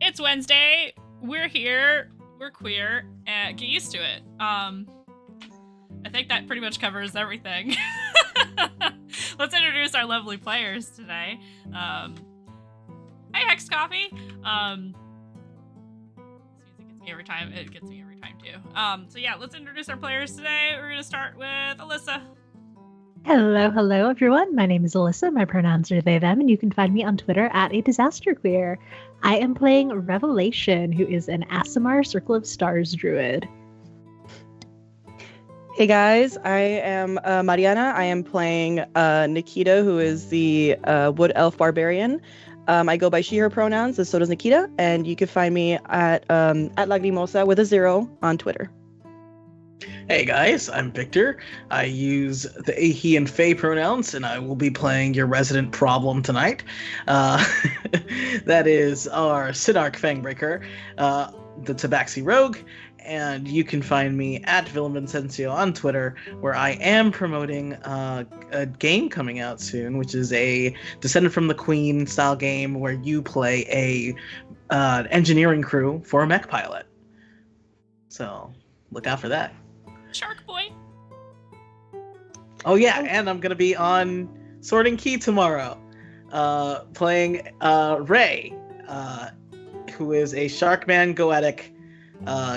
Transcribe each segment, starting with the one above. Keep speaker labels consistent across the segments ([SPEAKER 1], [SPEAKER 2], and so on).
[SPEAKER 1] It's Wednesday. We're here. We're queer. Get used to it. I think that pretty much covers everything. Let's introduce our lovely players today. Hey, Hex Coffee. This music gets me every time. It gets me every time too. So yeah, let's introduce our players today. We're gonna start with Alyssa.
[SPEAKER 2] Hello, everyone. My name is Alyssa. My pronouns are they, them, and you can find me on Twitter at @adisasterqueer. I am playing Revelation, who is an Aasimar Circle of Stars druid.
[SPEAKER 3] Hey guys, I am Mariana. I am playing Nikita, who is the Wood Elf Barbarian. I go by she, her pronouns, and so does Nikita, and you can find me at Lagrimosa with a 0 on Twitter.
[SPEAKER 4] Hey guys, I'm Victor. I use the he and Fae pronouns, and I will be playing your resident problem tonight. That is our Sidark Fangbreaker, the Tabaxi Rogue, and you can find me at Villain Vincencio on Twitter, where I am promoting a game coming out soon, which is a Descended from the Queen style game where you play a engineering crew for a mech pilot. So look out for that.
[SPEAKER 1] Shark Boy.
[SPEAKER 4] Oh yeah, and I'm gonna be on Sword and Key tomorrow, playing Ray, who is a Sharkman Goetic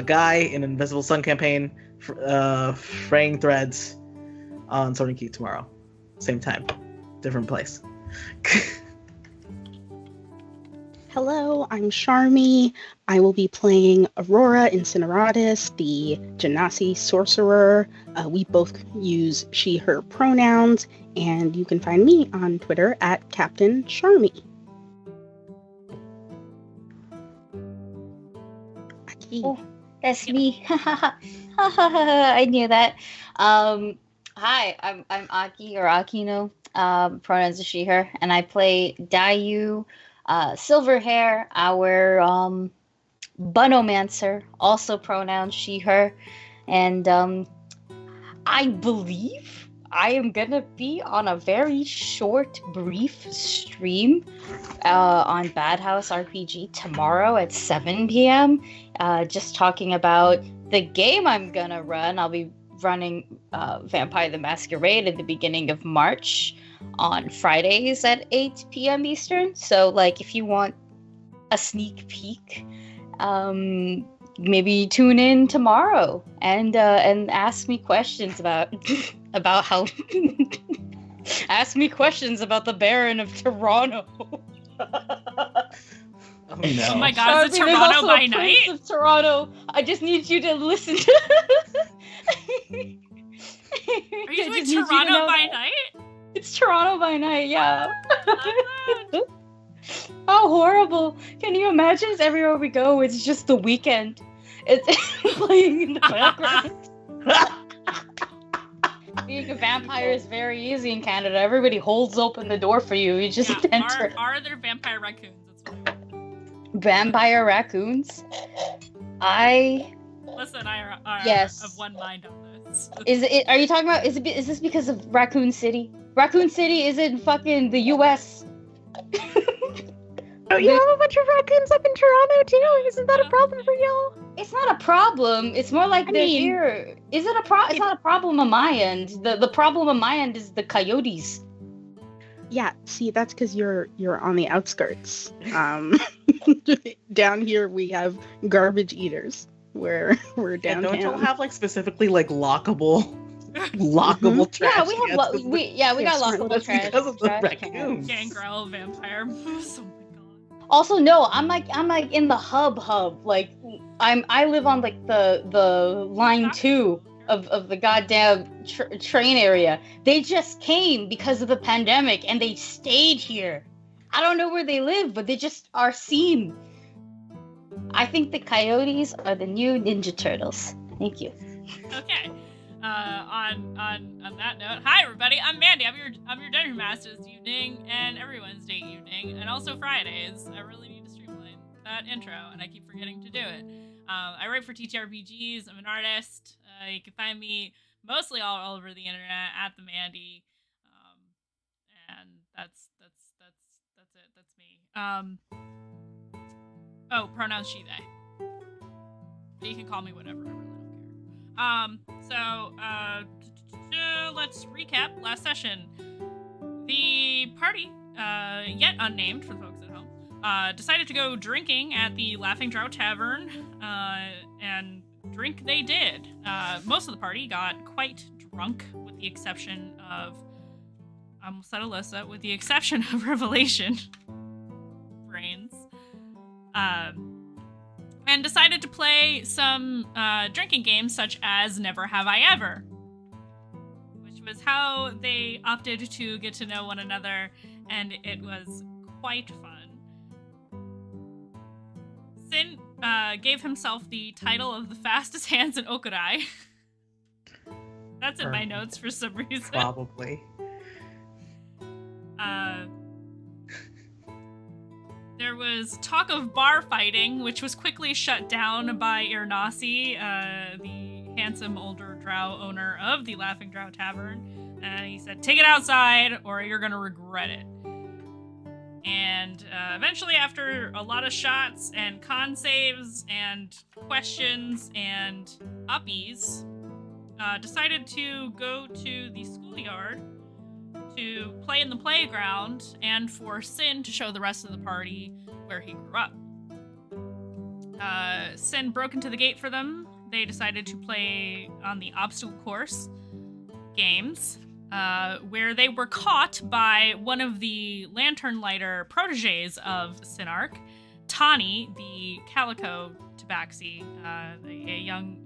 [SPEAKER 4] guy in Invisible Sun campaign, fraying threads on Sword and Key tomorrow. Same time, different place.
[SPEAKER 5] Hello, I'm Sharmi. I will be playing Aurora Incineratus, the Genasi sorcerer. We both use she, her pronouns, and you can find me on Twitter at Captain Sharmi.
[SPEAKER 6] Oh, that's me. I knew that. Hi, I'm Aki or Akino. Pronouns are she, her, and I play Dayu. Silver hair, our Bunomancer, also pronouns she, her, and I believe I am gonna be on a very short, brief stream on Bad House RPG tomorrow at 7 p.m. Just talking about the game I'm gonna run. I'll be running Vampire the Masquerade at the beginning of March on Fridays at 8 p.m. Eastern. So, like, if you want a sneak peek, maybe tune in tomorrow and ask me questions about how ask me questions about the Baron of Toronto.
[SPEAKER 4] Oh no!
[SPEAKER 1] Oh my God! Is it Toronto by night?
[SPEAKER 6] Prince of Toronto. I just need you to listen to.
[SPEAKER 1] Are you doing Toronto by night?
[SPEAKER 6] It's Toronto by night, yeah.
[SPEAKER 1] Oh,
[SPEAKER 6] how horrible. Can you imagine? It's everywhere we go, it's just the weekend. It's playing in the background. Being a vampire is very easy in Canada. Everybody holds open the door for you. You just enter.
[SPEAKER 1] Are there vampire raccoons? That's what I want.
[SPEAKER 6] Vampire raccoons?
[SPEAKER 1] Listen, I are
[SPEAKER 6] yes.
[SPEAKER 1] of one mind on this.
[SPEAKER 6] Are you talking about? Is this because of Raccoon City? Raccoon City is in fucking the U.S.
[SPEAKER 2] Oh, you have a bunch of raccoons up in Toronto too. Isn't that a problem for y'all?
[SPEAKER 6] It's not a problem. It's more like they're here. Is it a problem? It's not a problem on my end. The problem on my end is the coyotes.
[SPEAKER 5] Yeah, see, that's because you're on the outskirts. Down here we have garbage eaters where we're
[SPEAKER 3] Yeah,
[SPEAKER 5] downtown.
[SPEAKER 3] don't y'all have like specifically like lockable trash?
[SPEAKER 6] Yeah, we have
[SPEAKER 3] cans?
[SPEAKER 6] we
[SPEAKER 5] Yeah,
[SPEAKER 6] got
[SPEAKER 5] smart
[SPEAKER 6] lockable
[SPEAKER 3] That's
[SPEAKER 6] trash.
[SPEAKER 3] because of the
[SPEAKER 6] trash cans.
[SPEAKER 3] raccoons.
[SPEAKER 1] Gangrel vampire moose. Oh my god.
[SPEAKER 6] Also, no, I'm like in the hub. Like I live on like the line 2 of the goddamn train area. They just came because of the pandemic and they stayed here. I don't know where they live, but they just are seen. I think the coyotes are the new Ninja Turtles. Thank you.
[SPEAKER 1] Okay. On that note, hi everybody. I'm Mandy. I'm your Dungeon Master this evening and every Wednesday evening, and also Fridays. I really need to streamline that intro, and I keep forgetting to do it. I write for TTRPGs. I'm an artist. You can find me mostly all over the internet at the Mandy, and that's it. That's me. Oh, pronouns she they. But you can call me whatever. I really don't care. Let's recap last session. The party, yet unnamed for the folks at home, decided to go drinking at the Laughing Drow Tavern, and drink they did. Most of the party got quite drunk, with the exception of, I almost said Alyssa, with the exception of Revelation. Brains. And decided to play some drinking games such as Never Have I Ever, which was how they opted to get to know one another, and it was quite fun. Sin gave himself the title of the fastest hands in Okurai. That's in my notes for some reason.
[SPEAKER 3] Probably.
[SPEAKER 1] There was talk of bar fighting, which was quickly shut down by Irnasi, the handsome older drow owner of the Laughing Drow Tavern. He said, take it outside or you're going to regret it. And eventually, after a lot of shots and con saves and questions and uppies, decided to go to the schoolyard to play in the playground, and for Sin to show the rest of the party where he grew up. Sin broke into the gate for them. They decided to play on the obstacle course games, where they were caught by one of the lantern lighter proteges of Sinark, Tani, the calico tabaxi, a young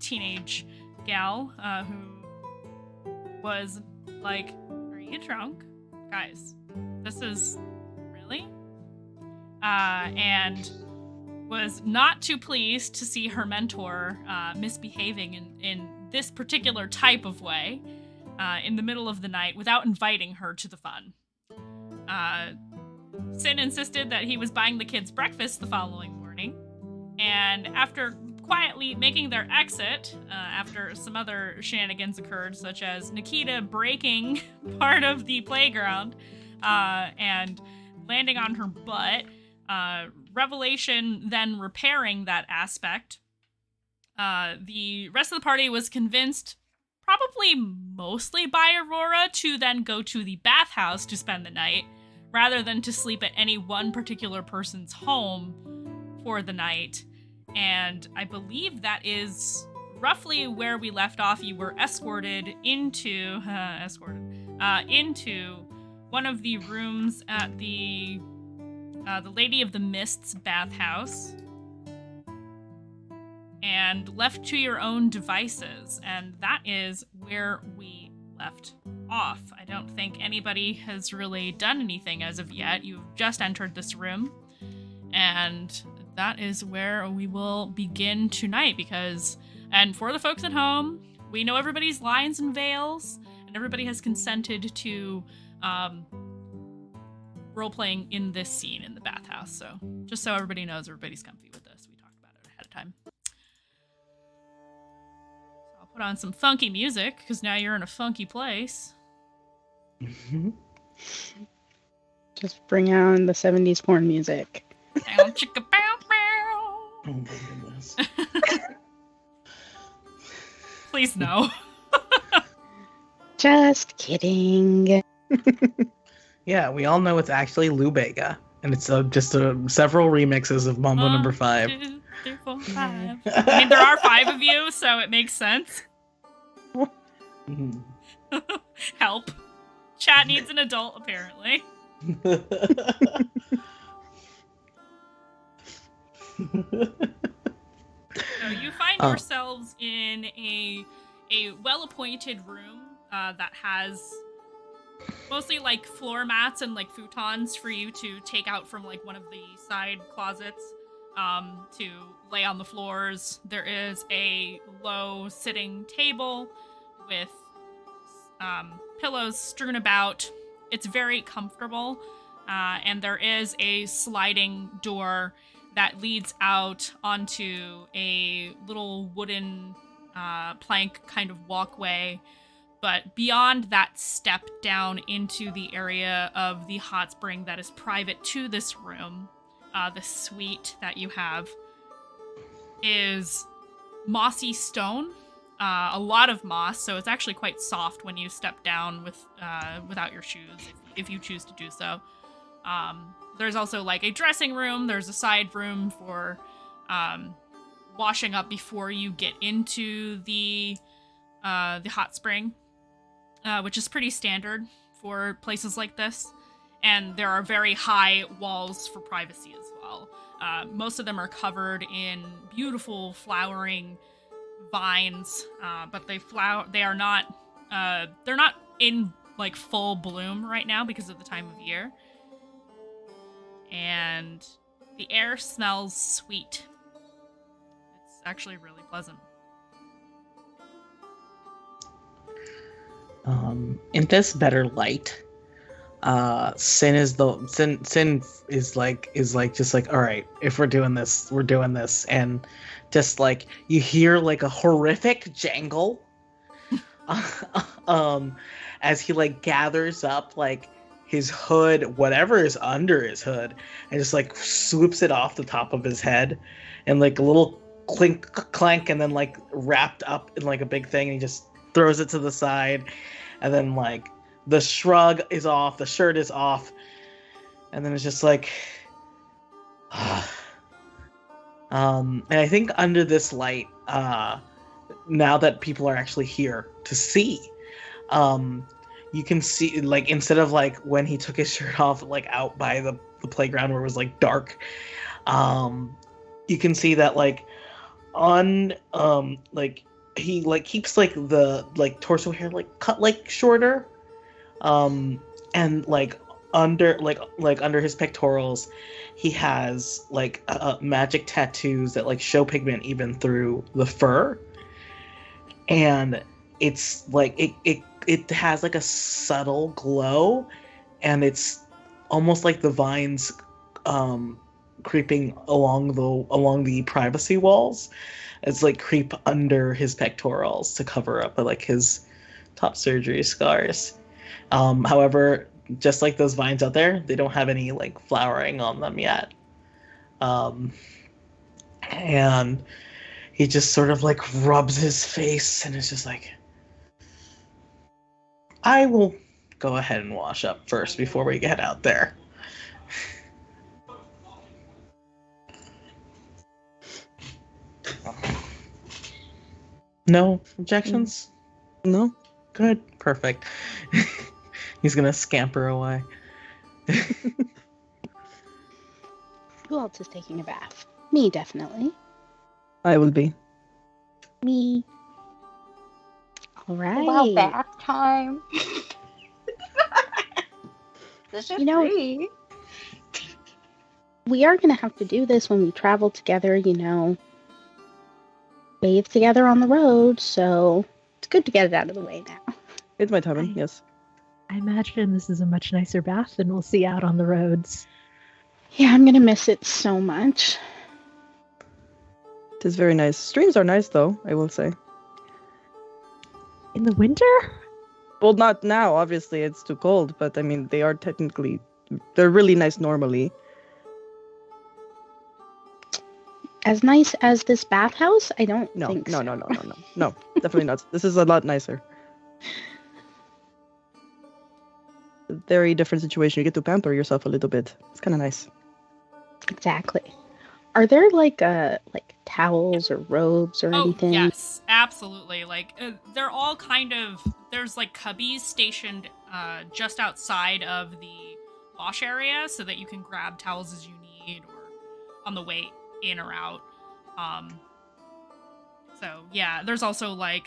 [SPEAKER 1] teenage gal who was like, are you drunk? Guys, this is really? And was not too pleased to see her mentor misbehaving in this particular type of way in the middle of the night without inviting her to the fun. Sin insisted that he was buying the kids breakfast the following morning, and after quietly making their exit, after some other shenanigans occurred, such as Nikita breaking part of the playground and landing on her butt, Revelation then repairing that aspect, the rest of the party was convinced, probably mostly by Aurora, to then go to the bathhouse to spend the night, rather than to sleep at any one particular person's home for the night. And I believe that is roughly where we left off. You were escorted into one of the rooms at the Lady of the Mist's bathhouse, and left to your own devices. And that is where we left off. I don't think anybody has really done anything as of yet. You've just entered this room, and that is where we will begin tonight, and for the folks at home, we know everybody's lines and veils, and everybody has consented to role-playing in this scene in the bathhouse. So just so everybody knows, everybody's comfy with this. We talked about it ahead of time. So I'll put on some funky music, because now you're in a funky place.
[SPEAKER 5] Just bring on the 70s porn music.
[SPEAKER 1] Bow, chicka, bow, bow.
[SPEAKER 3] Oh my goodness.
[SPEAKER 1] Please no.
[SPEAKER 5] Just kidding.
[SPEAKER 3] Yeah, we all know it's actually Lou Bega.
[SPEAKER 4] And it's just several remixes of Mambo number 5.
[SPEAKER 1] 1, 2, 3, 4, 5. I mean, there are 5 of you, so it makes sense.
[SPEAKER 4] Mhm.
[SPEAKER 1] Help. Chat needs an adult, apparently. So you find yourselves in a well-appointed room that has mostly like floor mats and like futons for you to take out from like one of the side closets to lay on the floors. There is a low sitting table with pillows strewn about. It's very comfortable, and there is a sliding door that leads out onto a little wooden plank kind of walkway. But beyond that step down into the area of the hot spring that is private to this room, the suite that you have, is mossy stone. A lot of moss, so it's actually quite soft when you step down without your shoes, if you choose to do so. There's also like a dressing room. There's a side room for washing up before you get into the hot spring, which is pretty standard for places like this. And there are very high walls for privacy as well. Most of them are covered in beautiful flowering vines, but they are not they're not in like full bloom right now because of the time of year. And the air smells sweet. It's actually really pleasant.
[SPEAKER 4] In this better light, Sin is just like, all right, if we're doing this, we're doing this, and just like you hear like a horrific jangle, as he like gathers up like his hood, whatever is under his hood, and just like swoops it off the top of his head, and like a little clank, and then like wrapped up in like a big thing, and he just throws it to the side, and then like the shrug is off, the shirt is off, and then it's just like, and I think under this light, now that people are actually here to see, you can see, like, instead of like when he took his shirt off, like out by the playground where it was like dark, you can see that like on like he like keeps like the like torso hair like cut like shorter, and like under his pectorals he has like magic tattoos that like show pigment even through the fur, and it's like it has like a subtle glow, and it's almost like the vines creeping along the privacy walls. It's like creep under his pectorals to cover up like his top surgery scars. However, just like those vines out there, they don't have any like flowering on them yet. And he just sort of like rubs his face, and it's just like, I will go ahead and wash up first before we get out there. No objections?
[SPEAKER 3] No.
[SPEAKER 4] Good. Perfect. He's gonna scamper away.
[SPEAKER 5] Who else is taking a bath? Me, definitely.
[SPEAKER 3] I will be.
[SPEAKER 5] Me. All right.
[SPEAKER 6] Wow, bath time. This is free.
[SPEAKER 5] We are going to have to do this when we travel together, bathe together on the road, so it's good to get it out of the way now.
[SPEAKER 3] It's my time, yes.
[SPEAKER 2] I imagine this is a much nicer bath than we'll see out on the roads.
[SPEAKER 5] Yeah, I'm going to miss it so much.
[SPEAKER 3] It is very nice. Streams are nice, though, I will say.
[SPEAKER 2] In the winter?
[SPEAKER 3] Well, not now, obviously, it's too cold, but I mean, they're really nice normally.
[SPEAKER 5] As nice as this bathhouse? I don't think so.
[SPEAKER 3] No, definitely not. This is a lot nicer. very different situation. You get to pamper yourself a little bit. It's kind of nice.
[SPEAKER 5] Exactly. Are there like towels or robes or anything?
[SPEAKER 1] Yes, absolutely. Like they're all kind of, there's like cubbies stationed just outside of the wash area so that you can grab towels as you need or on the way in or out. So yeah, there's also like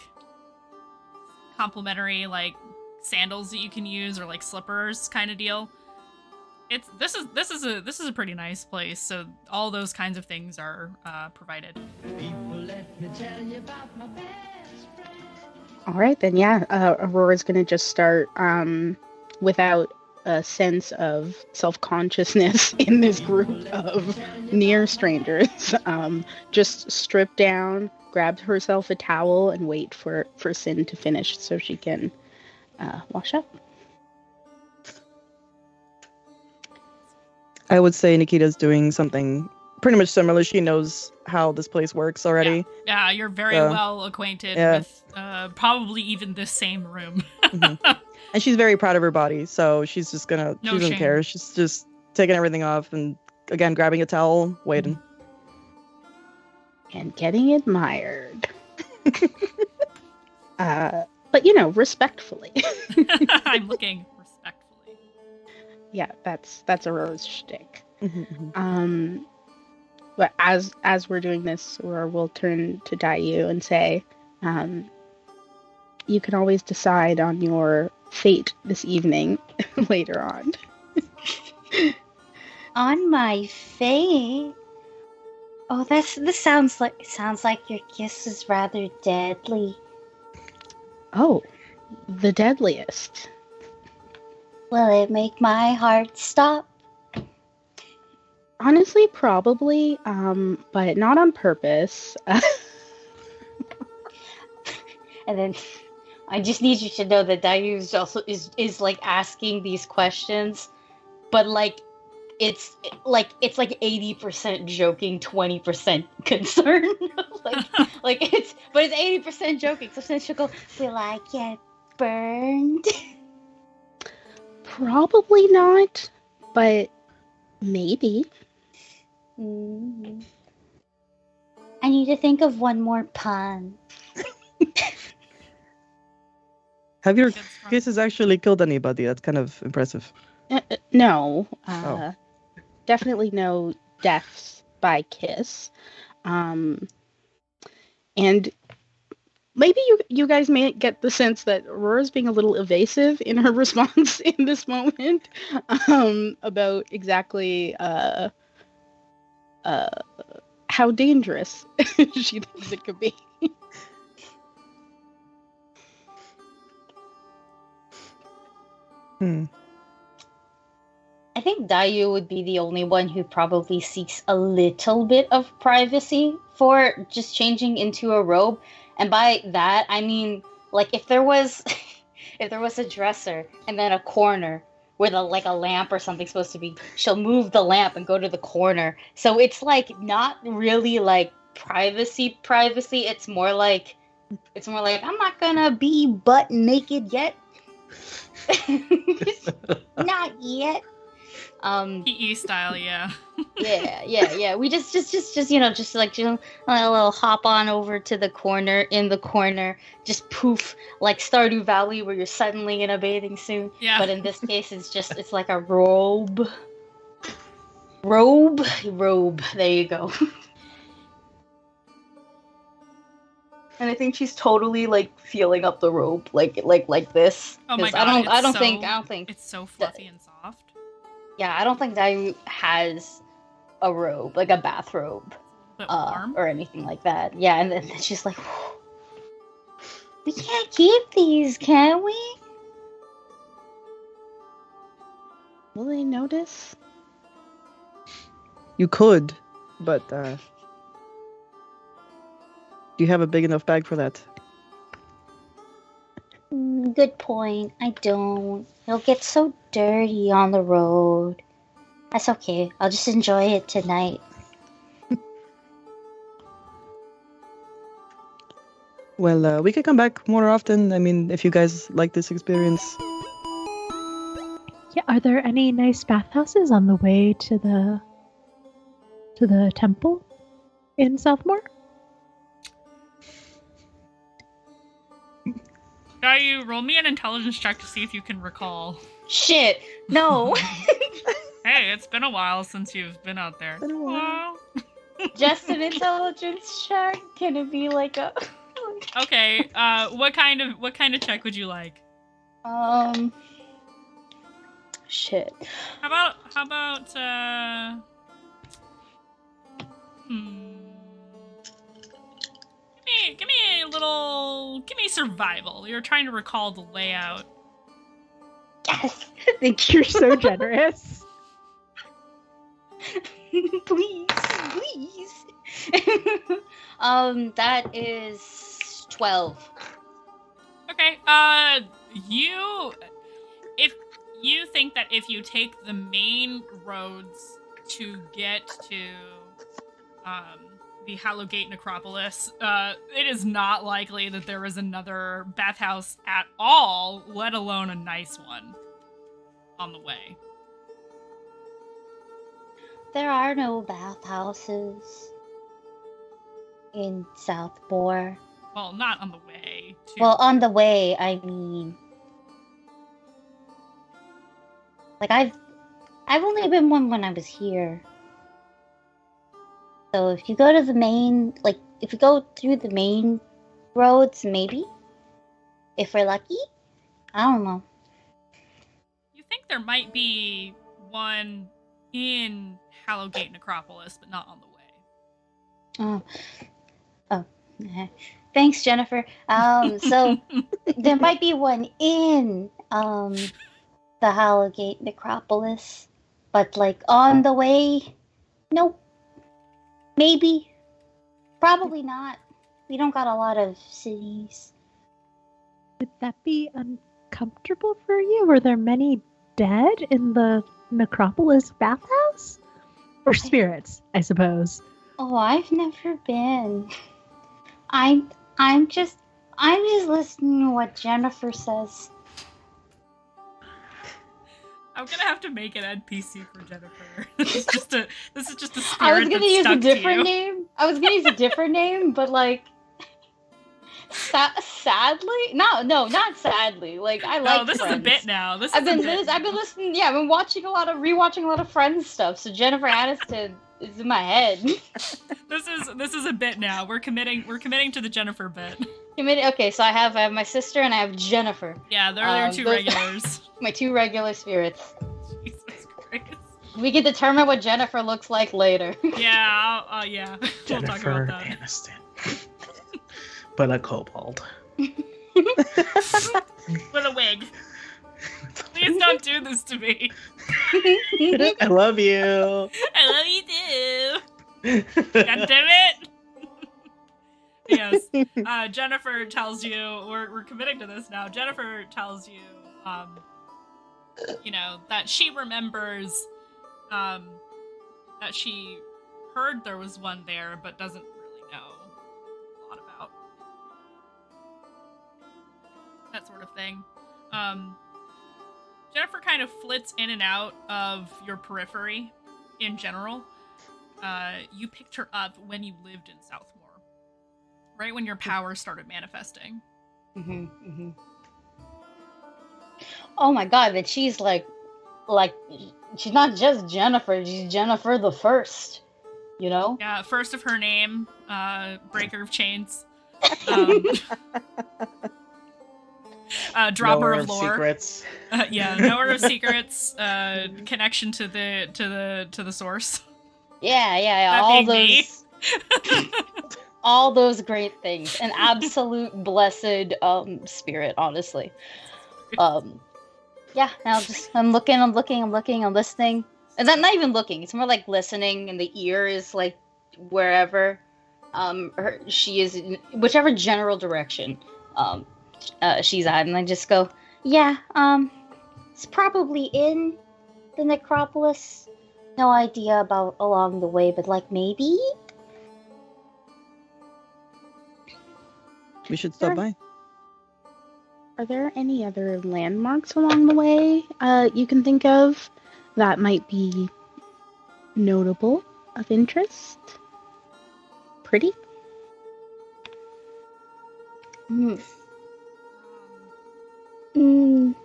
[SPEAKER 1] complimentary like sandals that you can use or like slippers kind of deal. This is a pretty nice place, so all those kinds of things are provided.
[SPEAKER 5] All right, then, yeah. Aurora's going to just start without a sense of self-consciousness in this group of near strangers. Just strip down, grab herself a towel, and wait for Sin to finish so she can wash up.
[SPEAKER 3] I would say Nikita's doing something pretty much similar. She knows how this place works already.
[SPEAKER 1] Yeah, you're very well acquainted with probably even this same room.
[SPEAKER 3] Mm-hmm. And she's very proud of her body, so she's just gonna, she doesn't care. She's just taking everything off and, again, grabbing a towel, waiting.
[SPEAKER 5] And getting admired. But, respectfully.
[SPEAKER 1] I'm looking respectfully.
[SPEAKER 5] Yeah, that's Aurora's shtick.
[SPEAKER 3] Mm-hmm.
[SPEAKER 5] But as we're doing this, we'll turn to Dayu and say, you can always decide on your fate this evening later on.
[SPEAKER 6] On my fate? Oh, this sounds like your kiss is rather deadly.
[SPEAKER 5] Oh, the deadliest.
[SPEAKER 6] Will it make my heart stop?
[SPEAKER 5] Honestly, probably, but not on purpose.
[SPEAKER 6] And then I just need you to know that Dayu is also is like asking these questions, but like it's like 80% joking, 20% concern. it's 80% joking. So then she'll go, "Will I get burned?"
[SPEAKER 5] Probably not, but maybe.
[SPEAKER 6] Mm-hmm. I need to think of one more pun.
[SPEAKER 3] Have your kisses actually killed anybody? That's kind of impressive.
[SPEAKER 5] No. Definitely no deaths by kiss. And maybe you guys may get the sense that Aurora's being a little evasive in her response in this moment about exactly how dangerous she thinks it could be.
[SPEAKER 6] I think Dayu would be the only one who probably seeks a little bit of privacy for just changing into a robe. And by that, I mean, like, if there was a dresser and then a corner where a lamp or something's supposed to be, she'll move the lamp and go to the corner. So it's like not really like privacy. It's more like I'm not gonna be butt naked yet. Not yet.
[SPEAKER 1] PE style, yeah.
[SPEAKER 6] yeah. We just a little hop on over to the corner, in the corner, just poof, like Stardew Valley where you're suddenly in a bathing suit.
[SPEAKER 1] Yeah.
[SPEAKER 6] But in this case, it's like a robe. Robe. There you go. And I think she's totally like feeling up the robe, like this.
[SPEAKER 1] Oh my god!
[SPEAKER 6] I don't think
[SPEAKER 1] it's so fluffy and soft.
[SPEAKER 6] Yeah, I don't think Dayu has a robe, like a bathrobe,
[SPEAKER 1] But warm?
[SPEAKER 6] or anything like that. Yeah, and then she's like, "We can't keep these, can we?"
[SPEAKER 5] Will they notice?
[SPEAKER 3] You could, but do you have a big enough bag for that?
[SPEAKER 6] Good point. I don't. It'll get so dirty on the road. That's okay. I'll just enjoy it tonight.
[SPEAKER 3] Well, we could come back more often. I mean, if you guys like this experience.
[SPEAKER 2] Yeah, are there any nice bathhouses on the way to the temple in Southmore?
[SPEAKER 1] Shall you roll me an intelligence check to see if you can recall?
[SPEAKER 6] Shit. No.
[SPEAKER 1] Hey, it's been a while since you've been out there.
[SPEAKER 3] Been a while.
[SPEAKER 6] Just an intelligence check? Can it be like a
[SPEAKER 1] Okay, what kind of check would you like?
[SPEAKER 6] Shit.
[SPEAKER 1] How about give me survival. You're trying to recall the layout.
[SPEAKER 6] Yes.
[SPEAKER 2] Thank you. You're so generous.
[SPEAKER 6] Please. That is 12.
[SPEAKER 1] Okay, if you think that if you take the main roads to get to the Hallowgate Necropolis, it is not likely that there is another bathhouse at all, let alone a nice one, on the way.
[SPEAKER 6] There are no bathhouses in Southmore.
[SPEAKER 1] Well, not on the way.
[SPEAKER 6] Well, on the way, I mean, like I've only been one when I was here. So if you go to the main, like if you go through the main roads, maybe, if we're lucky, I don't know.
[SPEAKER 1] You think there might be one in Hallowgate Necropolis, but not on the way.
[SPEAKER 6] Oh, thanks, Jennifer. So there might be one in the Hallowgate Necropolis, but like on the way, nope. Maybe, probably not. We don't got a lot of cities.
[SPEAKER 2] Would that be uncomfortable for you? Were there many dead in the Necropolis bathhouse? Or spirits, I suppose.
[SPEAKER 6] Oh, I've never been. I'm just listening to what Jennifer says.
[SPEAKER 1] I'm gonna have to make an NPC for Jennifer. This is just a spirit.
[SPEAKER 6] I was gonna use a different
[SPEAKER 1] name.
[SPEAKER 6] name. I was gonna use a different name, but like, sadly, no, not sadly. Like I like.
[SPEAKER 1] No, this
[SPEAKER 6] Friends.
[SPEAKER 1] is a bit now.
[SPEAKER 6] I've been listening. Yeah, I've been rewatching a lot of Friends stuff. So Jennifer Aniston is in my head.
[SPEAKER 1] This is a bit now. We're committing to the Jennifer bit.
[SPEAKER 6] Okay, so I have my sister and I have Jennifer.
[SPEAKER 1] Yeah, they're your two regulars.
[SPEAKER 6] My two regular spirits.
[SPEAKER 1] Jesus Christ.
[SPEAKER 6] We can determine what Jennifer looks like later.
[SPEAKER 1] Yeah, yeah. We'll talk
[SPEAKER 4] Jennifer
[SPEAKER 1] about that.
[SPEAKER 4] Aniston. But a kobold.
[SPEAKER 1] With a wig. Please don't do this to me.
[SPEAKER 3] I love you.
[SPEAKER 1] I love you too. God damn it. Yes. Jennifer tells you, we're committing to this now. Jennifer tells you, that she remembers, that she heard there was one there, but doesn't really know a lot about that sort of thing. Jennifer kind of flits in and out of your periphery in general. You picked her up when you lived in Southmore. Right when your powers started manifesting.
[SPEAKER 6] Oh my god, but she's like, she's not just Jennifer, she's Jennifer the First, you know?
[SPEAKER 1] Yeah, first of her name, breaker of chains. Dropper of lore.
[SPEAKER 4] Secrets.
[SPEAKER 1] Yeah, knower of secrets, connection to the source.
[SPEAKER 6] Yeah, all those great things. An absolute blessed spirit, honestly. Yeah, I'm looking, I'm listening. And I'm not even looking, it's more like listening, and the ear is like wherever she is, in whichever general direction she's at, and I just go, yeah, it's probably in the necropolis. No idea about along the way, but like maybe?
[SPEAKER 3] We should stop by.
[SPEAKER 5] Are there any other landmarks along the way you can think of that might be notable, of interest? Pretty?
[SPEAKER 6] Hmm. Mm,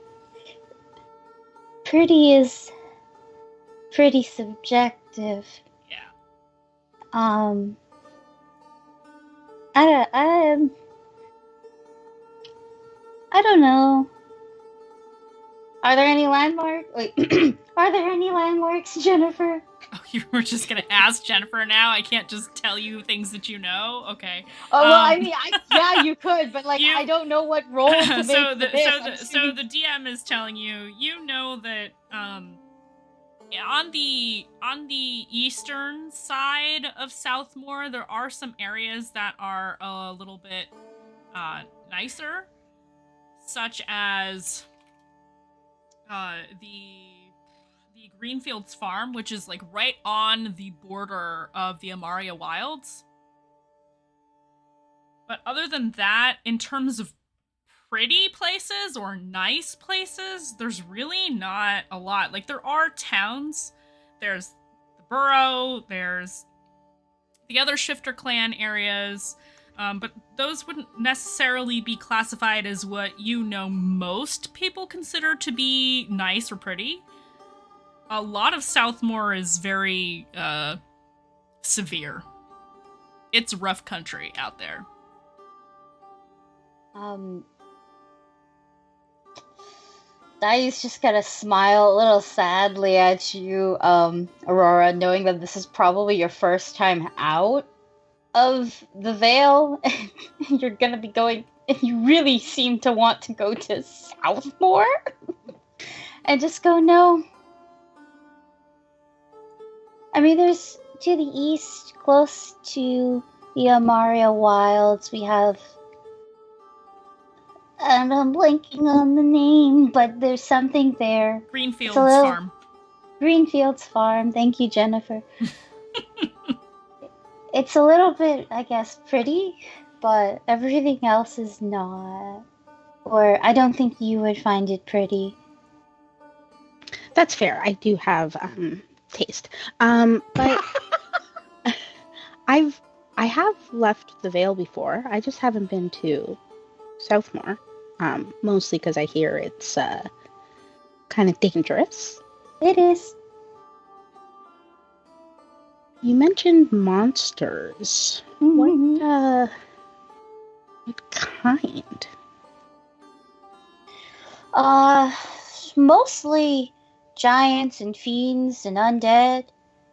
[SPEAKER 6] pretty is pretty subjective.
[SPEAKER 1] Yeah.
[SPEAKER 6] I don't know. Are there any landmarks? Wait, are there any landmarks, Jennifer?
[SPEAKER 1] Oh, you were just gonna ask Jennifer now? I can't just tell you things that you know? Okay.
[SPEAKER 6] Oh well, I mean, yeah, you could, but like,
[SPEAKER 1] you-
[SPEAKER 6] I don't know what role to make
[SPEAKER 1] so
[SPEAKER 6] for
[SPEAKER 1] the
[SPEAKER 6] this.
[SPEAKER 1] so the DM is telling you, you know that on the eastern side of Southmore, there are some areas that are a little bit nicer, such as the Greenfields Farm, which is like right on the border of the Amaria Wilds. But other than that, in terms of pretty places or nice places, there's really not a lot. Like, there are towns. There's the Burrow, there's the other Shifter Clan areas, but those wouldn't necessarily be classified as what you know most people consider to be nice or pretty. A lot of Southmore is very severe. It's rough country out there.
[SPEAKER 6] Dice's just gonna smile a little sadly at you, Aurora, knowing that this is probably your first time out of the Vale, and you're gonna be going, and you really seem to want to go to Southmore, and just go, no. I mean, there's to the east, close to the Amaria Wilds, we have, and I'm blanking on the name, but there's something there.
[SPEAKER 1] Greenfields Farm.
[SPEAKER 6] Greenfields Farm. Thank you, Jennifer. It's a little bit, I guess, pretty, but everything else is not. Or I don't think you would find it pretty.
[SPEAKER 5] That's fair. I do have taste. But I have left the Vale before. I just haven't been to Southmore. Mostly because I hear it's kind of dangerous.
[SPEAKER 6] It is.
[SPEAKER 5] You mentioned monsters. What kind?
[SPEAKER 6] Mostly giants and fiends and undead.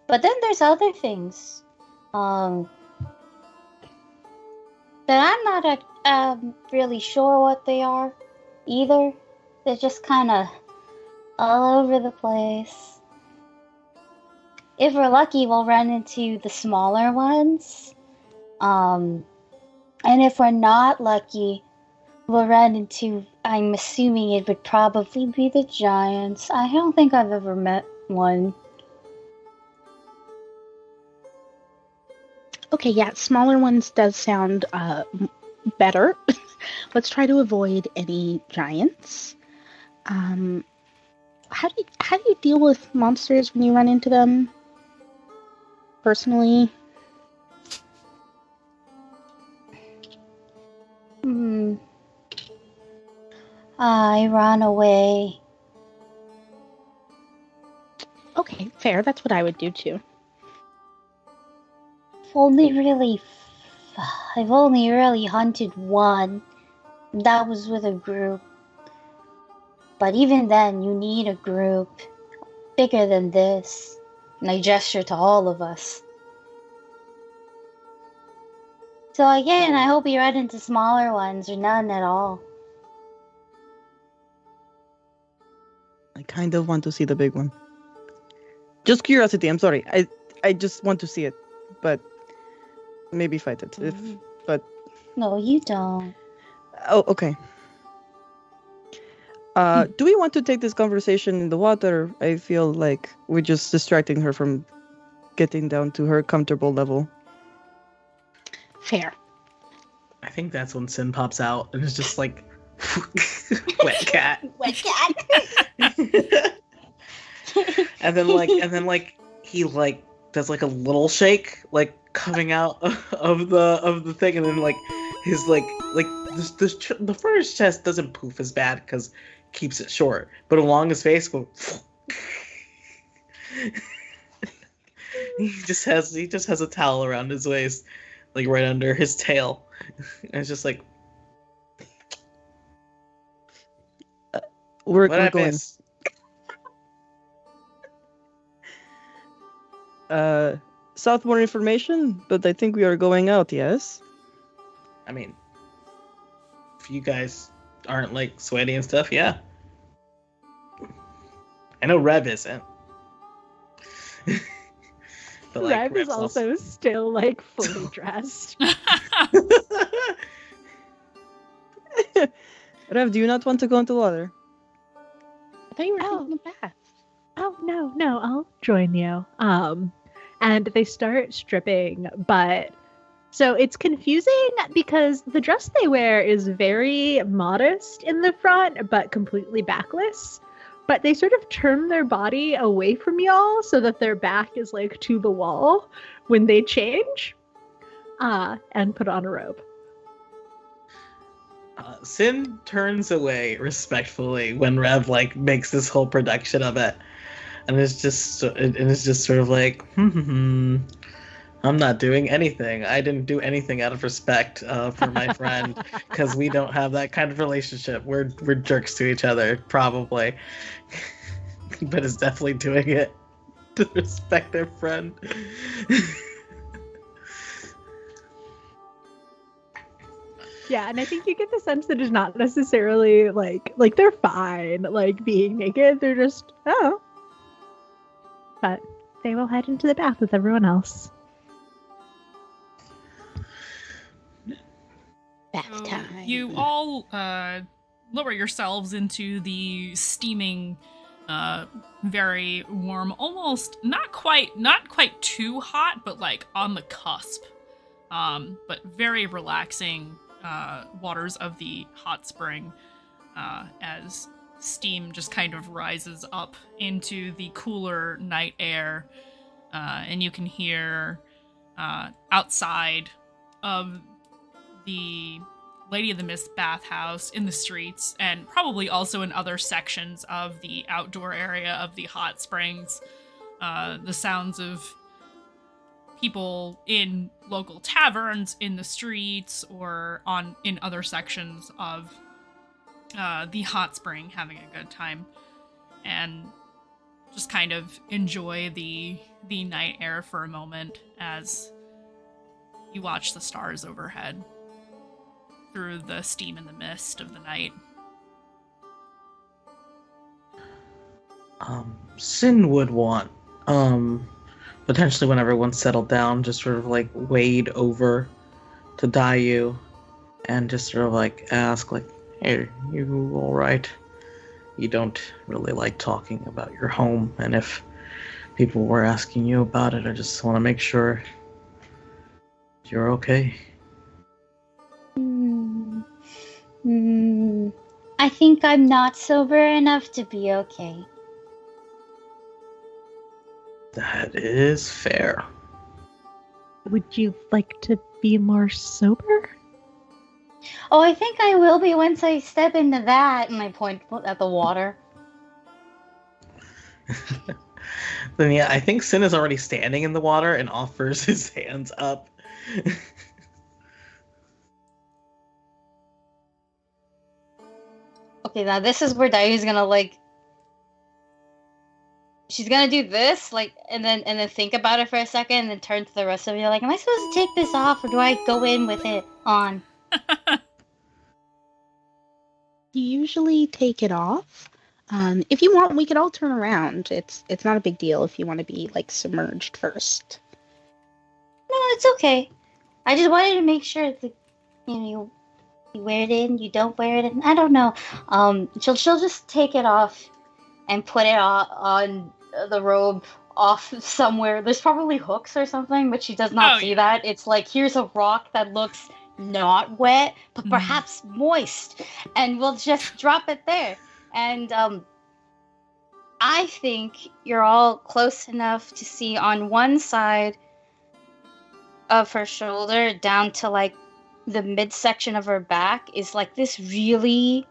[SPEAKER 6] But then there's other things. That I'm not really sure what they are either. They're just kind of all over the place. If we're lucky, we'll run into the smaller ones. And if we're not lucky, we'll run into, I'm assuming it would probably be the giants. I don't think I've ever met one.
[SPEAKER 5] Okay, yeah, smaller ones does sound better. Let's try to avoid any giants. How do you deal with monsters when you run into them? Personally?
[SPEAKER 6] I ran away.
[SPEAKER 5] Okay, fair. That's what I would do too.
[SPEAKER 6] I've only really hunted one. That was with a group. But even then, you need a group bigger than this. And I gesture to all of us. So again, I hope you run into smaller ones or none at all.
[SPEAKER 3] I kind of want to see the big one. Just curiosity. I'm sorry. I just want to see it, but maybe fight it. But
[SPEAKER 6] no, you don't.
[SPEAKER 3] Oh, okay. Do we want to take this conversation in the water? I feel like we're just distracting her from getting down to her comfortable level.
[SPEAKER 5] Fair.
[SPEAKER 4] I think that's when Sin pops out and is just like Wet cat.
[SPEAKER 6] Wet cat.
[SPEAKER 4] and then he like does like a little shake, like coming out of the thing, and then like his the furnace chest doesn't poof as bad because keeps it short, but along his face go. He just has a towel around his waist, like right under his tail, and it's just like
[SPEAKER 3] We're
[SPEAKER 4] what I
[SPEAKER 3] going.
[SPEAKER 4] miss?
[SPEAKER 3] Southbound information, but I think we are going out. Yes.
[SPEAKER 4] I mean, if you guys aren't like sweaty and stuff, yeah. I know Rev isn't. But, like,
[SPEAKER 2] Rev is
[SPEAKER 4] Rev's
[SPEAKER 2] also still like fully dressed.
[SPEAKER 3] Rev, do you not want to go into the water?
[SPEAKER 5] I thought you were
[SPEAKER 2] Oh.
[SPEAKER 5] taking a bath.
[SPEAKER 2] Oh no, I'll join you. And they start stripping, but so it's confusing because the dress they wear is very modest in the front, but completely backless. But they sort of turn their body away from y'all so that their back is like to the wall when they change, and put on a robe.
[SPEAKER 4] Sin turns away respectfully when Rev like makes this whole production of it, and it's just sort of like, I'm not doing anything. I didn't do anything out of respect for my friend because we don't have that kind of relationship. We're jerks to each other, probably, but is definitely doing it to respect their friend.
[SPEAKER 2] Yeah, and I think you get the sense that it's not necessarily like they're fine, like being naked. They're just but they will head into the bath with everyone else.
[SPEAKER 5] Bath
[SPEAKER 1] So
[SPEAKER 5] time.
[SPEAKER 1] you all lower yourselves into the steaming, very warm, almost not quite too hot, but like on the cusp, but very relaxing waters of the hot spring, as steam just kind of rises up into the cooler night air, and you can hear outside of the Lady of the Mist bathhouse in the streets, and probably also in other sections of the outdoor area of the hot springs, the sounds of people in local taverns in the streets or in other sections of the hot spring having a good time, and just kind of enjoy the night air for a moment as you watch the stars overhead through the steam and the mist of the night.
[SPEAKER 4] Sin would want, potentially when everyone's settled down, just sort of like wade over to Dayu and just sort of like ask, like, hey, you alright? You don't really like talking about your home, and if people were asking you about it, I just want to make sure you're okay.
[SPEAKER 6] I think I'm not sober enough to be okay.
[SPEAKER 4] That is fair.
[SPEAKER 2] Would you like to be more sober?
[SPEAKER 6] Oh, I think I will be once I step into that, and I point at the water.
[SPEAKER 4] Then yeah, I think Sin is already standing in the water and offers his hands up.
[SPEAKER 6] Okay, now this is where Dayu's gonna like. She's gonna do this, like, and then think about it for a second, and then turn to the rest of you, like, am I supposed to take this off, or do I go in with it on?
[SPEAKER 5] You usually take it off. If you want, we could all turn around. It's not a big deal if you want to be like submerged first.
[SPEAKER 6] No, it's okay. I just wanted to make sure that you wear it in, you don't wear it in. I don't know. She'll just take it off and put it on the robe off somewhere. There's probably hooks or something, but she does not see that. It's like, here's a rock that looks not wet, but perhaps moist, and we'll just drop it there. And I think you're all close enough to see on one side of her shoulder down to like the midsection of her back is like this really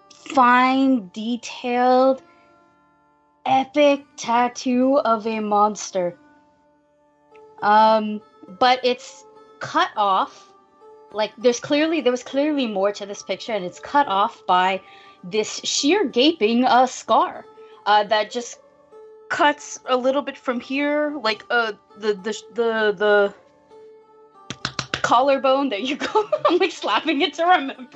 [SPEAKER 6] fine, detailed, epic tattoo of a monster. But it's cut off. Like there was clearly more to this picture, and it's cut off by this sheer gaping scar that just cuts a little bit from here, like the collarbone. There you go. I'm like slapping it to remember.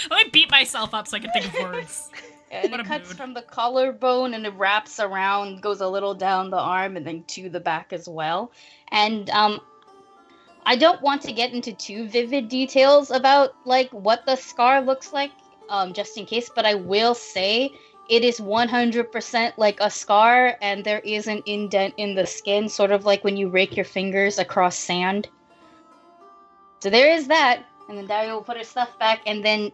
[SPEAKER 1] Let me beat myself up so I can think of words.
[SPEAKER 6] And it cuts from the collarbone and it wraps around, goes a little down the arm and then to the back as well. And I don't want to get into too vivid details about like what the scar looks like, just in case, but I will say it is 100% like a scar, and there is an indent in the skin, sort of like when you rake your fingers across sand. So there is that, and then Dario will put her stuff back, and then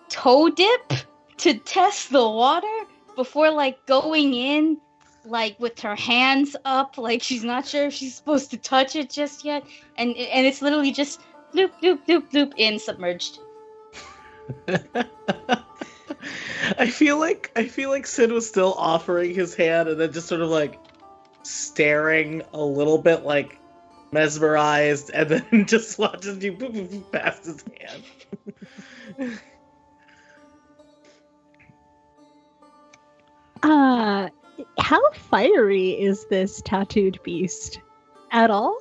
[SPEAKER 6] toe dip to test the water before like going in, like with her hands up, like she's not sure if she's supposed to touch it just yet, and it's literally just bloop bloop bloop bloop in submerged.
[SPEAKER 4] I feel like Sid was still offering his hand and then just sort of like staring a little bit like mesmerized, and then just watches you boop, boop, boop, past his hand.
[SPEAKER 2] How fiery is this tattooed beast? At all?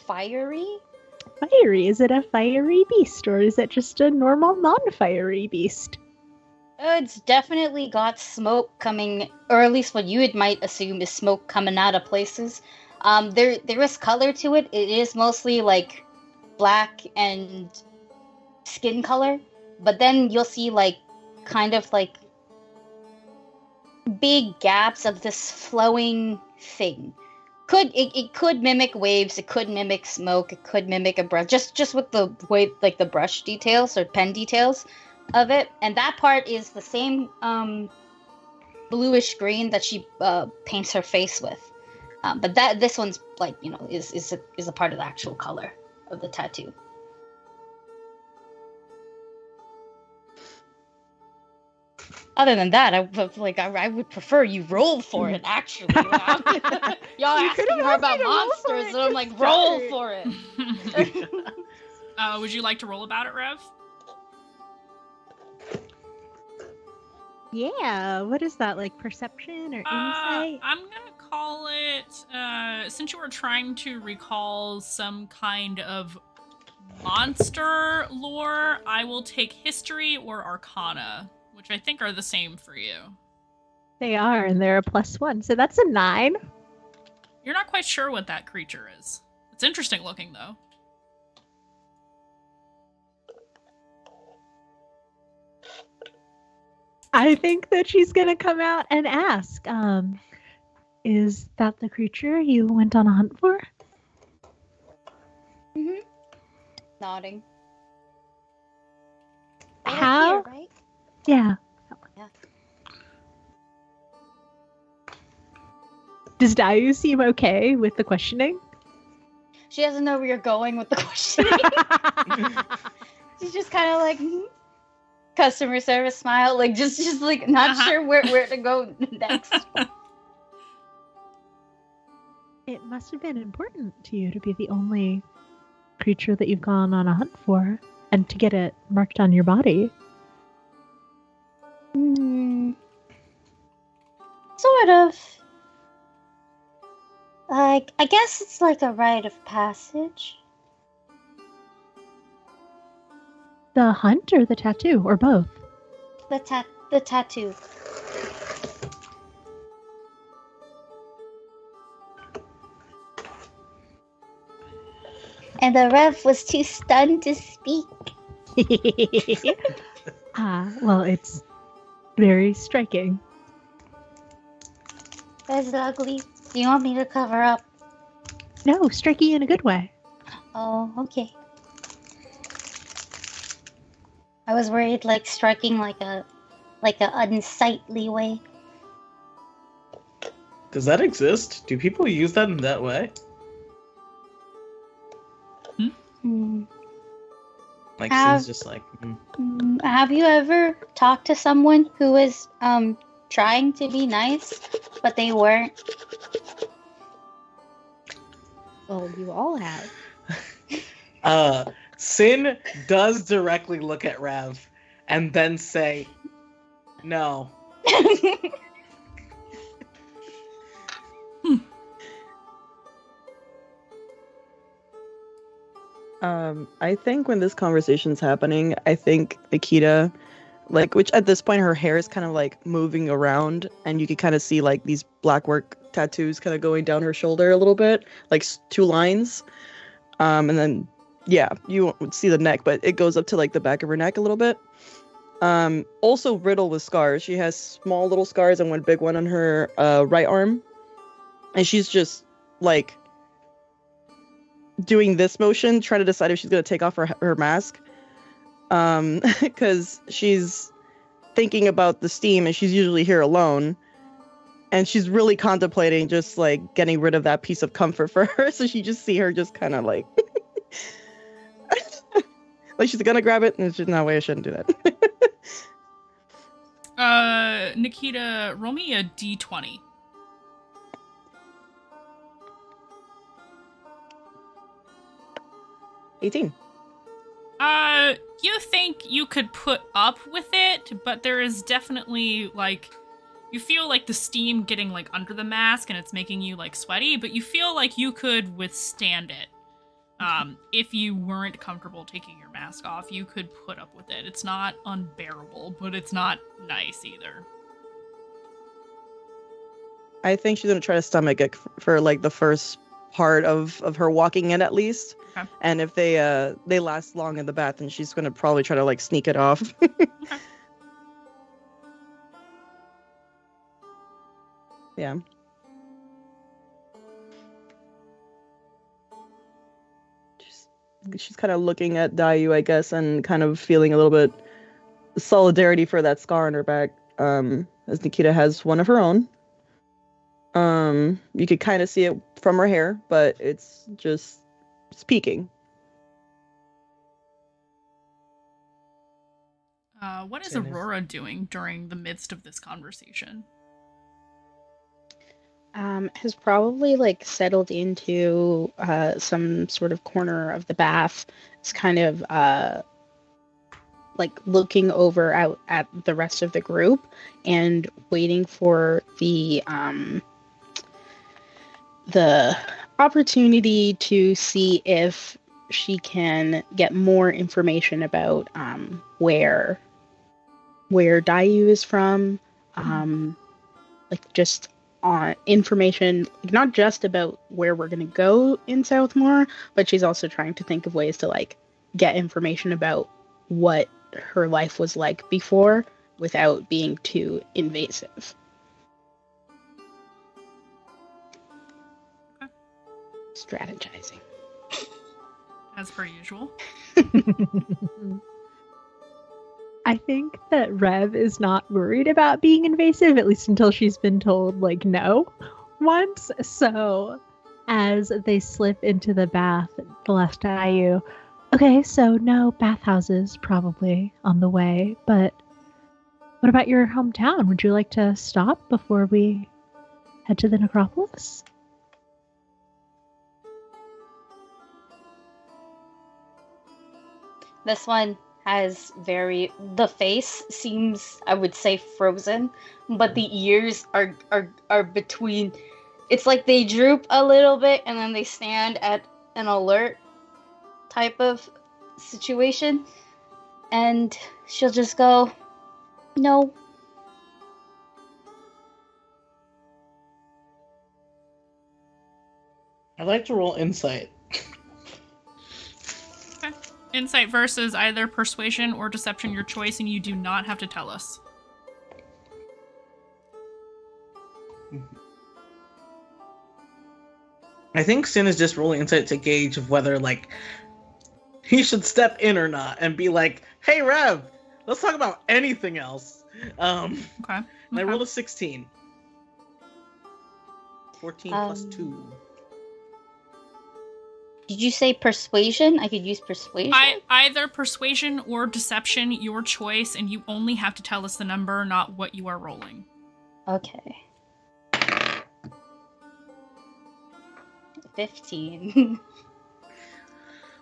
[SPEAKER 6] Fiery?
[SPEAKER 2] Fiery? Is it a fiery beast, or is it just a normal non-fiery beast?
[SPEAKER 6] It's definitely got smoke coming, or at least what you might assume is smoke coming out of places. There is color to it. It is mostly like black and skin color, but then you'll see like kind of like big gaps of this flowing thing. It could mimic waves, it could mimic smoke, it could mimic a brush, just with the way like the brush details or pen details of it. And that part is the same bluish green that she paints her face with. But this one's like, you know, is a part of the actual color of the tattoo. Other than that, I would prefer you roll for it, actually. Y'all asking her about monsters, and I'm like, roll for it.
[SPEAKER 1] Would you like to roll about it, Rev?
[SPEAKER 2] Yeah, what is that, like perception or insight?
[SPEAKER 1] I'm gonna call it, since you were trying to recall some kind of monster lore, I will take history or arcana, which I think are the same for you.
[SPEAKER 2] They are, and they're a +1, so that's a 9.
[SPEAKER 1] You're not quite sure what that creature is. It's interesting looking, though.
[SPEAKER 2] I think that she's gonna come out and ask, is that the creature you went on a hunt for?
[SPEAKER 6] Mm-hmm. Nodding.
[SPEAKER 2] How?
[SPEAKER 6] Here, right?
[SPEAKER 2] Yeah.
[SPEAKER 6] Yeah.
[SPEAKER 2] Does Dayu seem okay with the questioning?
[SPEAKER 6] She doesn't know where you're going with the questioning. She's just kind of like, customer service smile, like just like not sure where to go next.
[SPEAKER 2] It must have been important to you to be the only creature that you've gone on a hunt for, and to get it marked on your body.
[SPEAKER 6] Sort of. Like, I guess it's like a rite of passage.
[SPEAKER 2] The hunt or the tattoo, or both?
[SPEAKER 6] The tattoo. And the Rev was too stunned to speak.
[SPEAKER 2] Well, it's very striking.
[SPEAKER 6] That's ugly. Do you want me to cover up?
[SPEAKER 2] No, striking in a good way.
[SPEAKER 6] Oh, okay. I was worried, like striking like a unsightly way.
[SPEAKER 4] Does that exist? Do people use that in that way?
[SPEAKER 6] Hmm.
[SPEAKER 4] Like,
[SPEAKER 6] Have-
[SPEAKER 4] Sin's just like,
[SPEAKER 6] Have you ever talked to someone who was trying to be nice, but they weren't?
[SPEAKER 2] Well, you all have.
[SPEAKER 4] Sin does directly look at Rev and then say, no.
[SPEAKER 3] I think when this conversation's happening, I think Nikita, like, which at this point her hair is kind of like moving around, and you can kind of see like these black work tattoos kind of going down her shoulder a little bit, like two lines. And then, yeah, you won't see the neck, but it goes up to like the back of her neck a little bit. Also riddled with scars. She has small little scars and one big one on her right arm, and she's just like doing this motion, trying to decide if she's gonna take off her mask, because she's thinking about the steam, and she's usually here alone, and she's really contemplating just like getting rid of that piece of comfort for her. So you just see her just kind of like, like she's gonna grab it, and it's just no way, I shouldn't do that.
[SPEAKER 1] Nikita, roll me a d20.
[SPEAKER 3] 18.
[SPEAKER 1] You think you could put up with it, but there is definitely, like, you feel like the steam getting, like, under the mask and it's making you, like, sweaty, but you feel like you could withstand it. If you weren't comfortable taking your mask off, you could put up with it. It's not unbearable, but it's not nice either.
[SPEAKER 3] I think she's gonna try to stomach it for like the first part of her walking in, at least.
[SPEAKER 1] Okay.
[SPEAKER 3] And if they last long in the bath, then she's gonna probably try to like sneak it off.
[SPEAKER 1] Okay.
[SPEAKER 3] Yeah. She's kind of looking at Dayu, I guess, and kind of feeling a little bit solidarity for that scar on her back. As Nikita has one of her own. You could kind of see it from her hair, but it's just peeking.
[SPEAKER 1] What is
[SPEAKER 4] Same as-
[SPEAKER 1] Aurora doing during the midst of this conversation?
[SPEAKER 5] Has probably like settled into some sort of corner of the bath. It's kind of like looking over out at the rest of the group and waiting for the opportunity to see if she can get more information about where Dayu is from, like just on information, not just about where we're going to go in Southmore, but she's also trying to think of ways to like get information about what her life was like before without being too invasive.
[SPEAKER 1] Okay.
[SPEAKER 5] Strategizing.
[SPEAKER 1] As per usual.
[SPEAKER 2] I think that Rev is not worried about being invasive, at least until she's been told, like, no once. So, as they slip into the bath, the last Dayu, okay, so no bathhouses probably on the way, but what about your hometown? Would you like to stop before we head to the necropolis?
[SPEAKER 6] This one has the face seems, I would say, frozen, but the ears are between. It's like they droop a little bit and then they stand at an alert type of situation, and she'll just go, no.
[SPEAKER 4] I'd like to roll insight.
[SPEAKER 1] Okay. Insight versus either persuasion or deception, your choice, and you do not have to tell us.
[SPEAKER 4] I think Sin is just rolling insight to gauge of whether, like, he should step in or not and be like, hey, Rev, let's talk about anything else.
[SPEAKER 1] Okay.
[SPEAKER 4] And I rolled a 16. 14 plus 2.
[SPEAKER 6] Did you say persuasion? I could use persuasion.
[SPEAKER 1] Either persuasion or deception, your choice, and you only have to tell us the number, not what you are rolling.
[SPEAKER 6] Okay. 15.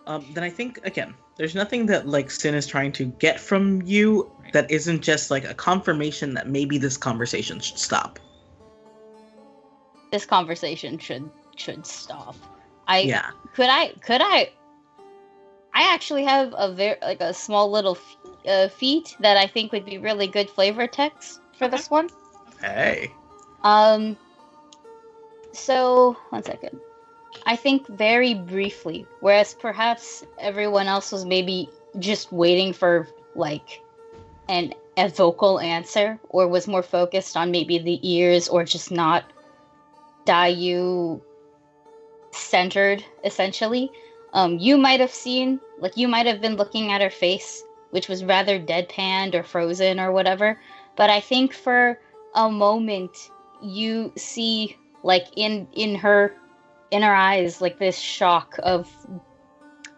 [SPEAKER 4] Then I think, again, there's nothing that, like, Sin is trying to get from you that isn't just, like, a confirmation that maybe this conversation should stop.
[SPEAKER 6] This conversation should stop. Could I actually have a small little feat that I think would be really good flavor text for this one.
[SPEAKER 4] Hey.
[SPEAKER 6] So, one second. I think very briefly, whereas perhaps everyone else was maybe just waiting for, like, a vocal answer, or was more focused on maybe the ears, or just not Dayu centered, essentially. You might have seen, like, you might have been looking at her face, which was rather deadpanned or frozen or whatever, but I think for a moment you see, like, in her eyes, like, this shock of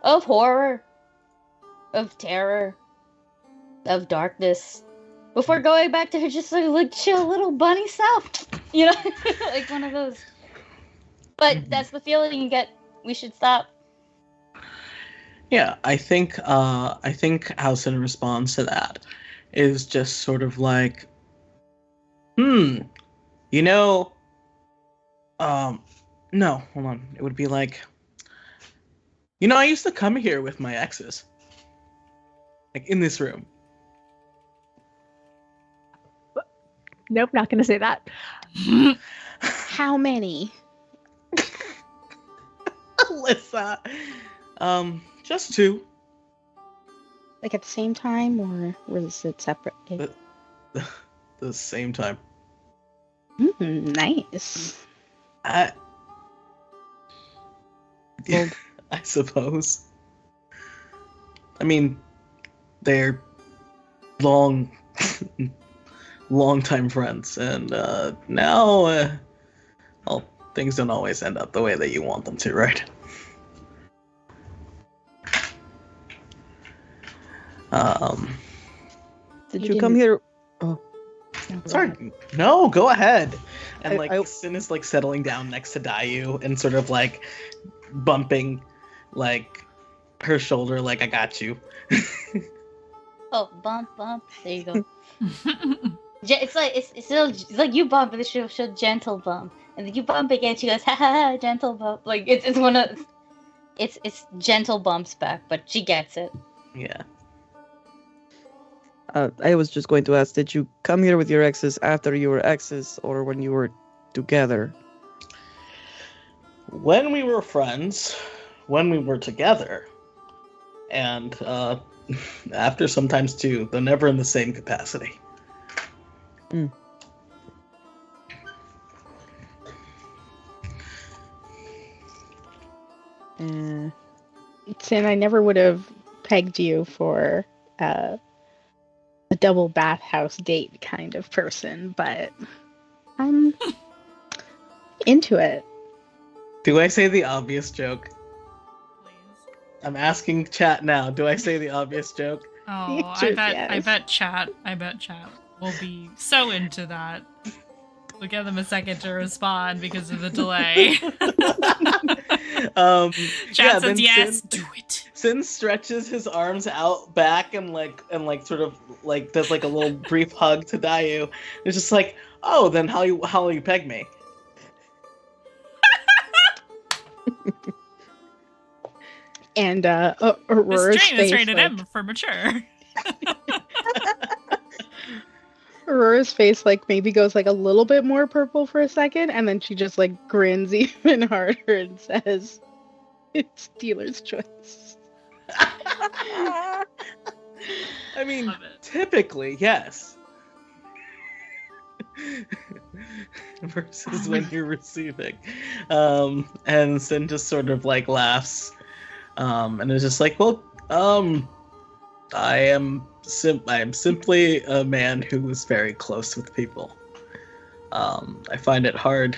[SPEAKER 6] horror, of terror, of darkness, before going back to her just like chill little bunny self, you know, like one of those. But that's the feeling you get. We should stop.
[SPEAKER 4] Yeah, I think how Sin responds to that is just sort of like, you know, no, hold on. It would be like, you know, I used to come here with my exes. Like, in this room.
[SPEAKER 2] Nope, not gonna say that.
[SPEAKER 5] How many?
[SPEAKER 4] Alyssa. Just 2.
[SPEAKER 5] Like at the same time, or was it separate?
[SPEAKER 4] The same time.
[SPEAKER 5] Nice.
[SPEAKER 4] I suppose. I mean, they're long time friends, and now, well, things don't always end up the way that you want them to, right?
[SPEAKER 3] Did you come here? Oh,
[SPEAKER 4] sorry. No, go ahead. And Sin is like settling down next to Dayu and sort of like bumping like her shoulder, like, I got you.
[SPEAKER 6] Oh, bump. There you go. It's like you bump, and she'll gentle bump, and then you bump again. She goes, ha ha ha, gentle bump. Like it's one of it's gentle bumps back, but she gets it.
[SPEAKER 4] Yeah.
[SPEAKER 3] I was just going to ask, did you come here with your exes after you were exes, or when you were together?
[SPEAKER 4] When we were friends, when we were together, and after sometimes too, though never in the same capacity.
[SPEAKER 5] Sin, I never would have pegged you for a double bathhouse date kind of person, but I'm into it.
[SPEAKER 4] Do I say the obvious joke?
[SPEAKER 1] Please.
[SPEAKER 4] I'm asking chat now. Do I say the obvious joke?
[SPEAKER 1] Oh,
[SPEAKER 5] Sure,
[SPEAKER 1] I
[SPEAKER 5] yes.
[SPEAKER 1] bet chat will be so into that. We'll give them a second to respond because of the delay. Chat says yes, do it.
[SPEAKER 4] Sin stretches his arms out back and sort of like does like a little brief hug to Dayu. It's just like, oh, then how will you peg me?
[SPEAKER 5] And
[SPEAKER 1] This
[SPEAKER 5] Aurora's
[SPEAKER 1] stream is
[SPEAKER 5] face,
[SPEAKER 1] rated
[SPEAKER 5] like,
[SPEAKER 1] M for mature.
[SPEAKER 5] Aurora's face like maybe goes like a little bit more purple for a second, and then she just like grins even harder and says, "It's dealer's choice."
[SPEAKER 4] I mean,
[SPEAKER 1] Love it.
[SPEAKER 4] typically, yes. versus when you're receiving. And Sin just sort of like laughs, and is just like, well, I am simply a man who is very close with people. I find it hard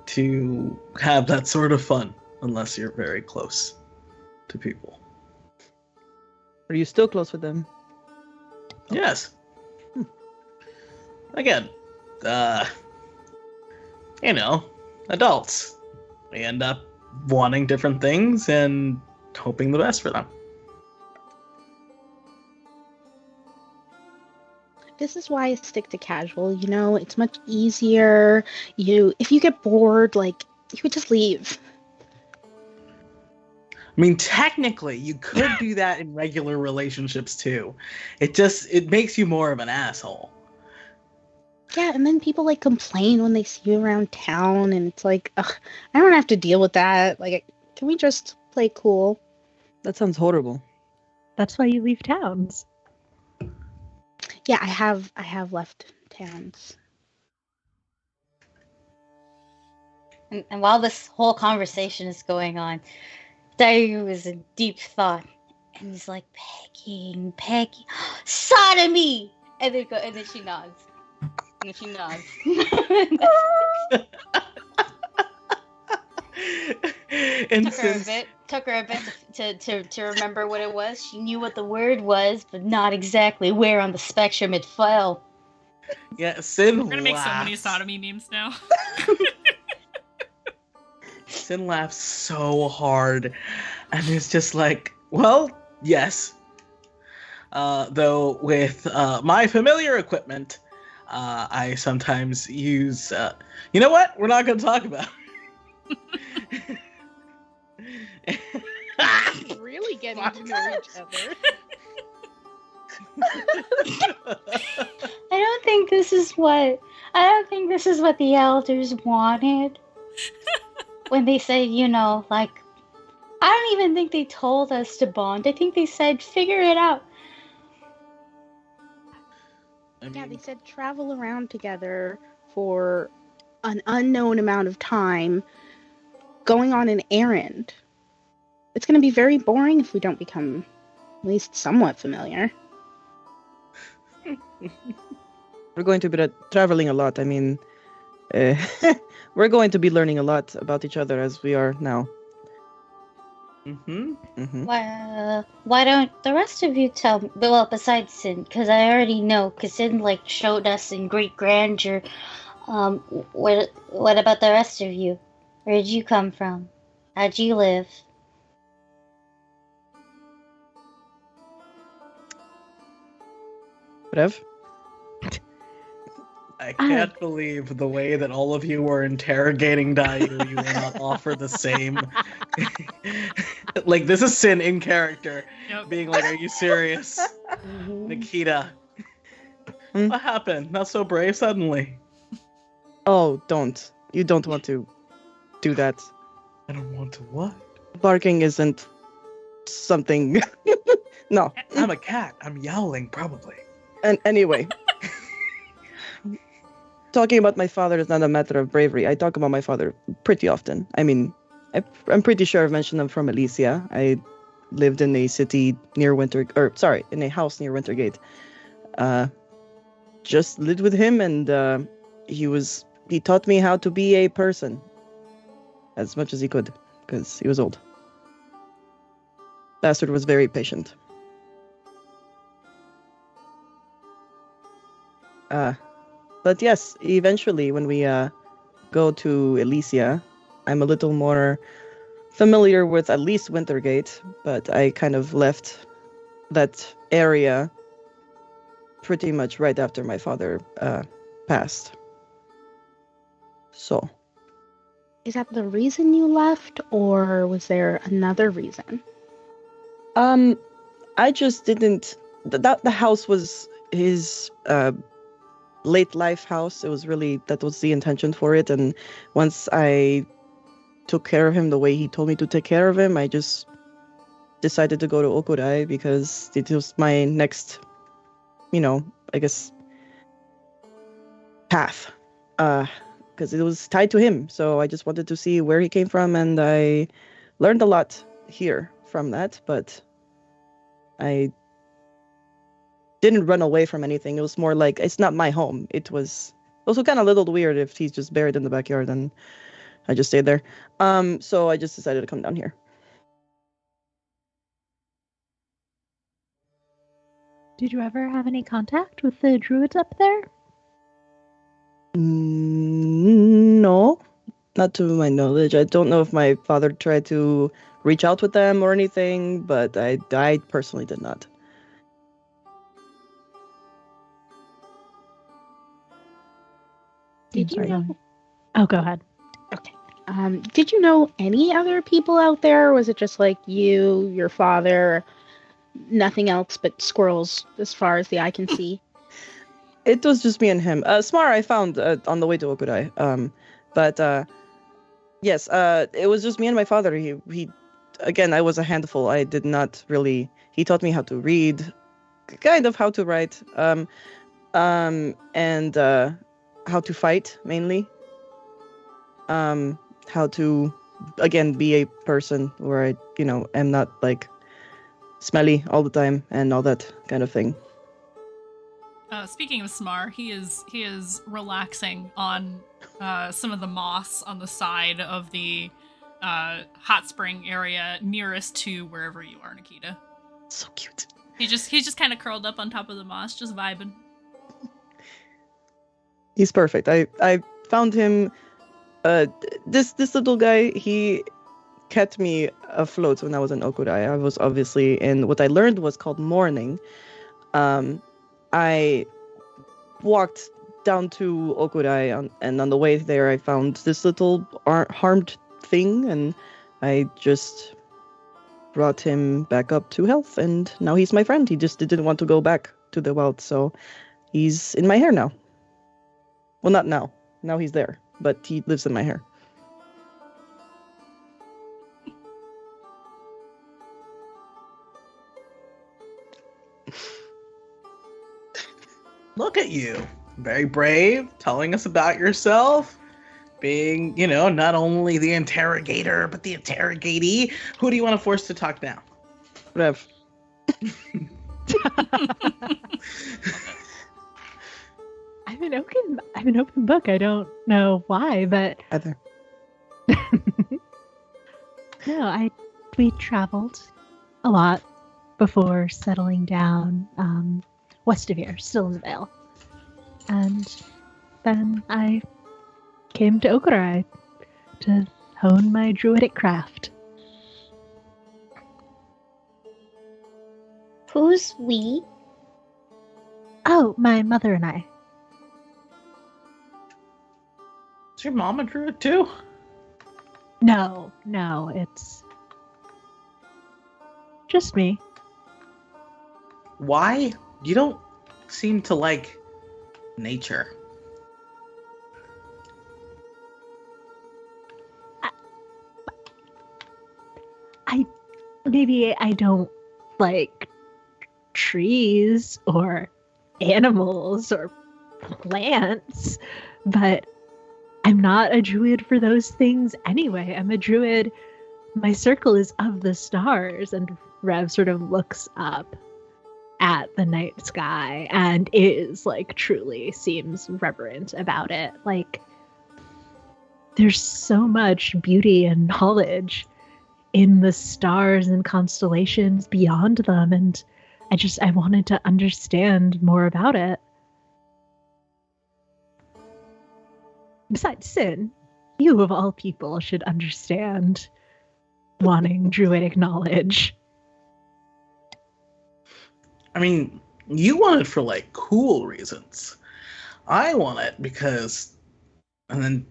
[SPEAKER 4] to have that sort of fun unless you're very close to people.
[SPEAKER 3] Are you still close with them?
[SPEAKER 4] Yes. Again, adults. We end up wanting different things and hoping the best for them.
[SPEAKER 5] This is why I stick to casual, it's much easier. If you get bored, you would just leave.
[SPEAKER 4] I mean, technically, you could do that in regular relationships too. It makes you more of an asshole.
[SPEAKER 5] Yeah, and then people complain when they see you around town, and it's like, ugh, I don't have to deal with that. Can we just play cool?
[SPEAKER 3] That sounds horrible.
[SPEAKER 2] That's why you leave towns.
[SPEAKER 5] Yeah, I have left towns.
[SPEAKER 6] And while this whole conversation is going on, Dayu is in deep thought, and he's like, pegging, sodomy, and then she nods. And she nods.
[SPEAKER 4] And
[SPEAKER 6] took her a bit to remember what it was. She knew what the word was, but not exactly where on the spectrum it fell.
[SPEAKER 4] Yeah, Sin
[SPEAKER 1] We're gonna make so
[SPEAKER 4] laughs.
[SPEAKER 1] many sodomy memes now.
[SPEAKER 4] Sin laughs so hard, and it's just like, well, yes. Though with my familiar equipment, I sometimes use. You know what? We're not going to talk about.
[SPEAKER 5] Really getting to know each other.
[SPEAKER 6] I don't think this is what the elders wanted when they said, I don't even think they told us to bond. I think they said figure it out.
[SPEAKER 5] Yeah, they said travel around together for an unknown amount of time, going on an errand. It's going to be very boring if we don't become at least somewhat familiar.
[SPEAKER 3] We're going to be traveling a lot. I mean, we're going to be learning a lot about each other as we are now.
[SPEAKER 4] Mm-hmm.
[SPEAKER 3] Mm-hmm.
[SPEAKER 6] Why don't the rest of you tell me? Well, besides Sin, because I already know. Because Sin showed us in great grandeur. What about the rest of you? Where did you come from? How'd you live?
[SPEAKER 3] Rev?
[SPEAKER 4] I can't believe the way that all of you were interrogating Dayu. You will not offer the same. This is Sin in character, being like, "Are you serious, Nikita? What happened? Not so brave suddenly."
[SPEAKER 3] Oh, don't. You don't want to do that.
[SPEAKER 4] I don't want to what?
[SPEAKER 3] Barking isn't something. No.
[SPEAKER 4] I'm a cat. I'm yowling, probably.
[SPEAKER 3] And anyway. Talking about my father is not a matter of bravery. I talk about my father pretty often. I mean, I'm pretty sure I've mentioned him from Elysia. I lived in a city near in a house near Wintergate. Just lived with him, and he taught me how to be a person as much as he could, because he was old. Bastard was very patient. But yes, eventually when we go to Elysia, I'm a little more familiar with at least Wintergate, but I kind of left that area pretty much right after my father passed. So.
[SPEAKER 5] Is that the reason you left, or was there another reason?
[SPEAKER 3] I just didn't. The house was his late life house. That was the intention for it. And once I took care of him the way he told me to take care of him, I just decided to go to Okurai because it was my next, I guess, path, because it was tied to him. So I just wanted to see where he came from, and I learned a lot here from that. But I didn't run away from anything. It was more like, it's not my home. It was also kind of a little weird if he's just buried in the backyard, and I just stayed there. So I just decided to come down here.
[SPEAKER 2] Did you ever have any contact with the druids up there?
[SPEAKER 3] No, not to my knowledge. I don't know if my father tried to reach out with them or anything, but I personally did not.
[SPEAKER 5] Did you know?
[SPEAKER 2] Oh, go ahead.
[SPEAKER 5] Okay. Did you know any other people out there? Or was it just like you, your father, nothing else but squirrels as far as the eye can see?
[SPEAKER 3] It was just me and him. Smar I found on the way to Okudai. But yes, it was just me and my father. He again, I was a handful. I did not really. He taught me how to read, kind of how to write, and how to fight mainly. How to, again, be a person where I, am not like smelly all the time and all that kind of thing.
[SPEAKER 1] Speaking of Smar, he is relaxing on some of the moss on the side of the hot spring area nearest to wherever you are, Nikita.
[SPEAKER 3] So cute.
[SPEAKER 1] He's just kind of curled up on top of the moss, just vibing.
[SPEAKER 3] He's perfect. I found him. This little guy, he kept me afloat when I was in Okudai. I was obviously in what I learned was called mourning. I walked down to Okudai, and on the way there, I found this little harmed thing, and I just brought him back up to health, and now he's my friend. He just didn't want to go back to the wild, so he's in my hair now. Well, not now. Now he's there, but he lives in my hair.
[SPEAKER 4] Look at you. Very brave, telling us about yourself. Being, not only the interrogator, but the interrogatee. Who do you want to force to talk now?
[SPEAKER 3] Rev.
[SPEAKER 2] I'm an open book. I don't know why, but
[SPEAKER 3] Either.
[SPEAKER 2] no, we traveled a lot before settling down west of here, still in the Vale. And then I came to Okurai to hone my druidic craft.
[SPEAKER 6] Who's we?
[SPEAKER 2] Oh, my mother and I.
[SPEAKER 4] Is your mom a druid too?
[SPEAKER 2] No, it's just me.
[SPEAKER 4] Why? You don't seem to like nature.
[SPEAKER 2] Maybe I don't like trees or animals or plants, but I'm not a druid for those things anyway. I'm a druid. My circle is of the stars, and Rev sort of looks up at the night sky and is like truly seems reverent about it. Like there's so much beauty and knowledge in the stars and constellations beyond them, and I wanted to understand more about it. Besides, Sin, you of all people should understand wanting druidic knowledge.
[SPEAKER 4] I mean, you want it for like cool reasons. I want it because, and then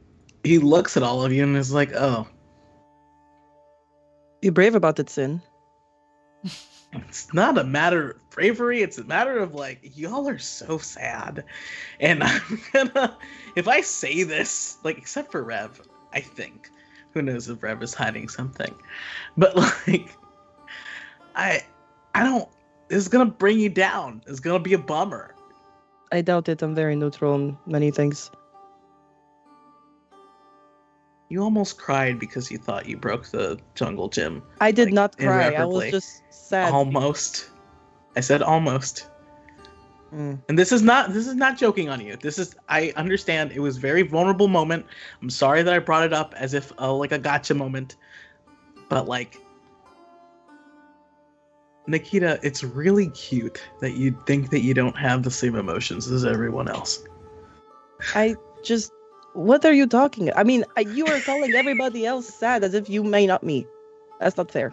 [SPEAKER 4] he looks at all of you and is like, "Oh,
[SPEAKER 3] Be brave about it, Sin."
[SPEAKER 4] it's not a matter of bravery. It's a matter of like, y'all are so sad." And I'm gonna, if I say this, like, except for Rev, I think, who knows if Rev is hiding something, but like, I don't. This is gonna bring you down. It's gonna be a bummer.
[SPEAKER 3] I doubt it. I'm very neutral on many things.
[SPEAKER 4] You almost cried because you thought you broke the jungle gym.
[SPEAKER 3] I did
[SPEAKER 4] Like,
[SPEAKER 3] not cry. I was
[SPEAKER 4] irreparably.
[SPEAKER 3] just sad.
[SPEAKER 4] Almost. I said almost.
[SPEAKER 3] Mm.
[SPEAKER 4] And this is not joking on you. I understand it was a very vulnerable moment. I'm sorry that I brought it up as if like a gotcha moment. But like, Nikita, it's really cute that you think that you don't have the same emotions as everyone else.
[SPEAKER 3] What are you talking? I mean, you are calling everybody else sad as if you may not me. That's not fair.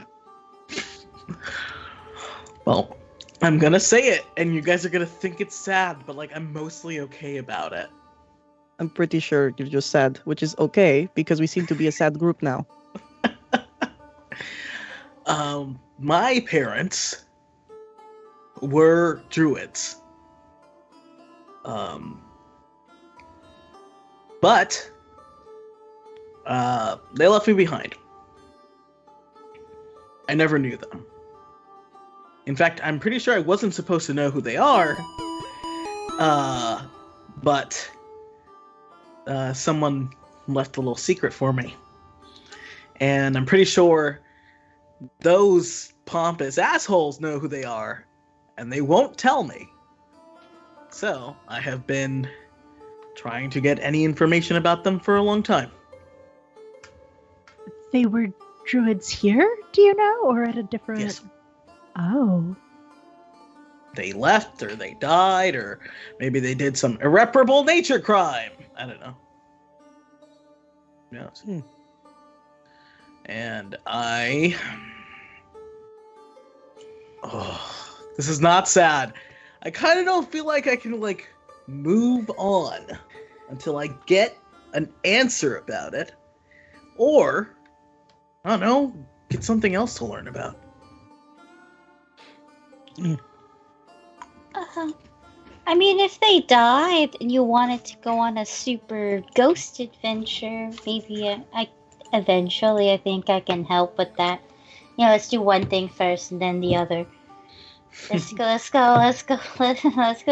[SPEAKER 4] Well, I'm gonna say it, and you guys are gonna think it's sad, but like, I'm mostly okay about it.
[SPEAKER 3] I'm pretty sure you're just sad, which is okay because we seem to be a sad group now.
[SPEAKER 4] My parents were druids. But they left me behind. I never knew them. In fact, I'm pretty sure I wasn't supposed to know who they are. But someone left a little secret for me. And I'm pretty sure those pompous assholes know who they are, and they won't tell me. So, I have been trying to get any information about them for a long time.
[SPEAKER 2] They were druids here, do you know? Or at a different...
[SPEAKER 4] Yes.
[SPEAKER 2] Oh.
[SPEAKER 4] They left, or they died, or maybe they did some irreparable nature crime. I don't know. Yes. And this is not sad. I kind of don't feel like I can, like, move on until I get an answer about it. Or, I don't know, get something else to learn about.
[SPEAKER 6] I mean, if they died and you wanted to go on a super ghost adventure, maybe eventually I think I can help with that. You know, let's do one thing first and then the other. Let's go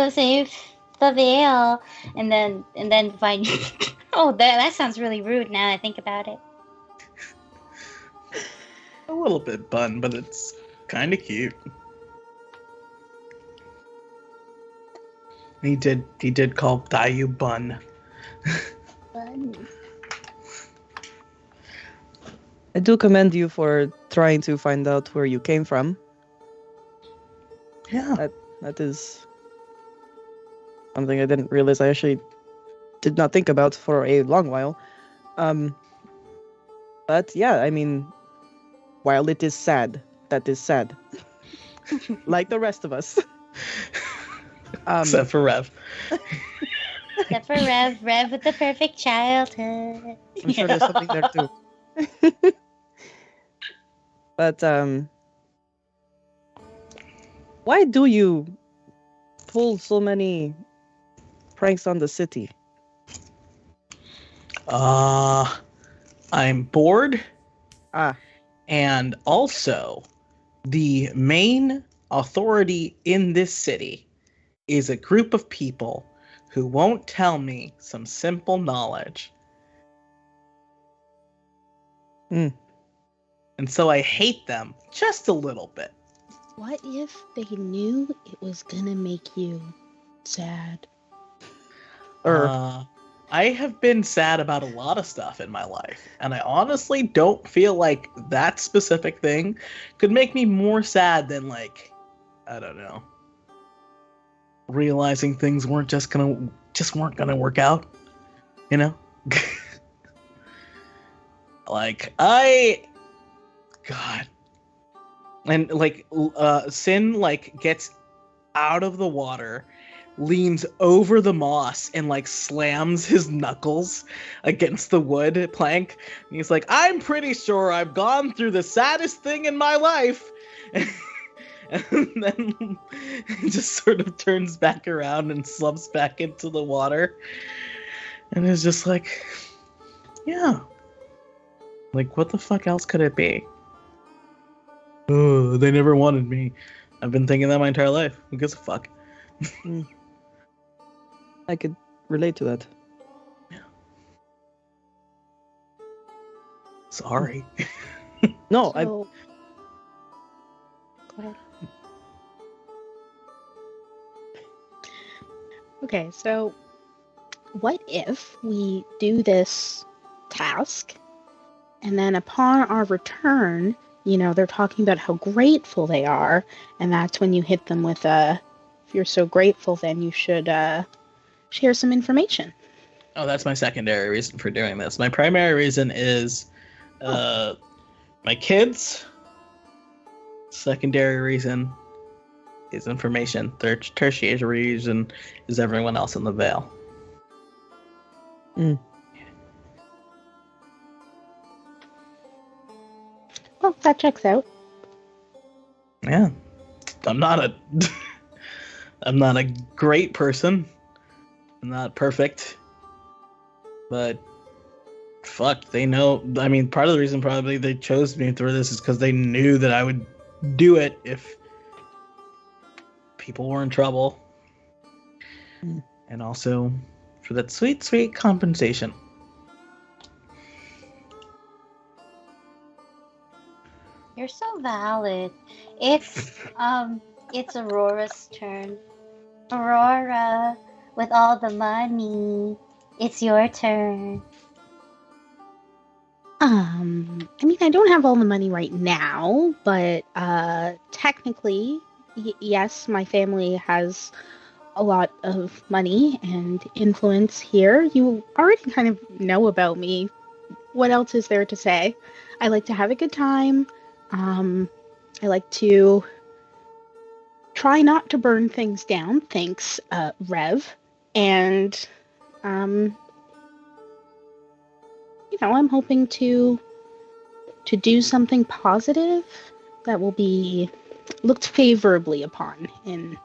[SPEAKER 6] save the veil, and then find. Oh, that sounds really rude. Now I think about it.
[SPEAKER 4] A little bit bun, but it's kind of cute. He did call Dayu bun.
[SPEAKER 3] I do commend you for trying to find out where you came from.
[SPEAKER 4] Yeah.
[SPEAKER 3] That is something I didn't realize I actually did not think about for a long while. But yeah, I mean, while it is sad, that is sad. Like the rest of us.
[SPEAKER 4] Except for Rev.
[SPEAKER 6] Except for Rev with the perfect childhood.
[SPEAKER 3] I'm sure there's something there too. But why do you pull so many pranks on the city?
[SPEAKER 4] I'm bored.
[SPEAKER 3] Ah.
[SPEAKER 4] And also, the main authority in this city is a group of people who won't tell me some simple knowledge. And so I hate them just a little bit.
[SPEAKER 5] What if they knew it was gonna make you sad?
[SPEAKER 4] I have been sad about a lot of stuff in my life, and I honestly don't feel like that specific thing could make me more sad than, like, I don't know, realizing things weren't gonna work out, you know? Like, God. And, like, Sin, like, gets out of the water, leans over the moss, and, like, slams his knuckles against the wood plank. And he's like, I'm pretty sure I've gone through the saddest thing in my life. And then he just sort of turns back around and slumps back into the water. And it's just like, yeah. Like, what the fuck else could it be? Oh, they never wanted me. I've been thinking that my entire life. Who gives a fuck?
[SPEAKER 3] I could relate to that.
[SPEAKER 4] Sorry.
[SPEAKER 3] No,
[SPEAKER 5] So, go ahead. Okay, so what if we do this task and then upon our return, they're talking about how grateful they are, and that's when you hit them with if you're so grateful, then you should share some information.
[SPEAKER 4] Oh, that's my secondary reason for doing this. My primary reason is my kids. Secondary reason is information. Tertiary reason is everyone else in the Vale.
[SPEAKER 5] Well, that checks out.
[SPEAKER 4] Yeah. I'm not a great person. I'm not perfect. But fuck, they know. I mean, part of the reason probably they chose me through this is because they knew that I would do it if people were in trouble. And also for that sweet, sweet compensation.
[SPEAKER 6] You're so valid. It's Aurora's turn. Aurora, with all the money, it's your turn.
[SPEAKER 5] I mean, I don't have all the money right now, but technically, yes, my family has a lot of money and influence here. You already kind of know about me. What else is there to say? I like to have a good time. I like to try not to burn things down, thanks, Rev. And, I'm hoping to do something positive that will be looked favorably upon in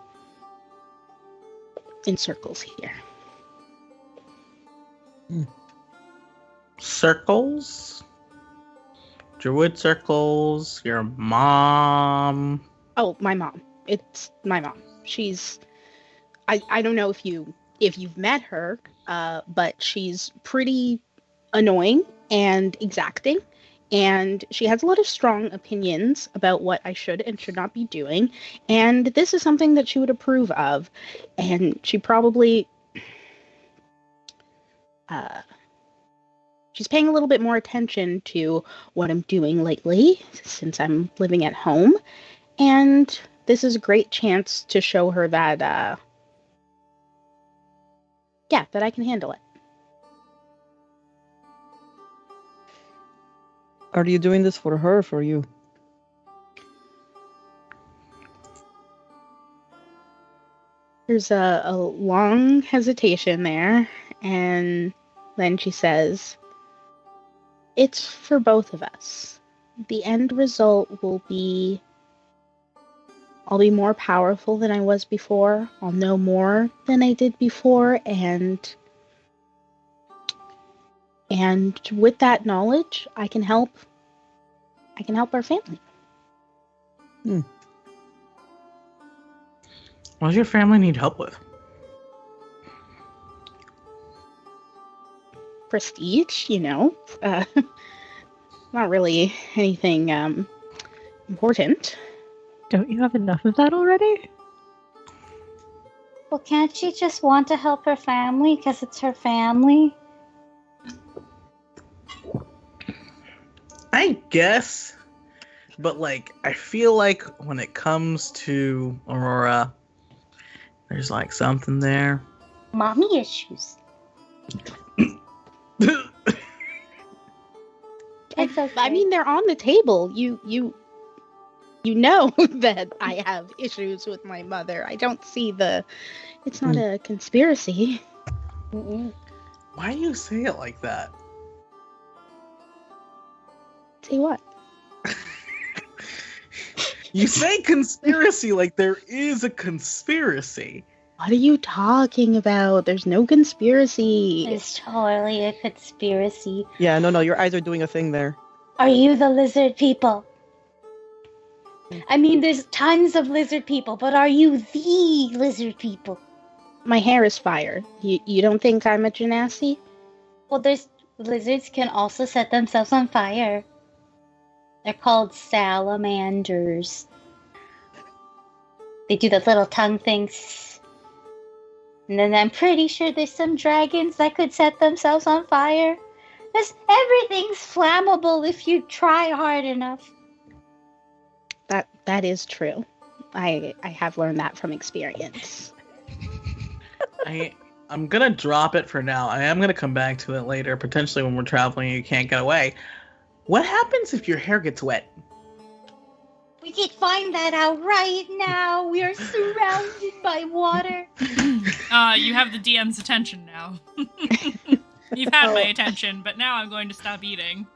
[SPEAKER 5] circles here.
[SPEAKER 4] Circles? Druid circles? Your mom?
[SPEAKER 5] Oh, my mom. It's my mom. She's... I don't know if you've met her, but she's pretty annoying and exacting, and she has a lot of strong opinions about what I should and should not be doing, and this is something that she would approve of, and she probably... she's paying a little bit more attention to what I'm doing lately, since I'm living at home, and this is a great chance to show her that, that I can handle it.
[SPEAKER 3] Are you doing this for her or for you?
[SPEAKER 5] There's a long hesitation there, and then she says, "It's for both of us. The end result will be I'll be more powerful than I was before. I'll know more than I did before, and with that knowledge, I can help our family."
[SPEAKER 4] What does your family need help with?
[SPEAKER 5] Prestige, not really anything important.
[SPEAKER 2] Don't you have enough of that already?
[SPEAKER 6] Well, can't she just want to help her family because it's her family?
[SPEAKER 4] I guess. But, I feel like when it comes to Aurora, there's, something there.
[SPEAKER 6] Mommy issues. It's okay.
[SPEAKER 5] I mean, they're on the table. You know that I have issues with my mother. I don't see it's not a conspiracy.
[SPEAKER 6] Mm-mm.
[SPEAKER 4] Why do you say it like that?
[SPEAKER 5] Say what?
[SPEAKER 4] You say conspiracy like there is a conspiracy.
[SPEAKER 5] What are you talking about? There's no conspiracy.
[SPEAKER 6] It's totally a conspiracy.
[SPEAKER 3] Yeah, no, your eyes are doing a thing there.
[SPEAKER 6] Are you the lizard people? I mean, there's tons of lizard people, but are you the lizard people?
[SPEAKER 5] My hair is fire. You don't think I'm a genasi?
[SPEAKER 6] Well, there's lizards can also set themselves on fire. They're called salamanders. They do the little tongue things. And then I'm pretty sure there's some dragons that could set themselves on fire. Everything's flammable if you try hard enough.
[SPEAKER 5] That is true. I have learned that from experience.
[SPEAKER 4] I'm gonna drop it for now. I am gonna come back to it later, potentially when we're traveling and you can't get away. What happens if your hair gets wet?
[SPEAKER 6] We can find that out right now. We are surrounded by water.
[SPEAKER 1] You have the DM's attention now. You've had my attention, but now I'm going to stop eating.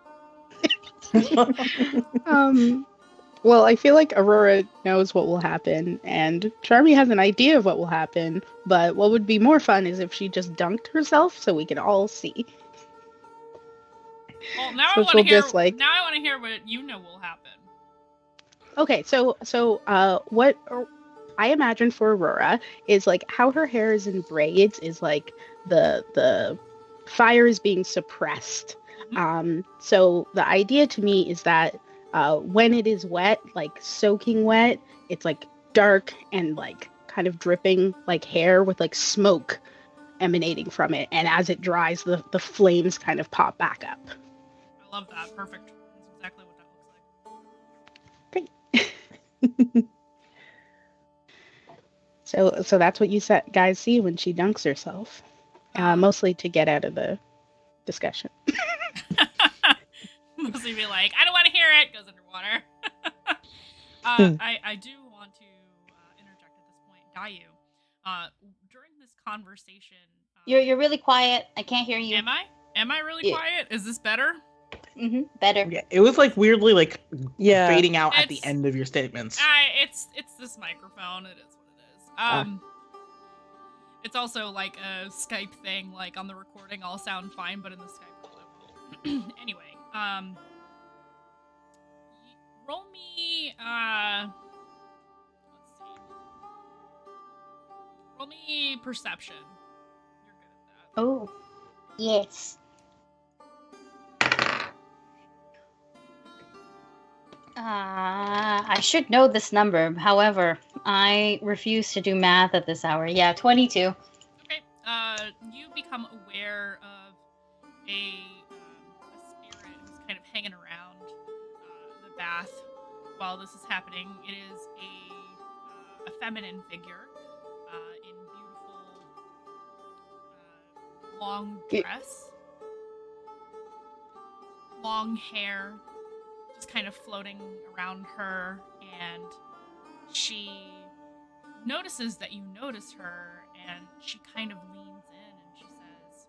[SPEAKER 5] Well, I feel like Aurora knows what will happen, and Charmy has an idea of what will happen, but what would be more fun is if she just dunked herself so we can all see.
[SPEAKER 1] Well, now
[SPEAKER 5] So
[SPEAKER 1] I want
[SPEAKER 5] she'll
[SPEAKER 1] to hear.
[SPEAKER 5] just, like-
[SPEAKER 1] Now I want to hear what you know will happen.
[SPEAKER 5] Okay, so what I imagine for Aurora is like how her hair is in braids is like the fire is being suppressed. So the idea to me is that when it is wet, like soaking wet, it's like dark and like kind of dripping like hair with like smoke emanating from it, and as it dries, the flames kind of pop back up.
[SPEAKER 1] I love that. Perfect. That's exactly what that looks like.
[SPEAKER 5] So that's what you guys see when she dunks herself, mostly to get out of the discussion.
[SPEAKER 1] Mostly be like, I don't want to hear it. Goes underwater. I do want to interject at this point, Gayu. During this conversation,
[SPEAKER 6] You're really quiet. I can't hear you.
[SPEAKER 1] Am I? Am I really
[SPEAKER 6] Yeah.
[SPEAKER 1] quiet? Is this better?
[SPEAKER 6] Better.
[SPEAKER 4] Yeah, it was like weirdly like
[SPEAKER 3] Yeah.
[SPEAKER 4] fading out at the
[SPEAKER 1] It's-
[SPEAKER 4] end of your statements.
[SPEAKER 1] It's this microphone. It is what it is. It's also like a Skype thing. Like on the recording, I'll sound fine, but in the Skype call, I won't. Anyway, roll me. Let's see. Roll me perception. You're good at that.
[SPEAKER 6] Oh, yes. I should know this number. However, I refuse to do math at this hour. Yeah, 22.
[SPEAKER 1] Okay. You become aware of a spirit who's kind of hanging around the bath while this is happening. It is a feminine figure in beautiful long dress, long hair, just kind of floating around her, and she notices that you notice her, and she kind of leans in and she says,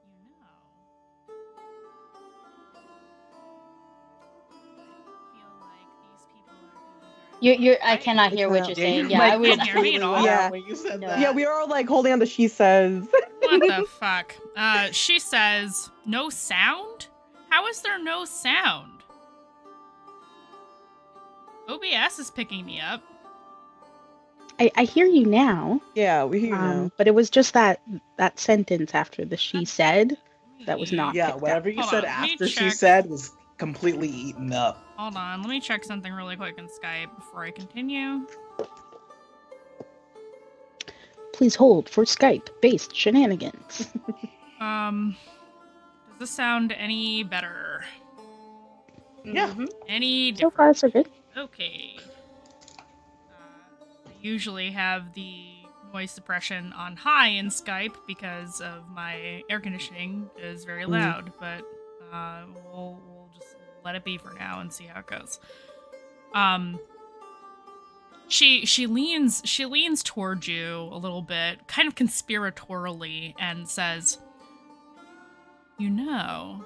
[SPEAKER 1] you know, I feel like these people are doing very
[SPEAKER 6] I cannot hear what you're saying. Yeah,
[SPEAKER 1] mic
[SPEAKER 6] I would.
[SPEAKER 1] didn't hear me at all.
[SPEAKER 3] Yeah.
[SPEAKER 4] When you said
[SPEAKER 6] No.
[SPEAKER 4] that.
[SPEAKER 3] Yeah, we were all like holding on to she says.
[SPEAKER 1] What the fuck? She says, no sound? How is there no sound? OBS is picking me up.
[SPEAKER 5] I hear you now,
[SPEAKER 3] Yeah, we hear you now.
[SPEAKER 5] but it was just that sentence after the she said that was not
[SPEAKER 4] Yeah,
[SPEAKER 5] picked up.
[SPEAKER 4] whatever you
[SPEAKER 1] Hold
[SPEAKER 4] said
[SPEAKER 1] on, let me
[SPEAKER 4] after she
[SPEAKER 1] check.
[SPEAKER 4] said was completely eaten up.
[SPEAKER 1] Hold on, let me check something really quick in Skype before I continue.
[SPEAKER 5] Please hold for Skype-based shenanigans.
[SPEAKER 1] Does this sound any better?
[SPEAKER 4] Yeah.
[SPEAKER 6] Mhm.
[SPEAKER 1] Any
[SPEAKER 5] So
[SPEAKER 1] different?
[SPEAKER 5] far, so good.
[SPEAKER 1] Okay. I usually have the noise suppression on high in Skype because of my air conditioning is very loud, but we'll just let it be for now and see how it goes. She leans towards you a little bit, kind of conspiratorially, and says, you know,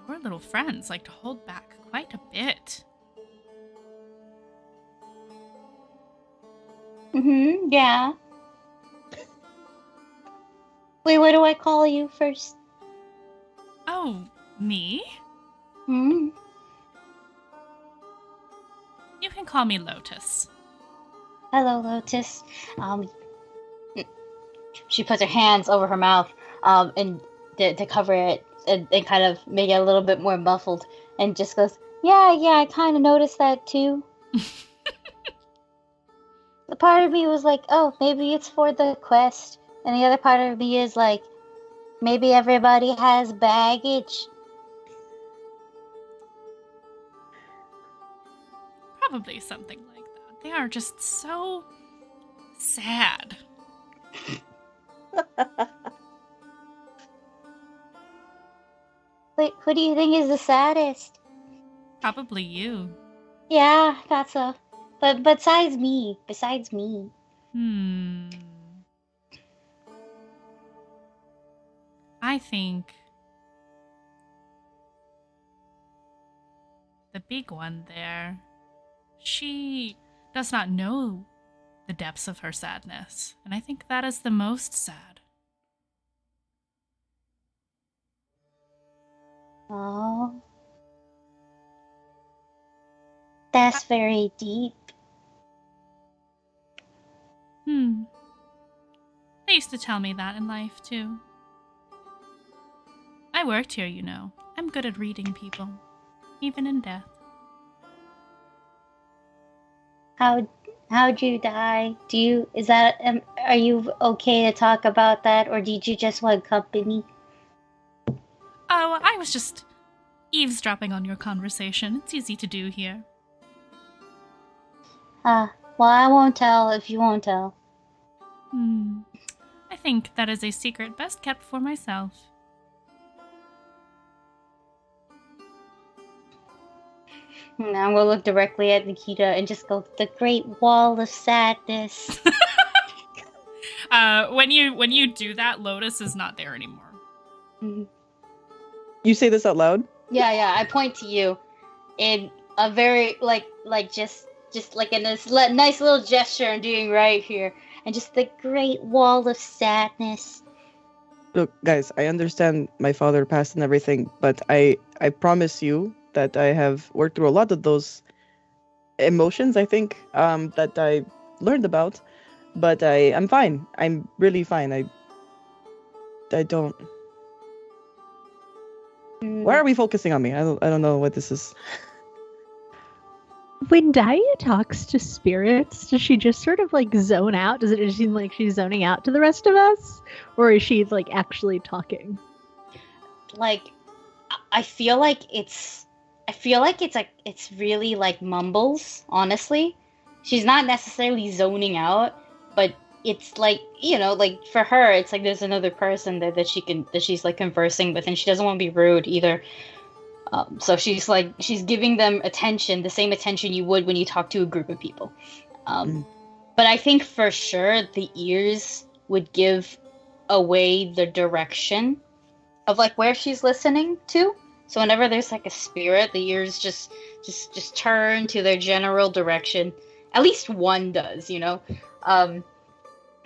[SPEAKER 1] your little friends like to hold back quite a bit.
[SPEAKER 6] Yeah. Wait, what do I call you first?
[SPEAKER 1] Oh, me?
[SPEAKER 6] Hmm.
[SPEAKER 1] can call me Lotus.
[SPEAKER 6] Hello, Lotus. She puts her hands over her mouth, and to cover it and kind of make it a little bit more muffled, and just goes, "Yeah, I kind of noticed that too." The part of me was like, "Oh, maybe it's for the quest," and the other part of me is like, "Maybe everybody has baggage."
[SPEAKER 1] Probably something like that. They are just so sad.
[SPEAKER 6] Wait, who do you think is the saddest?
[SPEAKER 1] Probably you.
[SPEAKER 6] Yeah, thought so. But besides me.
[SPEAKER 1] I think the big one there, she does not know the depths of her sadness, and I think that is the most sad.
[SPEAKER 6] Oh. That's very deep.
[SPEAKER 1] They used to tell me that in life, too. I worked here, you know. I'm good at reading people, even in death.
[SPEAKER 6] How'd you die? Are you okay to talk about that, or did you just want company?
[SPEAKER 1] Oh, I was just eavesdropping on your conversation. It's easy to do here.
[SPEAKER 6] Well, I won't tell if you won't tell.
[SPEAKER 1] I think that is a secret best kept for myself.
[SPEAKER 6] Now I'm gonna look directly at Nikita and just go, "The Great Wall of Sadness."
[SPEAKER 1] When you do that, Lotus is not there anymore.
[SPEAKER 6] Mm-hmm.
[SPEAKER 3] You say this out loud?
[SPEAKER 6] Yeah. I point to you in a very just like in this nice little gesture I'm doing right here, and just the Great Wall of Sadness.
[SPEAKER 3] Look, guys, I understand my father passed and everything, but I promise you that I have worked through a lot of those emotions, I think, that I learned about. But I'm fine. I'm really fine. I don't. Why are we focusing on me? I don't know what this is.
[SPEAKER 2] When Daya talks to spirits, does she just sort of like zone out? Does it just seem like she's zoning out to the rest of us? Or is she like actually talking?
[SPEAKER 6] Like, I feel like it's really like mumbles, honestly. She's not necessarily zoning out, but it's like, you know, like for her, it's like there's another person there that she's like conversing with, and she doesn't want to be rude either. So she's giving them attention, the same attention you would when you talk to a group of people. But I think for sure the ears would give away the direction of like where she's listening to. So whenever there's like a spirit, the ears just turn to their general direction. At least one does, you know.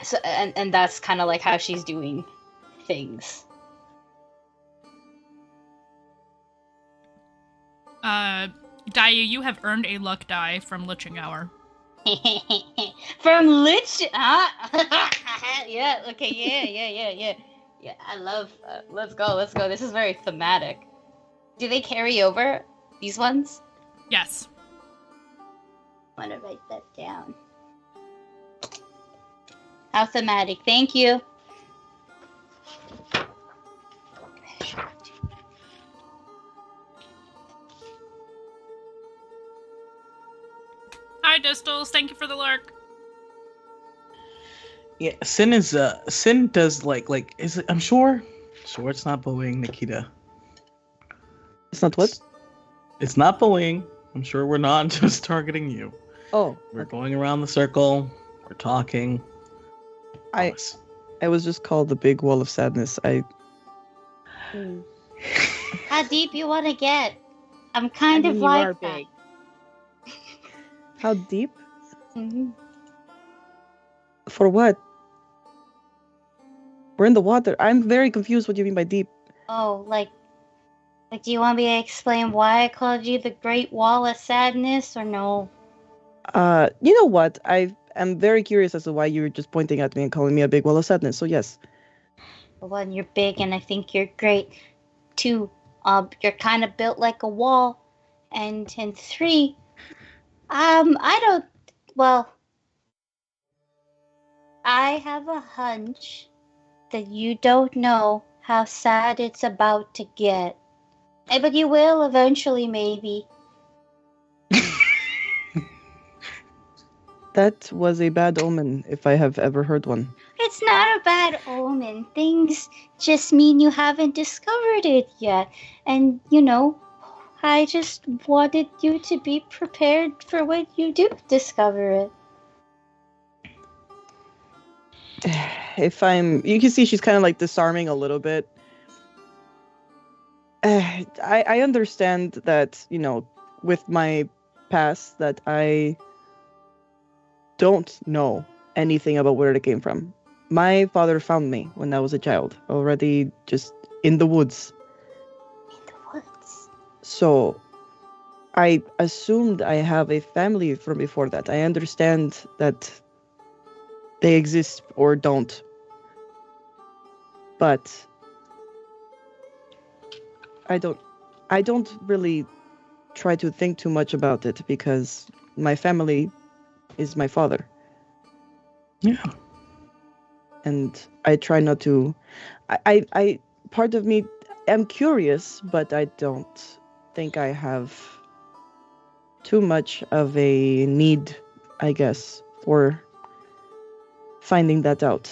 [SPEAKER 6] So and that's kind of like how she's doing things.
[SPEAKER 1] Daya, you have earned a luck die from Liching Hour.
[SPEAKER 6] From Lich, huh? Yeah. Okay. Yeah. I love. Let's go. This is very thematic. Do they carry over these ones?
[SPEAKER 1] Yes.
[SPEAKER 6] I want to write that down. How thematic. Thank you.
[SPEAKER 1] Hi, Distals. Thank you for the lurk.
[SPEAKER 4] Yeah, Sin does like is it? I'm sure it's not bullying, Nikita.
[SPEAKER 3] It's not what?
[SPEAKER 4] It's not bullying. I'm sure we're not just targeting you.
[SPEAKER 3] Oh,
[SPEAKER 4] We're going around the circle. We're talking.
[SPEAKER 3] I was just called the Big Wall of Sadness.
[SPEAKER 6] How deep you want to get? I'm kind of like that.
[SPEAKER 5] Big.
[SPEAKER 3] How deep?
[SPEAKER 6] Mm-hmm.
[SPEAKER 3] For what? We're in the water. I'm very confused what you mean by deep.
[SPEAKER 6] Oh, like, do you want me to explain why I called you the Great Wall of Sadness, or no?
[SPEAKER 3] You know what? I am very curious as to why you were just pointing at me and calling me a big wall of sadness. So yes.
[SPEAKER 6] One, you're big, and I think you're great. Two, you're kind of built like a wall, and three, I don't. Well, I have a hunch that you don't know how sad it's about to get. But you will eventually, maybe.
[SPEAKER 3] That was a bad omen, if I have ever heard one.
[SPEAKER 6] It's not a bad omen. Things just mean you haven't discovered it yet. And, I just wanted you to be prepared for when you do discover it.
[SPEAKER 3] You can see she's kind of like disarming a little bit. I understand that, with my past, that I don't know anything about where it came from. My father found me when I was a child, already just in the woods.
[SPEAKER 6] In the woods?
[SPEAKER 3] So I assumed I have a family from before that. I understand that they exist or don't. But I don't really try to think too much about it because my family is my father.
[SPEAKER 4] Yeah.
[SPEAKER 3] And I try not to. I part of me am curious, but I don't think I have too much of a need, I guess, for finding that out.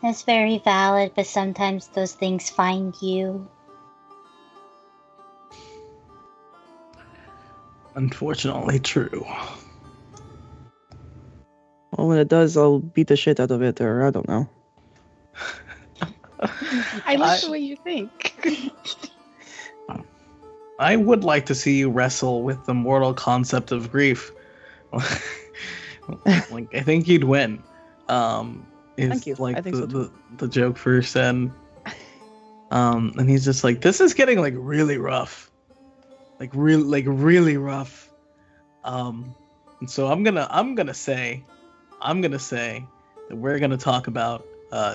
[SPEAKER 6] That's very valid, but sometimes those things find you.
[SPEAKER 4] Unfortunately true.
[SPEAKER 3] Well, when it does, I'll beat the shit out of it, or I don't know.
[SPEAKER 5] I like the way you think.
[SPEAKER 4] I would like to see you wrestle with the mortal concept of grief. Like, I think you'd win.
[SPEAKER 3] Thank you.
[SPEAKER 4] Like
[SPEAKER 3] I think so too.
[SPEAKER 4] the joke first, and he's just like, this is getting like really rough, really rough. And so I'm gonna say that we're gonna talk about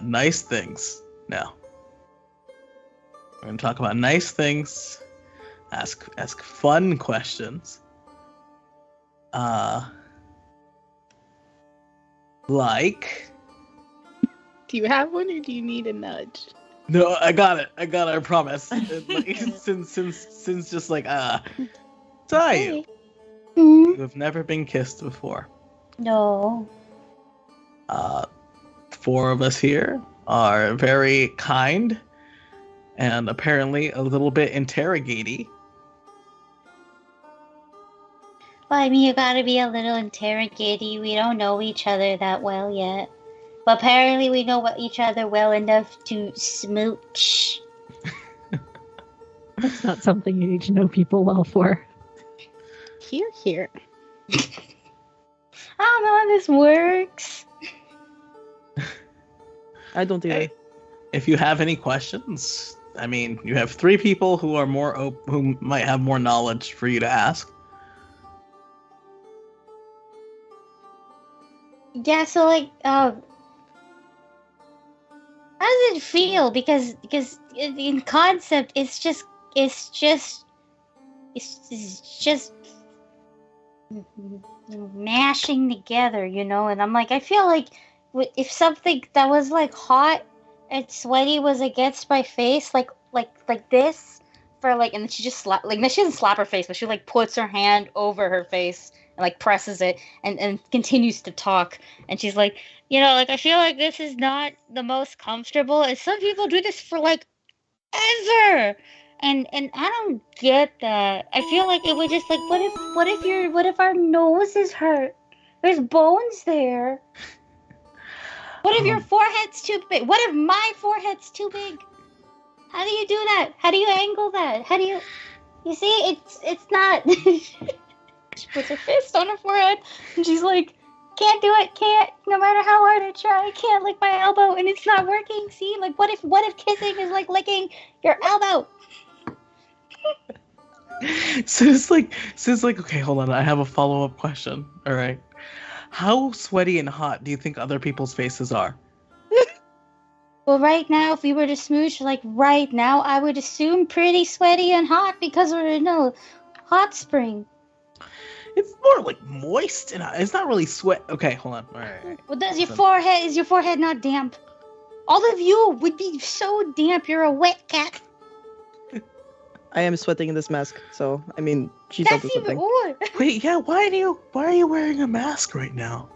[SPEAKER 4] nice things now. We're gonna talk about nice things, ask fun questions. Like.
[SPEAKER 5] Do you have one, or do you need a nudge?
[SPEAKER 4] No, I got it. I promise. Like, since just like Tayu, you have never been kissed before.
[SPEAKER 6] No.
[SPEAKER 4] Four of us here are very kind and apparently a little bit interrogaty.
[SPEAKER 6] Well, I mean, you gotta be a little interrogating. We don't know each other that well yet. But apparently we know each other well enough to smooch.
[SPEAKER 2] That's not something you need to know people well for.
[SPEAKER 5] Here.
[SPEAKER 6] I don't know how this works.
[SPEAKER 3] I don't either.
[SPEAKER 4] Hey, if you have any questions, I mean, you have three people who are who might have more knowledge for you to ask.
[SPEAKER 6] Yeah, so like, how does it feel? Because in concept, it's just mashing together, And I'm like, I feel like if something that was like hot and sweaty was against my face, like this, for like, and then she just she doesn't slap her face, but she like puts her hand over her face and like presses it and continues to talk, and she's like, like, I feel like this is not the most comfortable, and some people do this for like ever, and I don't get that. I feel like it would just like, what if our nose is hurt? There's bones there. What if your forehead's too big? What if my forehead's too big? How do you do that? How do you angle that? How do you see, it's not. She puts her fist on her forehead and she's like, can't do it, can't, no matter how hard I try, I can't lick my elbow and it's not working. See, like, what if kissing is like licking your elbow?
[SPEAKER 4] So it's like, okay, hold on. I have a follow-up question. All right. How sweaty and hot do you think other people's faces are?
[SPEAKER 6] Well, right now, if we were to smooch, like right now, I would assume pretty sweaty and hot because we're in a hot spring.
[SPEAKER 4] It's more like moist and it's not really sweat. Okay, hold on. All right.
[SPEAKER 6] Well, is your forehead not damp? All of you would be so damp. You're a wet cat.
[SPEAKER 3] I am sweating in this mask, so I mean, she's
[SPEAKER 6] That's
[SPEAKER 3] onto
[SPEAKER 6] even
[SPEAKER 3] something.
[SPEAKER 6] more.
[SPEAKER 4] Wait, yeah. Why are you wearing a mask right now?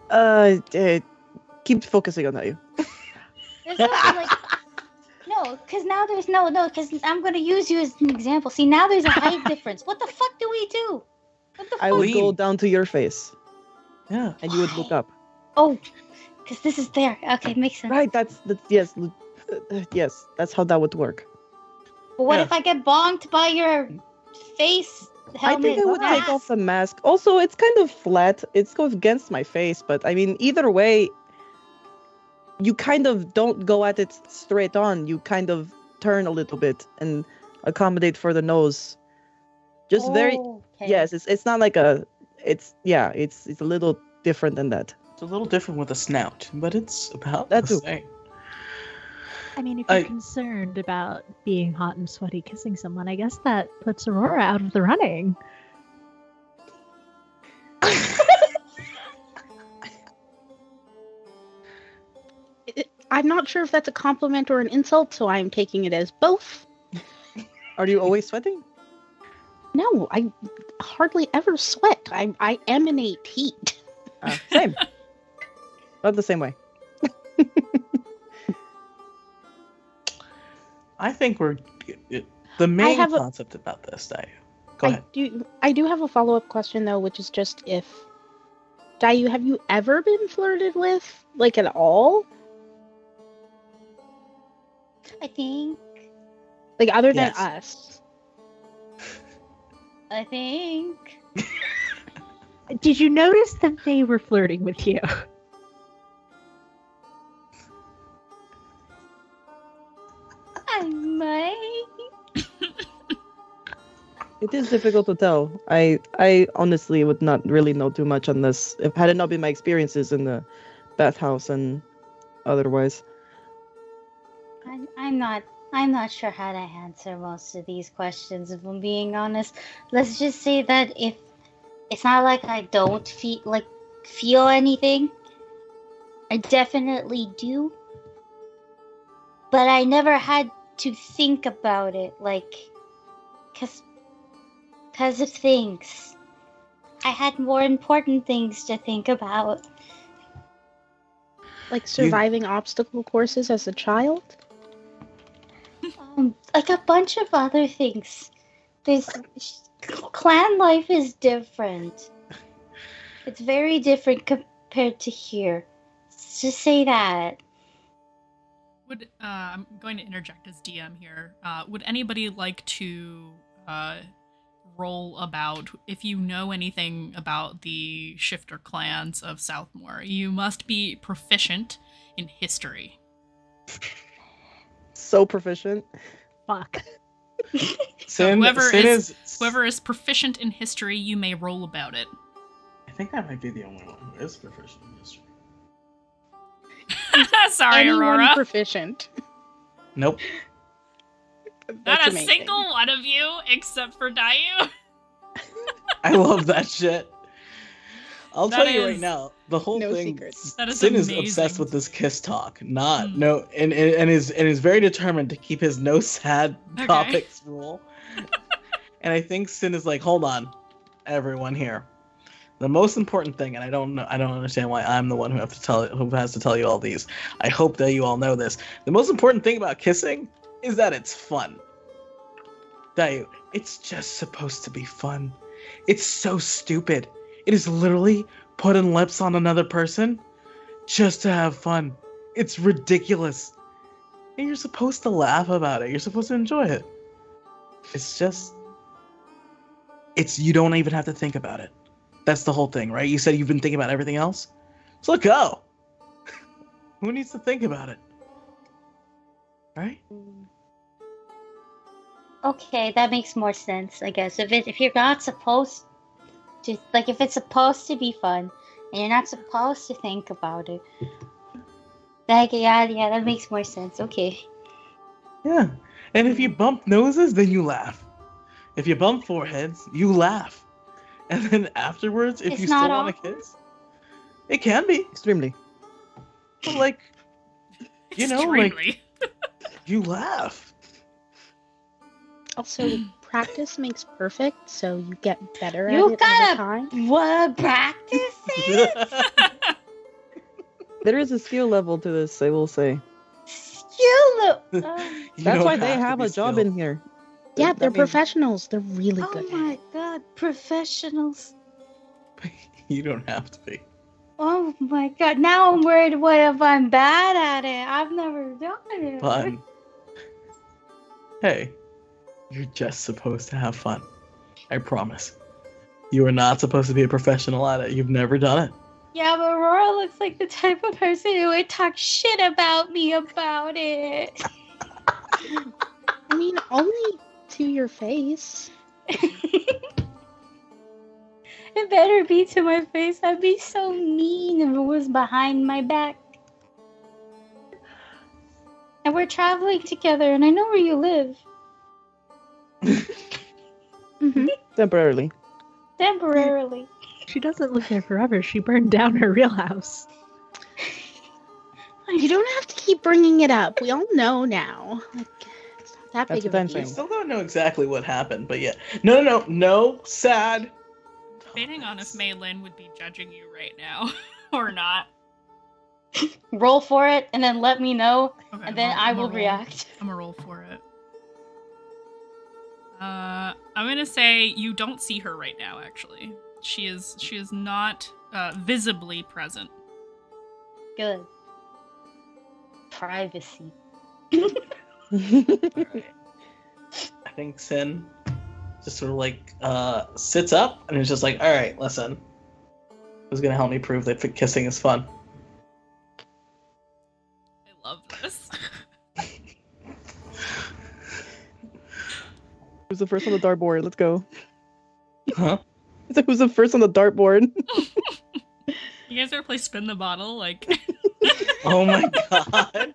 [SPEAKER 3] Keep focusing on that. You.
[SPEAKER 6] There's also, like, no, because now there's because I'm going to use you as an example. See, now there's a height difference. What the fuck do we do? What the fuck?
[SPEAKER 3] I would go down to your face,
[SPEAKER 4] Yeah.
[SPEAKER 3] and you would look up.
[SPEAKER 6] Oh, because this is there. Okay, makes sense.
[SPEAKER 3] Right. That's yes. Yes. That's how that would work.
[SPEAKER 6] But what
[SPEAKER 4] Yeah.
[SPEAKER 6] if I get bonked by your face helmet?
[SPEAKER 3] I think I would take off the mask. Also, it's kind of flat. It goes against my face, but I mean, either way, you kind of don't go at it straight on. You kind of turn a little bit and accommodate for the nose. Just very
[SPEAKER 6] Okay.
[SPEAKER 3] yes. It's not like a. It's a little different than that.
[SPEAKER 4] It's a little different with a snout, but it's about
[SPEAKER 3] That
[SPEAKER 4] the
[SPEAKER 3] too.
[SPEAKER 4] same.
[SPEAKER 2] I mean, if you're concerned about being hot and sweaty kissing someone, I guess that puts Aurora out of the running.
[SPEAKER 5] I'm not sure if that's a compliment or an insult, so I'm taking it as both.
[SPEAKER 3] Are you always sweating?
[SPEAKER 5] No, I hardly ever sweat. I emanate heat.
[SPEAKER 3] Same. Not the same way.
[SPEAKER 4] I think the main
[SPEAKER 5] have a-
[SPEAKER 4] concept about this. Go ahead.
[SPEAKER 5] I do have a follow-up question though, which is just if Dayu, have you ever been flirted with, like, at all?
[SPEAKER 6] I think.
[SPEAKER 5] Like, other than
[SPEAKER 4] Yes.
[SPEAKER 5] us?
[SPEAKER 6] I think.
[SPEAKER 2] Did you notice that they were flirting with you?
[SPEAKER 6] I might.
[SPEAKER 3] It is difficult to tell. I honestly would not really know too much on this. If had it not been my experiences in the bathhouse and otherwise.
[SPEAKER 6] I'm not sure how to answer most of these questions, if I'm being honest. Let's just say that if it's not like I don't feel anything. I definitely do. But I never had to think about it, like, cause of things. I had more important things to think about.
[SPEAKER 5] Like surviving obstacle courses as a child?
[SPEAKER 6] Like a bunch of other things. There's clan life is different. It's very different compared to here. Let's just say that.
[SPEAKER 1] I'm going to interject as DM here. Would anybody like to roll about if you know anything about the shifter clans of Southmore? You must be proficient in history.
[SPEAKER 3] So proficient.
[SPEAKER 2] Fuck.
[SPEAKER 1] So whoever
[SPEAKER 4] Sin
[SPEAKER 1] is proficient in history, you may roll about it.
[SPEAKER 4] I think I might be the only one who is proficient in history.
[SPEAKER 1] Sorry,
[SPEAKER 5] Anyone
[SPEAKER 1] Aurora.
[SPEAKER 5] proficient.
[SPEAKER 4] Nope.
[SPEAKER 1] Not
[SPEAKER 5] That's
[SPEAKER 1] a
[SPEAKER 5] amazing.
[SPEAKER 1] single one of you, except for Dayu.
[SPEAKER 4] I love that shit. I'll
[SPEAKER 1] That
[SPEAKER 4] tell you
[SPEAKER 1] is-
[SPEAKER 4] right now, the whole
[SPEAKER 5] No
[SPEAKER 4] thing.
[SPEAKER 5] secrets.
[SPEAKER 1] That is
[SPEAKER 4] Sin is
[SPEAKER 1] amazing.
[SPEAKER 4] obsessed with this kiss talk. Not
[SPEAKER 1] Hmm.
[SPEAKER 4] no, and is very determined to keep his no sad
[SPEAKER 1] Okay.
[SPEAKER 4] topics rule. And I think Sin is like, hold on, everyone here. The most important thing, and I don't understand why I'm the one who has to tell you all these. I hope that you all know this. The most important thing about kissing is that it's fun. Dayu, it's just supposed to be fun. It's so stupid. It is literally putting lips on another person just to have fun. It's ridiculous. And you're supposed to laugh about it. You're supposed to enjoy it. You don't even have to think about it. That's the whole thing, right? You said you've been thinking about everything else? So let go. Who needs to think about it? Right?
[SPEAKER 6] Okay, that makes more sense, I guess. If you're not supposed to, like, if it's supposed to be fun, and you're not supposed to think about it, yeah, that makes more sense. Okay.
[SPEAKER 4] Yeah. And if you bump noses, then you laugh. If you bump foreheads, you laugh. And then afterwards, if
[SPEAKER 6] It's
[SPEAKER 4] you
[SPEAKER 6] not
[SPEAKER 4] still want to
[SPEAKER 6] awkward?
[SPEAKER 4] kiss, it can be.
[SPEAKER 3] Extremely.
[SPEAKER 4] But like, you know, like
[SPEAKER 1] Extremely.
[SPEAKER 4] you laugh.
[SPEAKER 5] Also, practice makes perfect, so you get better at
[SPEAKER 6] You
[SPEAKER 5] it over
[SPEAKER 6] gotta
[SPEAKER 5] time.
[SPEAKER 6] what practice it?
[SPEAKER 3] There is a skill level to this, I will say.
[SPEAKER 6] Skill.
[SPEAKER 4] You
[SPEAKER 3] That's
[SPEAKER 4] don't
[SPEAKER 3] why they
[SPEAKER 4] to
[SPEAKER 3] have
[SPEAKER 4] be
[SPEAKER 3] a job
[SPEAKER 4] skilled.
[SPEAKER 3] in here.
[SPEAKER 5] Yeah,
[SPEAKER 3] That
[SPEAKER 5] they're
[SPEAKER 3] means-
[SPEAKER 5] professionals. They're really
[SPEAKER 6] Oh
[SPEAKER 5] good at
[SPEAKER 6] my
[SPEAKER 5] it.
[SPEAKER 6] god, professionals.
[SPEAKER 4] You don't have to be.
[SPEAKER 6] Oh my god, now I'm worried what if I'm bad at it? I've never done it.
[SPEAKER 4] Fun. Hey, you're just supposed to have fun. I promise. You are not supposed to be a professional at it. You've never done it.
[SPEAKER 6] Yeah, but Aurora looks like the type of person who would talk shit about me about it.
[SPEAKER 5] I mean, only to your face.
[SPEAKER 6] It better be to my face. I'd be so mean if it was behind my back. And we're traveling together, and I know where you live.
[SPEAKER 5] Hmm
[SPEAKER 3] Temporarily.
[SPEAKER 6] Temporarily.
[SPEAKER 2] She doesn't live there forever. She burned down her real house.
[SPEAKER 5] You don't have to keep bringing it up. We all know now. Like, it's not that
[SPEAKER 3] That's
[SPEAKER 5] big of
[SPEAKER 3] what
[SPEAKER 5] a
[SPEAKER 3] I'm
[SPEAKER 5] deal.
[SPEAKER 4] I
[SPEAKER 3] saying.
[SPEAKER 4] still don't know exactly what happened, but yeah. No, sad.
[SPEAKER 1] Debating on if Maylin would be judging you right now or not.
[SPEAKER 6] Roll for it, and then let me know,
[SPEAKER 1] Okay,
[SPEAKER 6] and then I will react.
[SPEAKER 1] I'm gonna roll for it. I'm gonna say you don't see her right now. Actually, she is not visibly present.
[SPEAKER 6] Good. Privacy.
[SPEAKER 4] Alright. I think Sin just sort of like sits up and is just like, alright, listen. Who's gonna help me prove that kissing is fun?
[SPEAKER 1] I love this.
[SPEAKER 3] Who's the first on the dartboard? Let's go.
[SPEAKER 4] Huh?
[SPEAKER 3] Who's the first on the dartboard?
[SPEAKER 1] You guys ever play spin the bottle? Like,
[SPEAKER 4] Oh my god.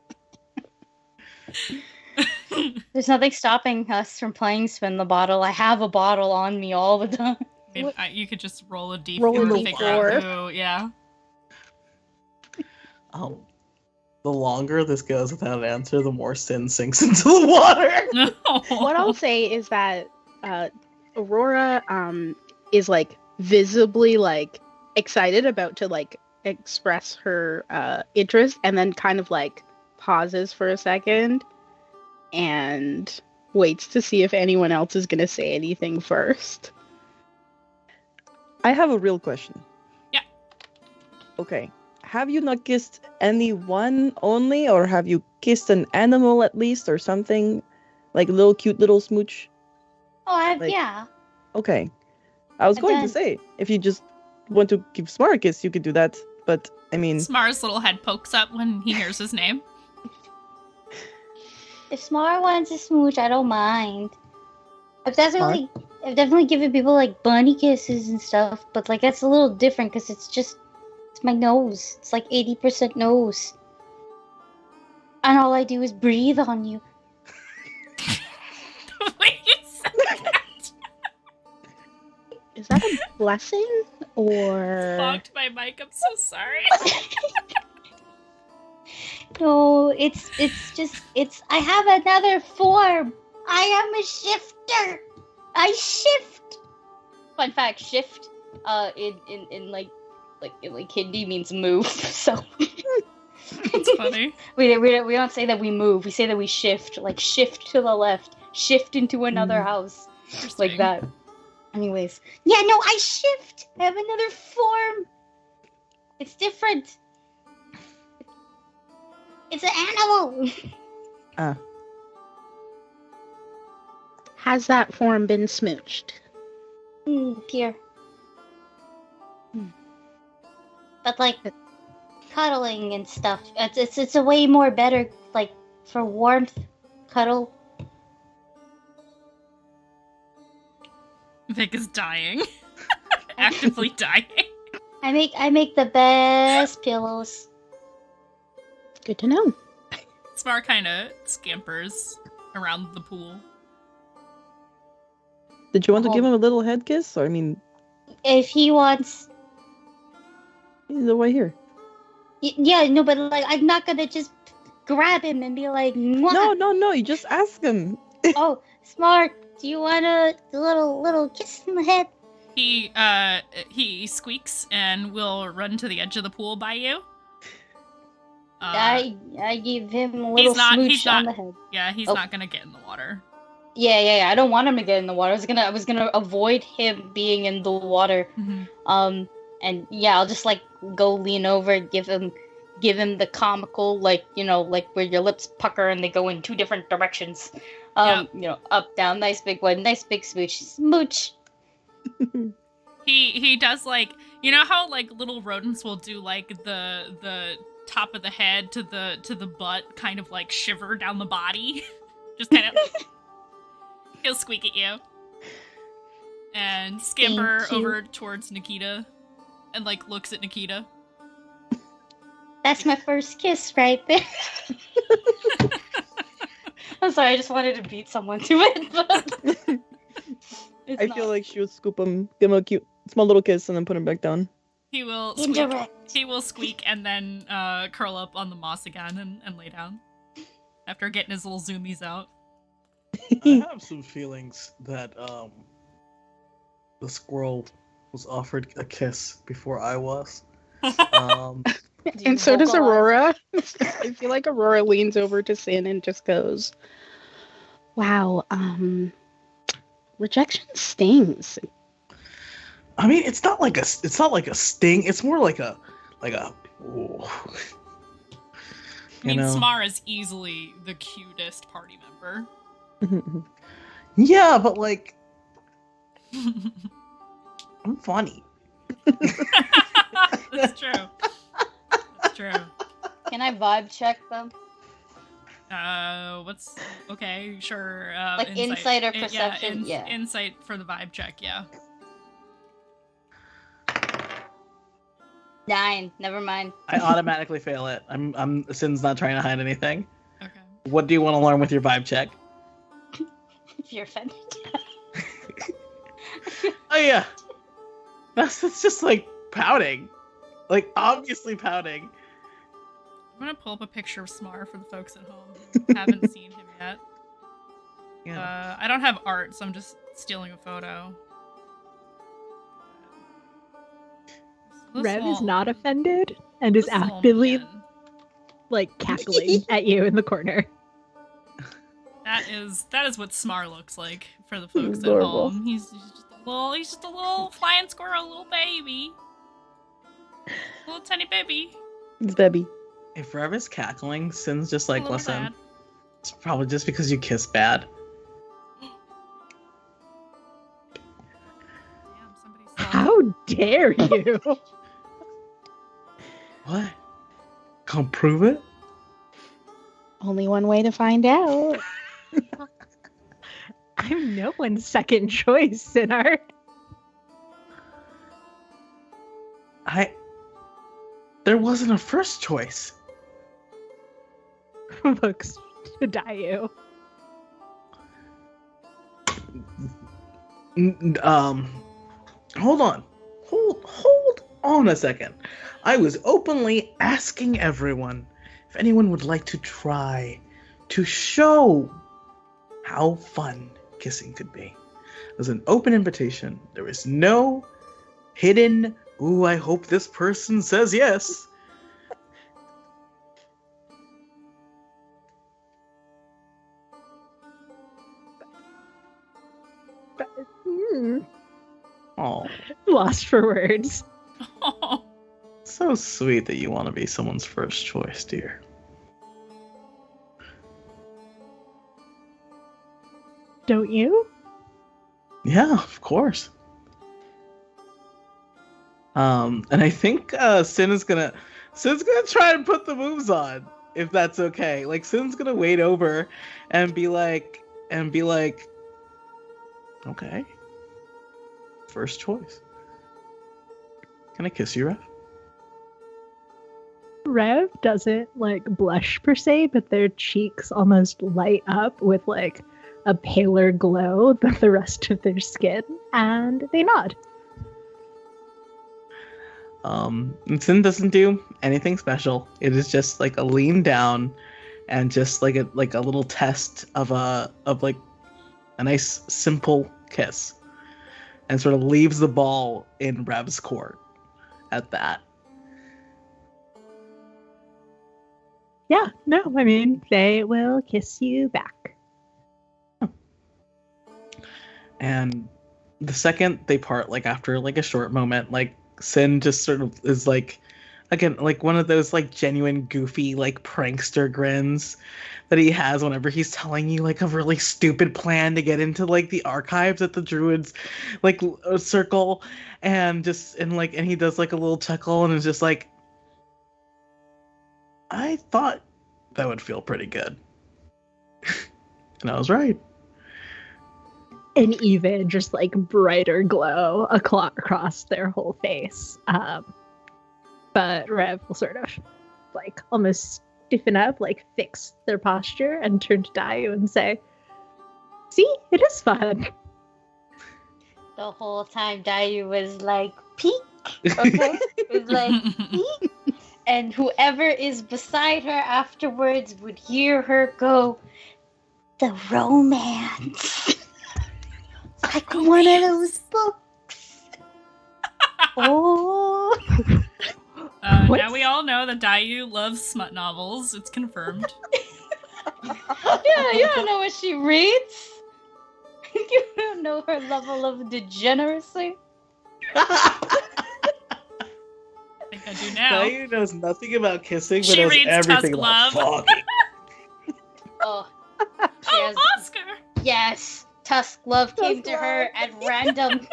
[SPEAKER 6] There's nothing stopping us from playing Spin the Bottle. I have a bottle on me all the time.
[SPEAKER 1] I mean, you could just roll a d4
[SPEAKER 5] Roll a
[SPEAKER 1] to figure out
[SPEAKER 5] D4.
[SPEAKER 1] who. Yeah.
[SPEAKER 4] The longer this goes without an answer, the more Sin sinks into the water.
[SPEAKER 5] What I'll say is that Aurora is like visibly like excited about to like express her interest, and then kind of like pauses for a second and waits to see if anyone else is gonna say anything first.
[SPEAKER 3] I have a real question.
[SPEAKER 1] Yeah.
[SPEAKER 3] Okay. Have you not kissed anyone only, or have you kissed an animal at least, or something? Like a little cute little smooch?
[SPEAKER 6] Oh,
[SPEAKER 3] Like-
[SPEAKER 6] yeah.
[SPEAKER 3] Okay. I was
[SPEAKER 6] I've
[SPEAKER 3] going
[SPEAKER 6] done-
[SPEAKER 3] to say, if you just want to give Smart a kiss, you could do that. But, I mean,
[SPEAKER 1] Smar's little head pokes up when he hears his name.
[SPEAKER 6] If Smart wants a smooch, I don't mind. I've definitely given people like bunny kisses and stuff, but like that's a little different because it's my nose. It's like 80% nose. And all I do is breathe on you.
[SPEAKER 1] Wait a second.
[SPEAKER 5] Is that a blessing or?
[SPEAKER 1] Fogged my mic. I'm so sorry.
[SPEAKER 6] No, it's I have another form. I am a shifter. I shift. Fun fact, shift in like Hindi means move. So
[SPEAKER 1] That's funny.
[SPEAKER 6] we don't say that we move. We say that we shift, like shift to the left, shift into another house, like
[SPEAKER 1] Interesting.
[SPEAKER 6] that. Anyways, yeah, no, I shift. I have another form. It's different. It's an animal.
[SPEAKER 5] Has that form been smooched?
[SPEAKER 6] Here. But like cuddling and stuff, it's a way more better like for warmth, cuddle.
[SPEAKER 1] Vic is dying. Actively dying.
[SPEAKER 6] I make the best pillows.
[SPEAKER 5] Good to know.
[SPEAKER 1] Smar kind of scampers around the pool.
[SPEAKER 3] Did you want to give him a little head kiss? Or, I mean,
[SPEAKER 6] If he wants,
[SPEAKER 3] he's right here.
[SPEAKER 6] yeah, no, but like I'm not gonna just grab him and be like, "Mwah."
[SPEAKER 3] No. You just ask him.
[SPEAKER 6] Oh, Smart, do you want a little kiss in the head?
[SPEAKER 1] He squeaks and will run to the edge of the pool by you.
[SPEAKER 6] I give him a little smooch on the head.
[SPEAKER 1] Yeah, he's not gonna get in the water.
[SPEAKER 6] Yeah. I don't want him to get in the water. I was gonna avoid him being in the water.
[SPEAKER 1] Mm-hmm.
[SPEAKER 6] And yeah, I'll just like go lean over and give him the comical, like, you know, like where your lips pucker and they go in two different directions. You know, up, down, nice big one, nice big smooch.
[SPEAKER 1] He does, like, you know how like little rodents will do like the top of the head to the butt kind of like shiver down the body. Just kind of he'll squeak at you. And scamper over towards Nikita and like looks at Nikita.
[SPEAKER 6] That's my first kiss right there. I'm sorry, I just wanted to beat someone to it, but
[SPEAKER 3] I feel like she would scoop him, give him a cute, small little kiss, and then put him back down.
[SPEAKER 1] He will squeak and then curl up on the moss again and lay down after getting his little zoomies out.
[SPEAKER 4] I have some feelings that the squirrel was offered a kiss before I was.
[SPEAKER 5] And so does Aurora. I feel like Aurora leans over to Sin and just goes, "Wow, rejection stings."
[SPEAKER 4] I mean, it's not like a sting. It's more like a. Ooh.
[SPEAKER 1] I mean, Smar is easily the cutest party member.
[SPEAKER 4] Yeah, but like, I'm funny.
[SPEAKER 1] That's true. That's true.
[SPEAKER 6] Can I vibe check them?
[SPEAKER 1] What's okay? Sure.
[SPEAKER 6] Like insight or perception? Yeah.
[SPEAKER 1] Insight for the vibe check. Yeah.
[SPEAKER 6] 9. Never mind.
[SPEAKER 4] I automatically fail it. Sin's not trying to hide anything.
[SPEAKER 1] Okay.
[SPEAKER 4] What do you want to learn with your vibe check?
[SPEAKER 6] If you're offended.
[SPEAKER 4] Oh yeah. That's just like pouting. Like obviously pouting.
[SPEAKER 1] I'm gonna pull up a picture of Smar for the folks at home who haven't seen him yet.
[SPEAKER 4] Yeah.
[SPEAKER 1] I don't have art, so I'm just stealing a photo.
[SPEAKER 2] Rev is not offended and is actively like cackling at you in the corner.
[SPEAKER 1] That is what Smar looks like for the folks at
[SPEAKER 3] Adorable.
[SPEAKER 1] home. He's just a little flying squirrel, little baby. Little tiny baby.
[SPEAKER 3] It's baby.
[SPEAKER 4] If Rev is cackling, Sin's just like,
[SPEAKER 1] Little
[SPEAKER 4] listen,
[SPEAKER 1] bad.
[SPEAKER 4] it's probably just because you kiss bad.
[SPEAKER 1] Damn, somebody saw
[SPEAKER 2] How dare you?
[SPEAKER 4] What? Can't prove it?
[SPEAKER 5] Only one way to find out.
[SPEAKER 2] I'm no one's second choice, Sinar.
[SPEAKER 4] There wasn't a first choice.
[SPEAKER 2] Looks to die you.
[SPEAKER 4] Hold on. Hold on a second. I was openly asking everyone if anyone would like to try to show how fun kissing could be. It was an open invitation. There was no hidden, ooh, I hope this person says yes. Oh,
[SPEAKER 2] Lost for words.
[SPEAKER 1] Oh,
[SPEAKER 4] so sweet that you want to be someone's first choice, dear.
[SPEAKER 2] Don't you?
[SPEAKER 4] Yeah, of course. And I think Sin's gonna try and put the moves on, if that's okay. Like Sin's gonna wait over and be like, okay. first choice. Can I kiss you, Rev?
[SPEAKER 2] Rev doesn't like blush per se, but their cheeks almost light up with like a paler glow than the rest of their skin, and they nod.
[SPEAKER 4] And Sin doesn't do anything special. It is just like a lean down and just like a little test of a nice simple kiss, and sort of leaves the ball in Rev's court at that.
[SPEAKER 2] Yeah, no, I mean, they will kiss you back.
[SPEAKER 4] And the second they part, like after like a short moment, like Sin just sort of is like, again, like one of those like genuine goofy like prankster grins that he has whenever he's telling you like a really stupid plan to get into like the archives at the druids like circle, and he does like a little chuckle and is just like, I thought that would feel pretty good. And I was right.
[SPEAKER 2] An even just like brighter glow across their whole face. But Rev will sort of like almost stiffen up, like fix their posture, and turn to Dayu and say, "See, it is fun."
[SPEAKER 6] The whole time Dayu was like, peek. Okay? It was like, peek. And whoever is beside her afterwards would hear her go, the romance. Like one of those books.
[SPEAKER 2] Oh.
[SPEAKER 1] Now we all know that Dayu loves smut novels. It's confirmed.
[SPEAKER 6] Yeah, you don't know what she reads. You don't know her level of degeneracy.
[SPEAKER 1] I think I do now.
[SPEAKER 4] Dayu knows nothing about kissing, but
[SPEAKER 1] She
[SPEAKER 4] knows
[SPEAKER 1] reads
[SPEAKER 4] everything
[SPEAKER 1] Tusk
[SPEAKER 4] about
[SPEAKER 1] Love.
[SPEAKER 4] fucking.
[SPEAKER 6] Oh.
[SPEAKER 1] Oh, Oscar!
[SPEAKER 6] Yes, Tusk Love came to her at random.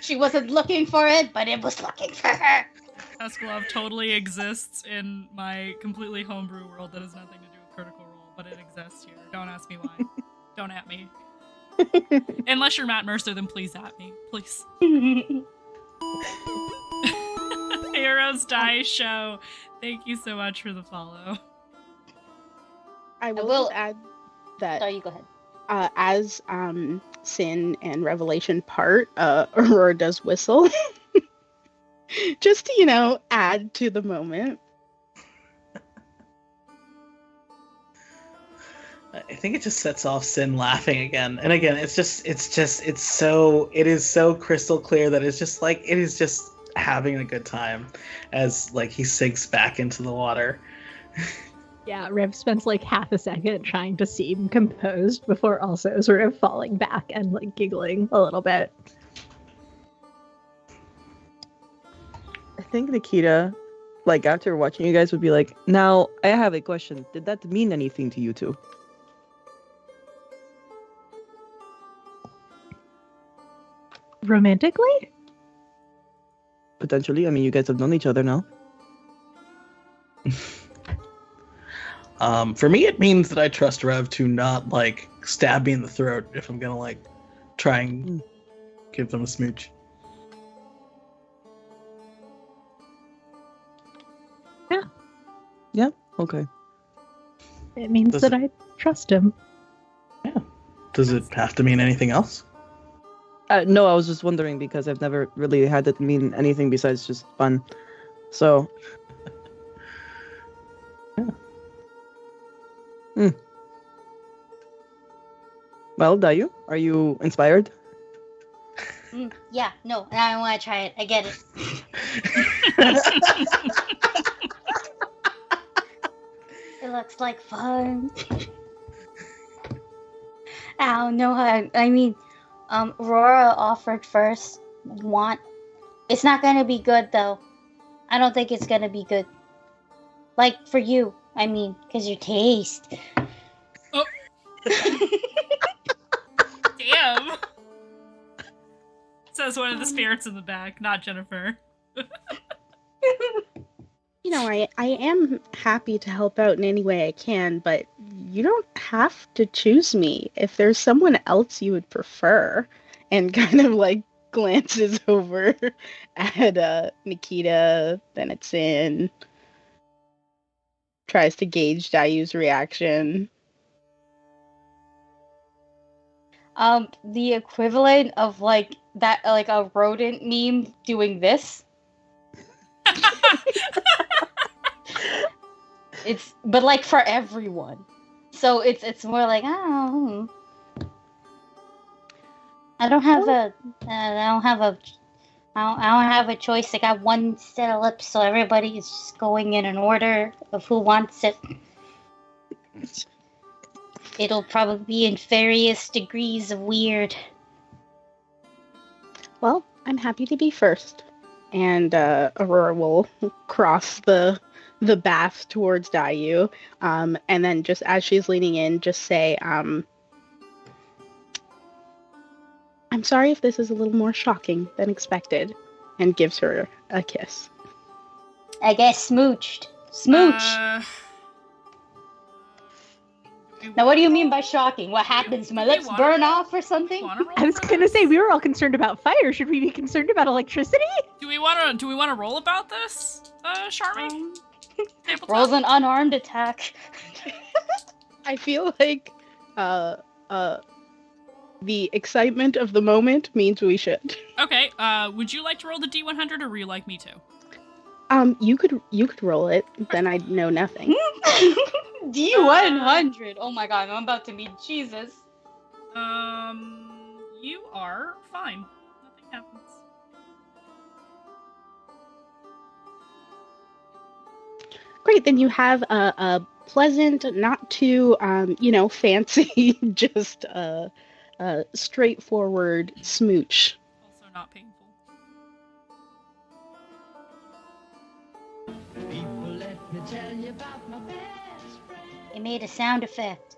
[SPEAKER 6] She wasn't looking for it, but it was looking for her.
[SPEAKER 1] Tusk Love totally exists in my completely homebrew world that has nothing to do with Critical Role, but it exists here. Don't ask me why. Don't at me. Unless you're Matt Mercer, then please at me. Please. Heroes Die Show. Thank you so much for the follow.
[SPEAKER 5] I will
[SPEAKER 6] will-
[SPEAKER 5] just add that
[SPEAKER 6] Sorry, you go ahead.
[SPEAKER 5] as Sin and Revelation part, Aurora does whistle. Just to, add to the moment.
[SPEAKER 4] I think it just sets off Sin laughing again. And again, it is so crystal clear that it's just like, it is just having a good time as like he sinks back into the water.
[SPEAKER 2] Yeah, Rev spends like half a second trying to seem composed before also sort of falling back and like giggling a little bit.
[SPEAKER 3] I think Nikita, like after watching you guys, would be like, now I have a question. Did that mean anything to you two?
[SPEAKER 2] Romantically?
[SPEAKER 3] Potentially. I mean, you guys have known each other now.
[SPEAKER 4] For me, it means that I trust Rev to not like stab me in the throat if I'm gonna like try and give them a smooch.
[SPEAKER 3] Yeah. Okay.
[SPEAKER 2] It means
[SPEAKER 4] Does
[SPEAKER 2] that
[SPEAKER 4] it-
[SPEAKER 2] I trust him.
[SPEAKER 4] Does it have to mean anything else?
[SPEAKER 3] No, I was just wondering because I've never really had it mean anything besides just fun. So. Well, Dayu, are you inspired?
[SPEAKER 6] Yeah, no, I want to try it. I get it. It looks like fun. I don't know how. I mean, Aurora offered first. It's not gonna be good though. I don't think it's gonna be good. Like for you, I mean, because your taste.
[SPEAKER 1] Oh. Damn. Says one of the spirits in the back, not Jennifer.
[SPEAKER 5] I am happy to help out in any way I can, but you don't have to choose me. If there's someone else you would prefer, and kind of like glances over at Nikita, then at Sin, tries to gauge Dayu's reaction.
[SPEAKER 6] The equivalent of like that, like a rodent meme doing this. But like for everyone. So it's more like, oh, I don't have a choice. I got one set of lips, so everybody is just going in an order of who wants it. It'll probably be in various degrees of weird.
[SPEAKER 5] Well, I'm happy to be first. And Aurora will cross the bath towards Dayu. And then just as she's leaning in, just say, I'm sorry if this is a little more shocking than expected. And gives her a kiss.
[SPEAKER 6] I guess smooched. Smooch! Now, what do you mean by shocking? What happens? My lips burn off or something?
[SPEAKER 2] I was gonna say, we were all concerned about fire. Should we be concerned about electricity?
[SPEAKER 1] Do we want to roll about this, Charmy?
[SPEAKER 6] Rolls an unarmed attack.
[SPEAKER 5] I feel like the excitement of the moment means we should.
[SPEAKER 1] Okay, would you like to roll the D100 or would you like me to?
[SPEAKER 5] You could roll it, then I'd know nothing.
[SPEAKER 6] D100. Oh my god, I'm about to meet Jesus.
[SPEAKER 1] You are fine. Nothing happens.
[SPEAKER 5] Great, then you have a pleasant, not too, fancy, just a straightforward smooch.
[SPEAKER 1] Also not painful.
[SPEAKER 6] It made a sound effect.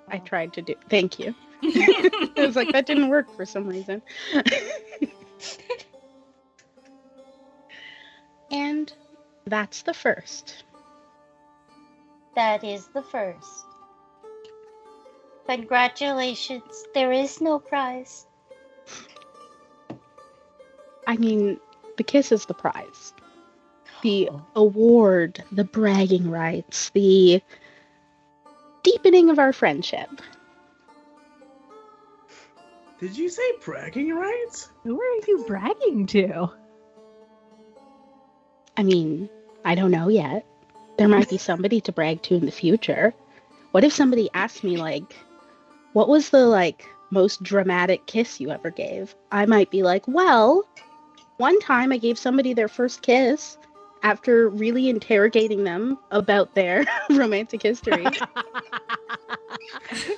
[SPEAKER 5] I tried to do. Thank you. I was like, that didn't work for some reason. And that's the first.
[SPEAKER 6] That is the first. Congratulations. There is no prize.
[SPEAKER 5] I mean, the kiss is the prize. The award, the bragging rights, the deepening of our friendship.
[SPEAKER 4] Did you say bragging rights?
[SPEAKER 2] Who are you bragging to?
[SPEAKER 5] I mean, I don't know yet. There might be somebody to brag to in the future. What if somebody asked me, like, what was the, most dramatic kiss you ever gave? I might be like, well, one time I gave somebody their first kiss after really interrogating them about their romantic history.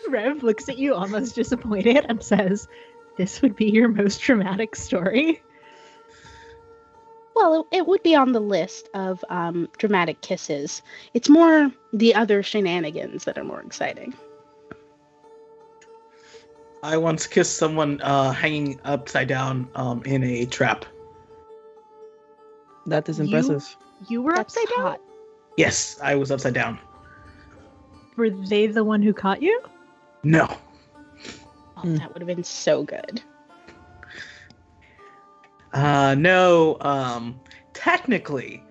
[SPEAKER 2] Rev looks at you almost disappointed and says, "This would be your most dramatic story?"
[SPEAKER 5] Well, it would be on the list of dramatic kisses. It's more the other shenanigans that are more exciting.
[SPEAKER 4] I once kissed someone hanging upside down in a trap.
[SPEAKER 3] That is impressive.
[SPEAKER 2] You were
[SPEAKER 5] That's
[SPEAKER 2] upside down?
[SPEAKER 5] hot.
[SPEAKER 4] Yes, I was upside down.
[SPEAKER 2] Were they the one who caught you?
[SPEAKER 4] No.
[SPEAKER 5] Oh, that would have been so good.
[SPEAKER 4] No, technically,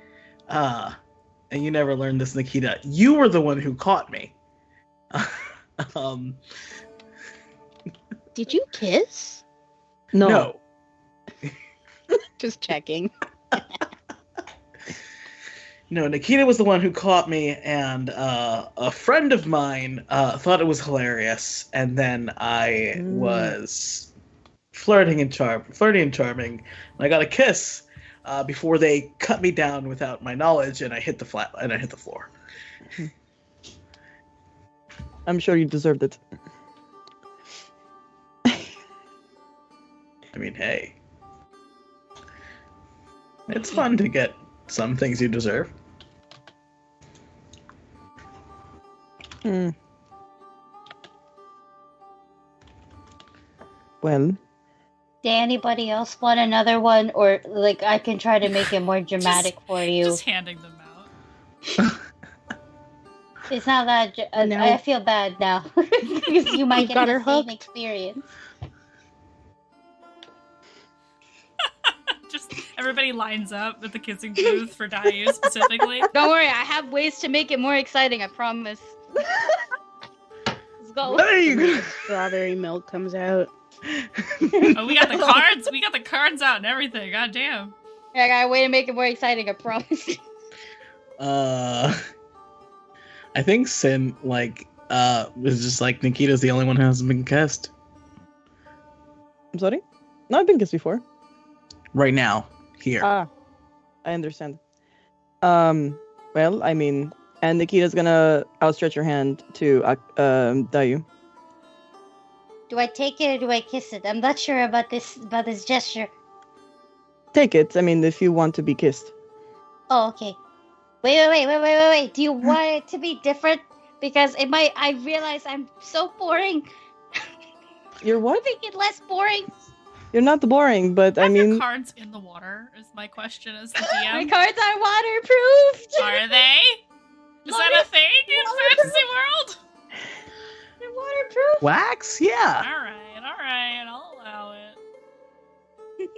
[SPEAKER 4] and you never learned this, Nikita, you were the one who caught me.
[SPEAKER 5] Did you kiss?
[SPEAKER 4] No.
[SPEAKER 5] Just checking.
[SPEAKER 4] No, Nikita was the one who caught me, and a friend of mine thought it was hilarious, and then I was flirting and charming, and I got a kiss before they cut me down without my knowledge, and I hit the floor.
[SPEAKER 3] I'm sure you deserved it.
[SPEAKER 4] I mean, hey, it's fun to get some things you deserve.
[SPEAKER 3] Well,
[SPEAKER 6] Did anybody else want another one? Or, I can try to make it more dramatic for you.
[SPEAKER 1] Just handing them out.
[SPEAKER 6] It's not that...
[SPEAKER 5] No.
[SPEAKER 6] I feel bad now. Because you might get
[SPEAKER 5] Got
[SPEAKER 6] the
[SPEAKER 5] her
[SPEAKER 6] same
[SPEAKER 5] hooked.
[SPEAKER 6] experience.
[SPEAKER 1] Just everybody lines up at the kissing booth for Dayu specifically.
[SPEAKER 6] Don't worry, I have ways to make it more exciting, I promise. Let's go.
[SPEAKER 4] There you go.
[SPEAKER 5] Strawberry milk comes out.
[SPEAKER 1] Oh, we got the cards. We got the cards out and everything. God damn.
[SPEAKER 6] I got a way to make it more exciting, I promise.
[SPEAKER 4] I think Sin is just like Nikita's the only one who hasn't been kissed
[SPEAKER 3] I'm sorry? No, I've been kissed before.
[SPEAKER 4] right now. Here.
[SPEAKER 3] I understand. Well, I mean, and Nikita's gonna outstretch her hand to Dayu.
[SPEAKER 6] Do I take it or do I kiss it? I'm not sure about this gesture.
[SPEAKER 3] Take it. I mean, if you want to be kissed.
[SPEAKER 6] Oh, okay. Wait. Do you want it to be different? Because I realize I'm so boring.
[SPEAKER 3] You're what?
[SPEAKER 6] Make it less boring.
[SPEAKER 3] You're not boring, but I
[SPEAKER 1] Are your
[SPEAKER 3] mean,
[SPEAKER 1] cards in the water? Is my question as the
[SPEAKER 6] My
[SPEAKER 1] DM.
[SPEAKER 6] cards are waterproofed.
[SPEAKER 1] Are they? Is that a thing in fantasy world?
[SPEAKER 6] They're waterproof.
[SPEAKER 4] Wax? Yeah.
[SPEAKER 1] All right. I'll allow it.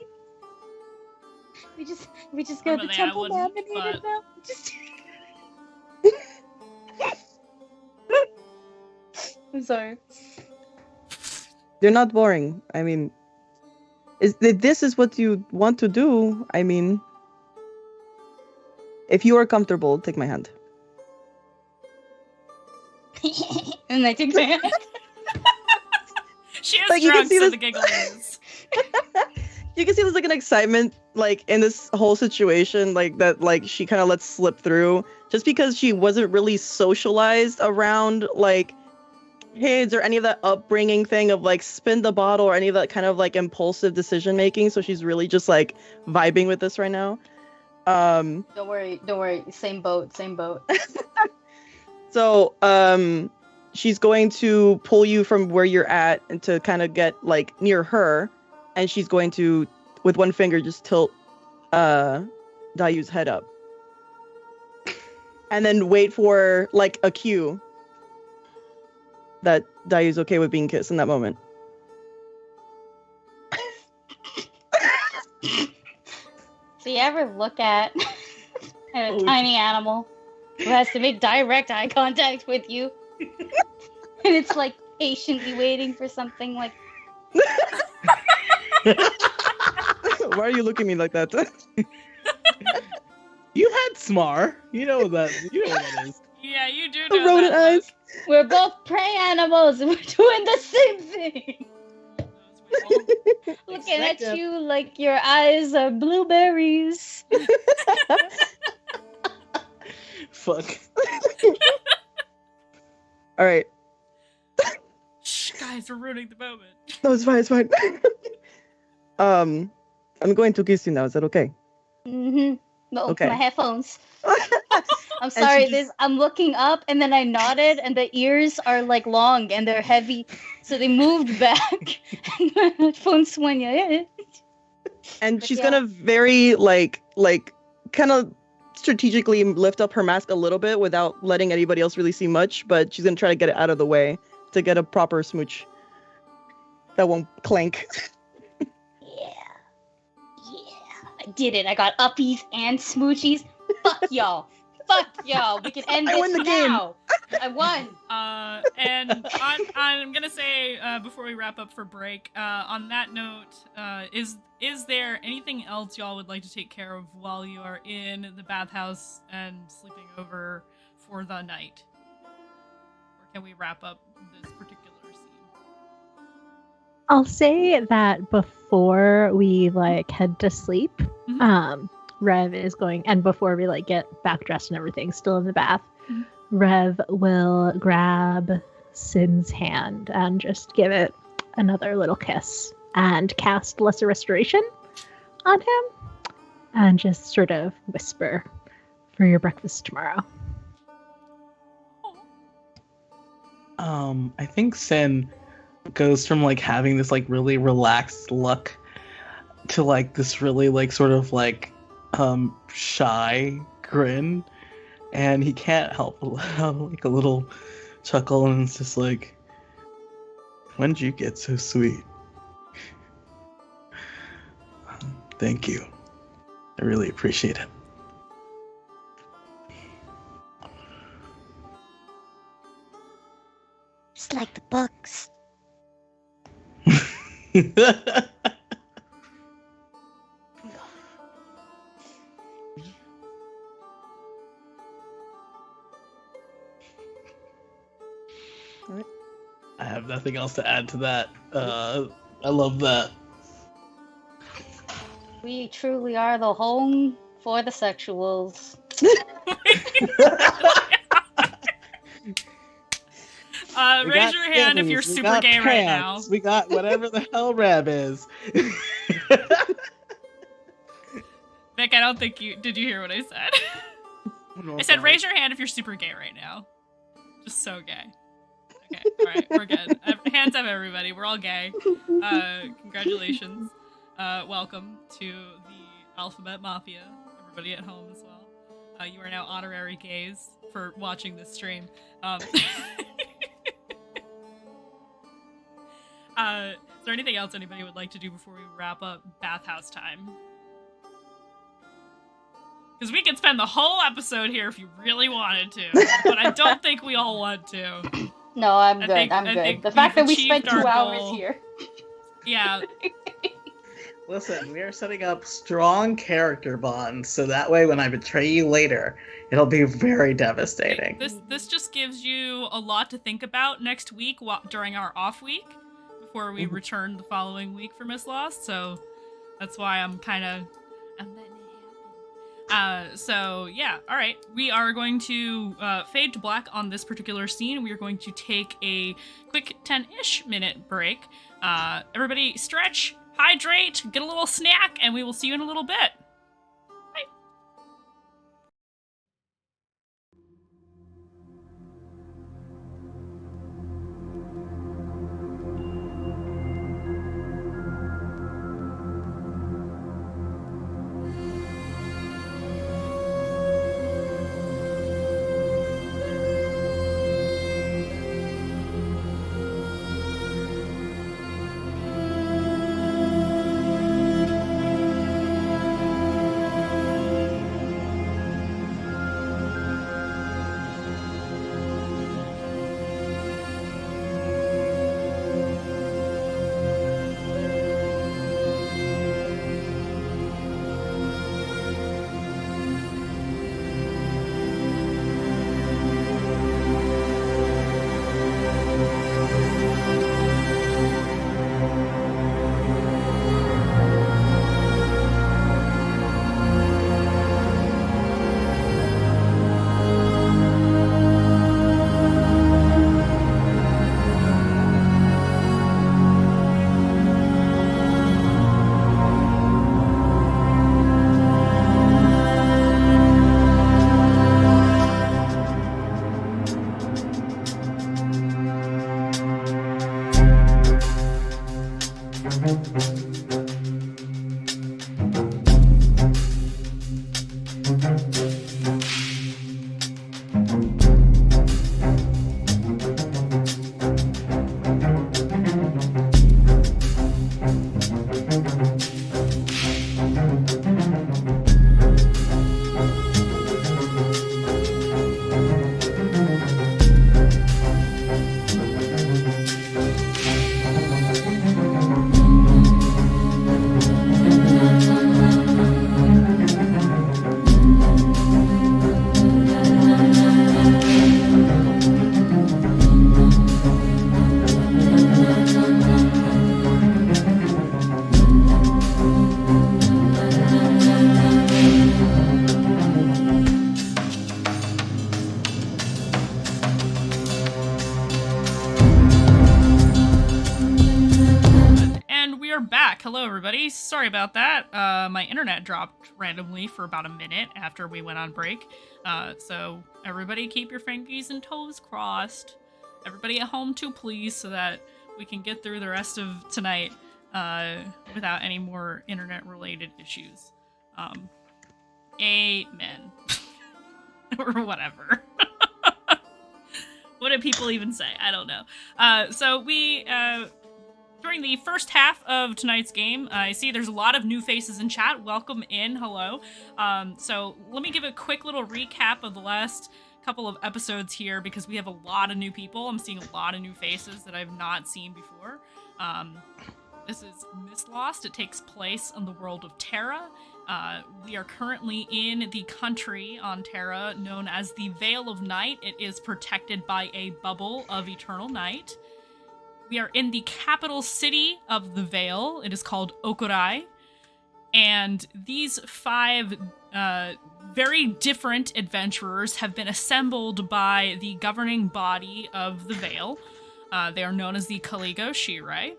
[SPEAKER 6] We just go to
[SPEAKER 1] Normally
[SPEAKER 6] the
[SPEAKER 1] I
[SPEAKER 6] temple
[SPEAKER 1] wouldn't,
[SPEAKER 6] now. We need
[SPEAKER 1] but-
[SPEAKER 6] it now. Just... I'm sorry.
[SPEAKER 3] you're not boring. I mean, this is what you want to do. I mean, if you are comfortable, take my hand.
[SPEAKER 6] And I take my hand.
[SPEAKER 1] She is
[SPEAKER 3] Like, you can
[SPEAKER 1] drunk,
[SPEAKER 3] see
[SPEAKER 1] so
[SPEAKER 3] this-
[SPEAKER 1] the giggle is.
[SPEAKER 3] You can see there's like an excitement like in this whole situation, like that like she kind of lets slip through just because she wasn't really socialized around like kids or any of that upbringing thing of like spin the bottle or any of that kind of like impulsive decision making. So she's really just like vibing with this right now.
[SPEAKER 6] Don't worry. Same boat.
[SPEAKER 3] So she's going to pull you from where you're at and to kind of get like near her, and she's going to with one finger just tilt Dayu's head up. And then wait for like a cue that Dayu's okay with being kissed in that moment.
[SPEAKER 6] So you ever look at a
[SPEAKER 4] Oh,
[SPEAKER 6] tiny animal who has to make direct eye contact with you, and it's like patiently waiting for something like.
[SPEAKER 3] Why are you looking at me like that?
[SPEAKER 4] You had Smar. You know that. You know what that is.
[SPEAKER 1] Yeah, you do
[SPEAKER 3] The
[SPEAKER 1] know
[SPEAKER 3] rodent
[SPEAKER 1] that look.
[SPEAKER 3] eyes.
[SPEAKER 6] We're both prey animals, and we're doing the same thing. Looking at
[SPEAKER 4] Perspective.
[SPEAKER 6] you like your eyes are blueberries.
[SPEAKER 4] Fuck.
[SPEAKER 3] All right.
[SPEAKER 1] Shh, guys, we're ruining the moment.
[SPEAKER 3] No, it's fine. It's fine. I'm going to kiss you now. Is that okay?
[SPEAKER 6] Mm-hmm. No,
[SPEAKER 3] Okay.
[SPEAKER 6] my headphones. I'm
[SPEAKER 3] she
[SPEAKER 6] sorry.
[SPEAKER 3] just-
[SPEAKER 6] I'm looking up, and then I nodded, and the ears are like long and they're heavy, so they moved back. And my headphones went. Yeah.
[SPEAKER 3] And
[SPEAKER 6] But
[SPEAKER 3] she's
[SPEAKER 6] yeah.
[SPEAKER 3] gonna very like kind of strategically lift up her mask a little bit without letting anybody else really see much, but she's gonna try to get it out of the way to get a proper smooch that won't clank.
[SPEAKER 6] I did it. I got uppies and smoochies. Fuck y'all. We can end
[SPEAKER 3] I
[SPEAKER 6] this
[SPEAKER 3] win the game.
[SPEAKER 6] now. I won.
[SPEAKER 1] And I'm gonna say before we wrap up for break, on that note, is there anything else y'all would like to take care of while you are in the bathhouse and sleeping over for the night, or can we wrap up this particular scene?
[SPEAKER 2] I'll say that before we like head to sleep,
[SPEAKER 1] Mhm.
[SPEAKER 2] Rev is going, and before we like get back dressed and everything, still in the bath,
[SPEAKER 1] Mhm.
[SPEAKER 2] Rev will grab Sin's hand and just give it another little kiss and cast Lesser Restoration on him and just sort of whisper, "For your breakfast tomorrow."
[SPEAKER 4] I think Sin goes from like having this like really relaxed look to like this really like sort of like shy grin, and he can't help but let out like a little chuckle, and it's just like, When did you get so sweet? Thank you. I really appreciate it.
[SPEAKER 6] Just like the books.
[SPEAKER 4] I have nothing else to add to that. I love that.
[SPEAKER 6] We truly are the home for the sexuals.
[SPEAKER 1] Raise your hand if you're super gay right now.
[SPEAKER 4] We got whatever the hell Reb is.
[SPEAKER 1] Vic, I don't think you did. You hear what I said?
[SPEAKER 4] No,
[SPEAKER 1] I said
[SPEAKER 4] sorry.
[SPEAKER 1] raise your hand if you're super gay right now. Just so gay. Okay, all right, we're good. Hands up, everybody. We're all gay. Congratulations. Welcome to the Alphabet Mafia. Everybody at home as well. You are now honorary gays for watching this stream. Is there anything else anybody would like to do before we wrap up bathhouse time? Because we could spend the whole episode here if you really wanted to, but I don't think we all want to.
[SPEAKER 6] No, I'm good.
[SPEAKER 1] I
[SPEAKER 6] I'm
[SPEAKER 1] think
[SPEAKER 6] good. The fact that we
[SPEAKER 1] we've
[SPEAKER 6] spent
[SPEAKER 1] achieved
[SPEAKER 6] 2
[SPEAKER 1] our
[SPEAKER 6] hours
[SPEAKER 1] goal.
[SPEAKER 6] here.
[SPEAKER 1] Yeah,
[SPEAKER 4] Listen, we are setting up strong character bonds, so that way when I betray you later, it'll be very devastating.
[SPEAKER 1] this just gives you a lot to think about next week during our off week before we return the following week for Mistlost. So that's why I'm letting it happen. So yeah, all right. We are going to fade to black on this particular scene. We are going to take a quick 10-ish minute break. Everybody stretch, hydrate, get a little snack, and we will see you in a little bit. Bye. Hello, everybody. Sorry about that. My internet dropped randomly for about a minute after we went on break. So everybody keep your fingers and toes crossed. Everybody at home too, please, so that we can get through the rest of tonight without any more internet-related issues. Amen. Or whatever. What did people even say? I don't know. So we, during the first half of tonight's game, I see there's a lot of new faces in chat. Welcome in. Hello. So let me give a quick little recap of the last couple of episodes here because we have a lot of new people. I'm seeing a lot of new faces that I've not seen before. This is Mistlost. It takes place on the world of Terra. We are currently in the country on Terra known as the Veil of Night. It is protected by a bubble of eternal night. We are in the capital city of the Veil. It is called Okurai. And these 5 very different adventurers have been assembled by the governing body of the Veil. They are known as the Kaligo Shirai.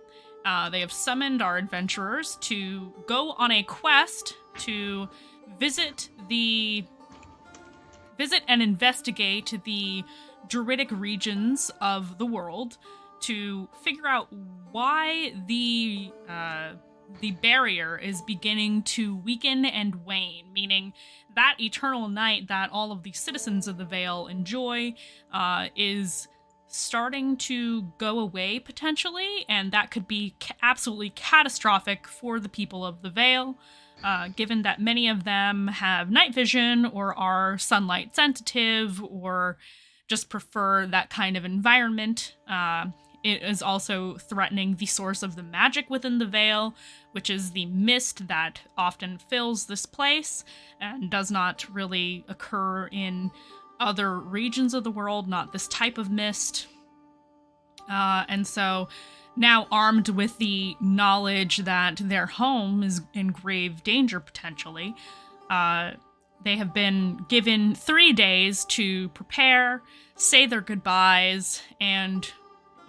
[SPEAKER 1] They have summoned our adventurers to go on a quest to visit and investigate the druidic regions of the world to figure out why the barrier is beginning to weaken and wane, meaning that eternal night that all of the citizens of the Vale enjoy is starting to go away potentially, and that could be absolutely catastrophic for the people of the Vale, given that many of them have night vision or are sunlight sensitive or just prefer that kind of environment. It is also threatening the source of the magic within the Vale, which is the mist that often fills this place and does not really occur in other regions of the world, not this type of mist. And so now armed with the knowledge that their home is in grave danger potentially, they have been given 3 days to prepare, say their goodbyes, and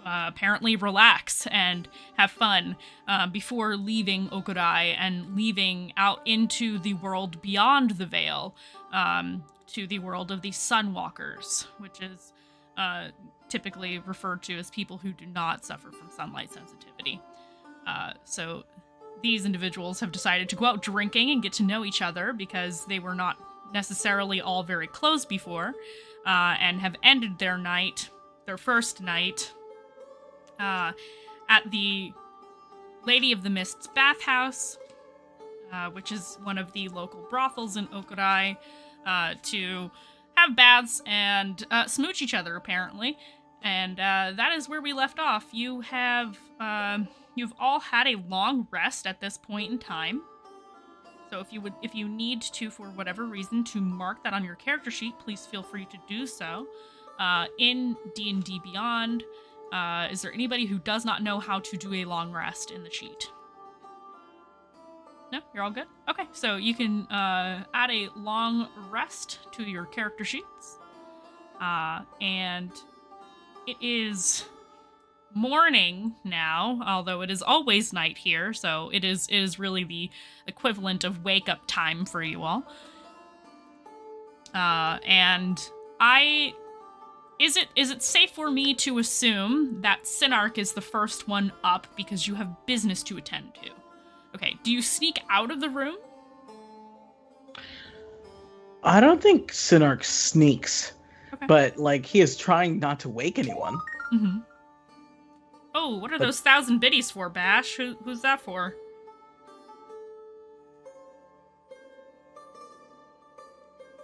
[SPEAKER 1] apparently relax and have fun before leaving Okurai and leaving out into the world beyond the Veil, to the world of the Sunwalkers, which is typically referred to as people who do not suffer from sunlight sensitivity. So these individuals have decided to go out drinking and get to know each other because they were not necessarily all very close before, and have ended their first night, at the Lady of the Mist's bathhouse, which is one of the local brothels in Okurai, to have baths and smooch each other, apparently. And that is where we left off. You've all had a long rest at this point in time. So if you need to, for whatever reason, to mark that on your character sheet, please feel free to do so. In D&D Beyond, is there anybody who does not know how to do a long rest in the sheet? No? You're all good? Okay, so you can add a long rest to your character sheets. And it is morning now, although it is always night here, so it is really the equivalent of wake-up time for you all. And Is it safe for me to assume that Synarch is the first one up because you have business to attend to? Okay, do you sneak out of the room?
[SPEAKER 4] I don't think Synarch sneaks,
[SPEAKER 1] Okay.
[SPEAKER 4] but like he is trying not to wake anyone.
[SPEAKER 1] Mm-hmm. Oh, what are those 1,000 biddies for, Bash? Who's that for?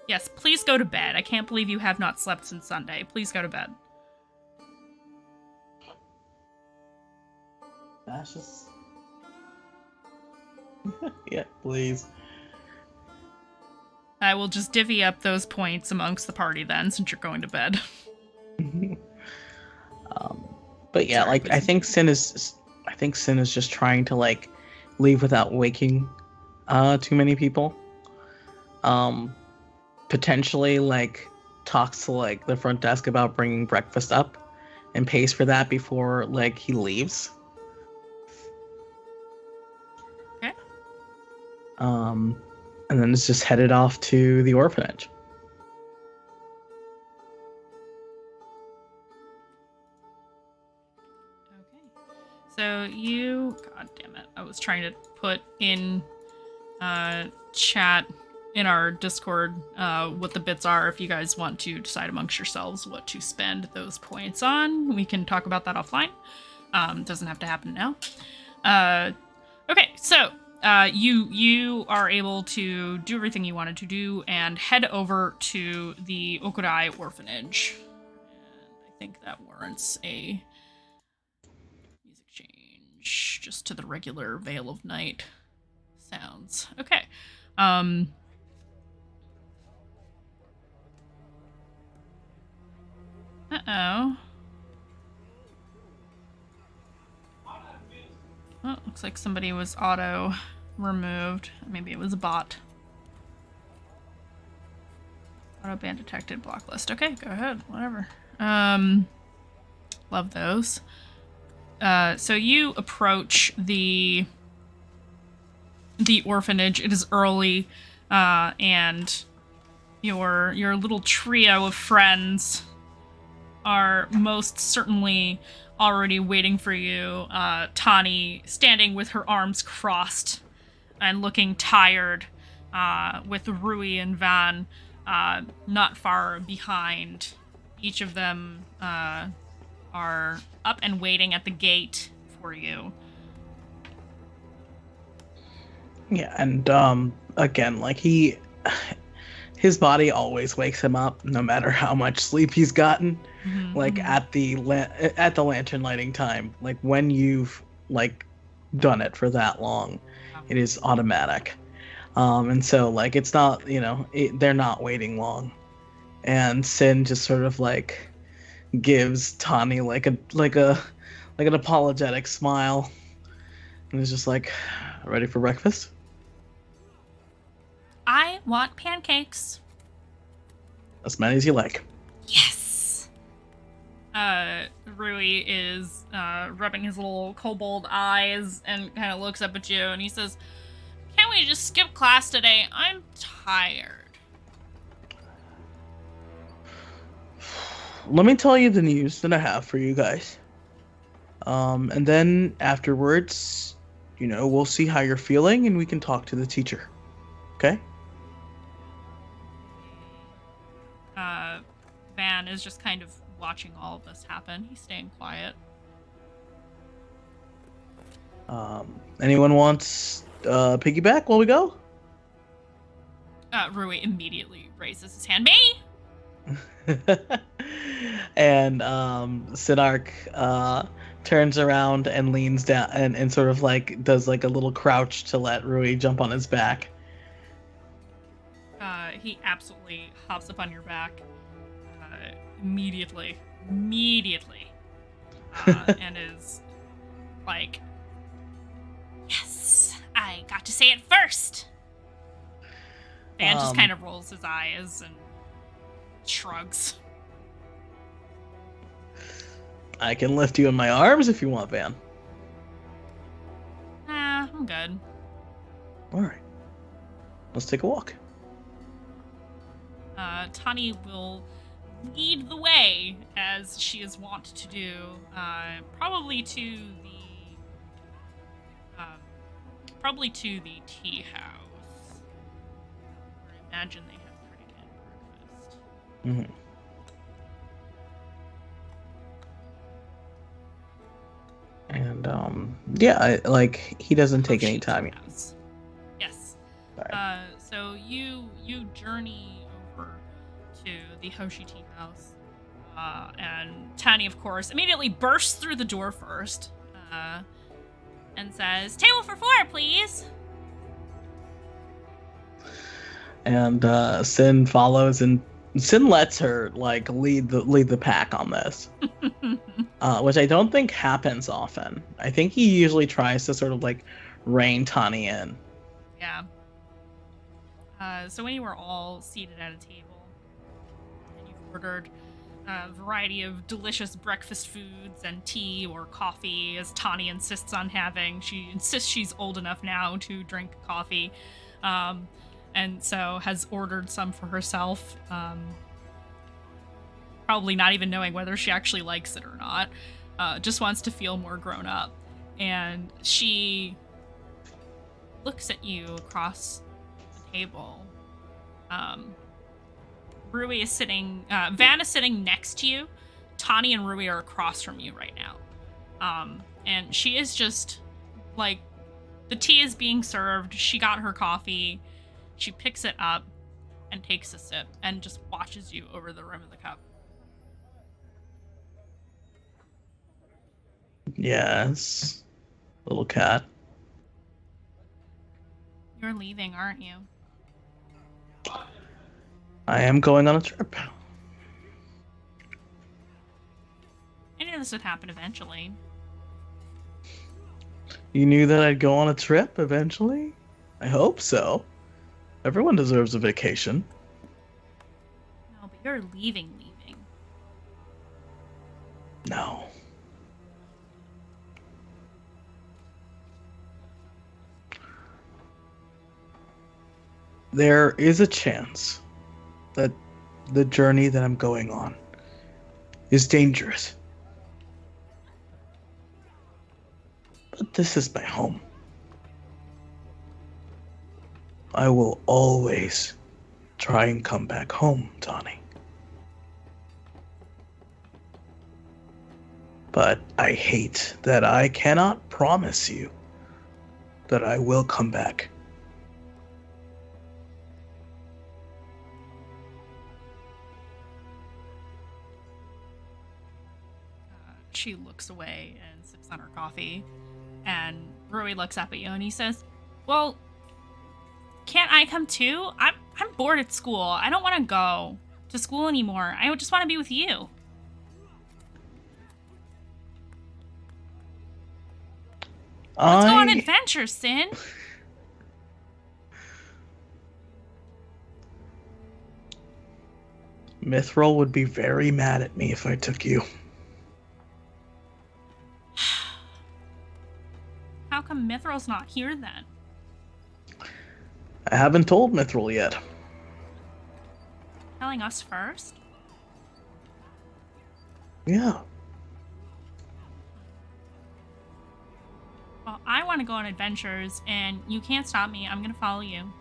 [SPEAKER 1] Yes, please go to bed. I can't believe you have not slept since Sunday. Please go to bed.
[SPEAKER 4] That's just... yeah, please.
[SPEAKER 1] I will just divvy up those points amongst the party then, since you're going to bed.
[SPEAKER 4] But yeah,
[SPEAKER 1] Sorry,
[SPEAKER 4] like
[SPEAKER 1] please.
[SPEAKER 4] I think Sin is just trying to like leave without waking too many people. Potentially like talks to like the front desk about bringing breakfast up and pays for that before like he leaves.
[SPEAKER 1] Okay.
[SPEAKER 4] And then it's just headed off to the orphanage.
[SPEAKER 1] So you... God damn it. I was trying to put in chat in our Discord what the bits are if you guys want to decide amongst yourselves what to spend those points on. We can talk about that offline. Doesn't have to happen now. Okay, so you are able to do everything you wanted to do and head over to the Okurai orphanage. And I think that warrants a music change just to the regular Veil of Night sounds. Okay. Uh-oh. Oh, looks like somebody was auto removed. Maybe it was a bot. Auto ban detected, blacklist. Okay, go ahead, whatever. Love those. So you approach the orphanage. It is early, and your little trio of friends are most certainly already waiting for you. Tani standing with her arms crossed and looking tired, with Rui and Van not far behind. Each of them are up and waiting at the gate for you.
[SPEAKER 4] Yeah, and again, like his body always wakes him up, no matter how much sleep he's gotten.
[SPEAKER 1] Mm-hmm.
[SPEAKER 4] Like at the lantern lighting time, like when you've like done it for that long, it is automatic. And so like it's not, they're not waiting long. And Sin just sort of like gives Tani like an apologetic smile, and is just like, ready for breakfast?
[SPEAKER 1] I want pancakes.
[SPEAKER 4] As many as you like.
[SPEAKER 1] Yes. Rui is rubbing his little kobold eyes and kind of looks up at you, and he says, "Can't we just skip class today? I'm tired."
[SPEAKER 4] Let me tell you the news that I have for you guys. And then afterwards, we'll see how you're feeling and we can talk to the teacher. Okay?
[SPEAKER 1] Van is just kind of watching all of this happen. He's staying quiet.
[SPEAKER 4] Anyone wants piggyback while we go?
[SPEAKER 1] Rui immediately raises his hand. Me!
[SPEAKER 4] And Sidark turns around and leans down and sort of like does like a little crouch to let Rui jump on his back.
[SPEAKER 1] He absolutely hops up on your back immediately, and is like, "Yes, I got to say it first." Van just kind of rolls his eyes and shrugs.
[SPEAKER 4] I can lift you in my arms if you want, Van.
[SPEAKER 1] Nah, I'm good.
[SPEAKER 4] All right. Let's take a walk.
[SPEAKER 1] Tani will lead the way, as she is wont to do, probably to the tea house. I imagine they have pretty good breakfast.
[SPEAKER 4] Mm-hmm. And he doesn't take any time.
[SPEAKER 1] Yes.
[SPEAKER 4] Right.
[SPEAKER 1] So you journey over to the Hoshi tea house, and Tani, of course, immediately bursts through the door first, and says, "Table for 4, please."
[SPEAKER 4] And Sin follows, and Sin lets her like lead the pack on this, which I don't think happens often. I think he usually tries to sort of like rein Tani in.
[SPEAKER 1] Yeah. So when you were all seated at a table, and you've ordered a variety of delicious breakfast foods and tea or coffee, as Tani insists on having. She insists she's old enough now to drink coffee, and so has ordered some for herself, probably not even knowing whether she actually likes it or not. Just wants to feel more grown up. And she looks at you across the table Rui is sitting, Van is sitting next to you. Tani and Rui are across from you right now. And she is just, like, the tea is being served. She got her coffee. She picks it up and takes a sip and just watches you over the rim of the cup.
[SPEAKER 4] Yes, little cat.
[SPEAKER 1] You're leaving, aren't you?
[SPEAKER 4] I am going on a trip.
[SPEAKER 1] I knew this would happen eventually.
[SPEAKER 4] You knew that I'd go on a trip eventually? I hope so. Everyone deserves a vacation.
[SPEAKER 1] No, but you're leaving.
[SPEAKER 4] No. There is a chance that the journey that I'm going on is dangerous. But this is my home. I will always try and come back home, Tani. But I hate that I cannot promise you that I will come back.
[SPEAKER 1] She looks away and sips on her coffee. And Rui looks up at you and he says, well, can't I come too? I'm bored at school. I don't want to go to school anymore. I just want to be with you. Let's go on adventures, Sin.
[SPEAKER 4] Mithril would be very mad at me if I took you.
[SPEAKER 1] How come Mithril's not here then?
[SPEAKER 4] I haven't told Mithril yet.
[SPEAKER 1] Telling us first?
[SPEAKER 4] Yeah.
[SPEAKER 1] Well, I want to go on adventures, and you can't stop me. I'm going to follow you.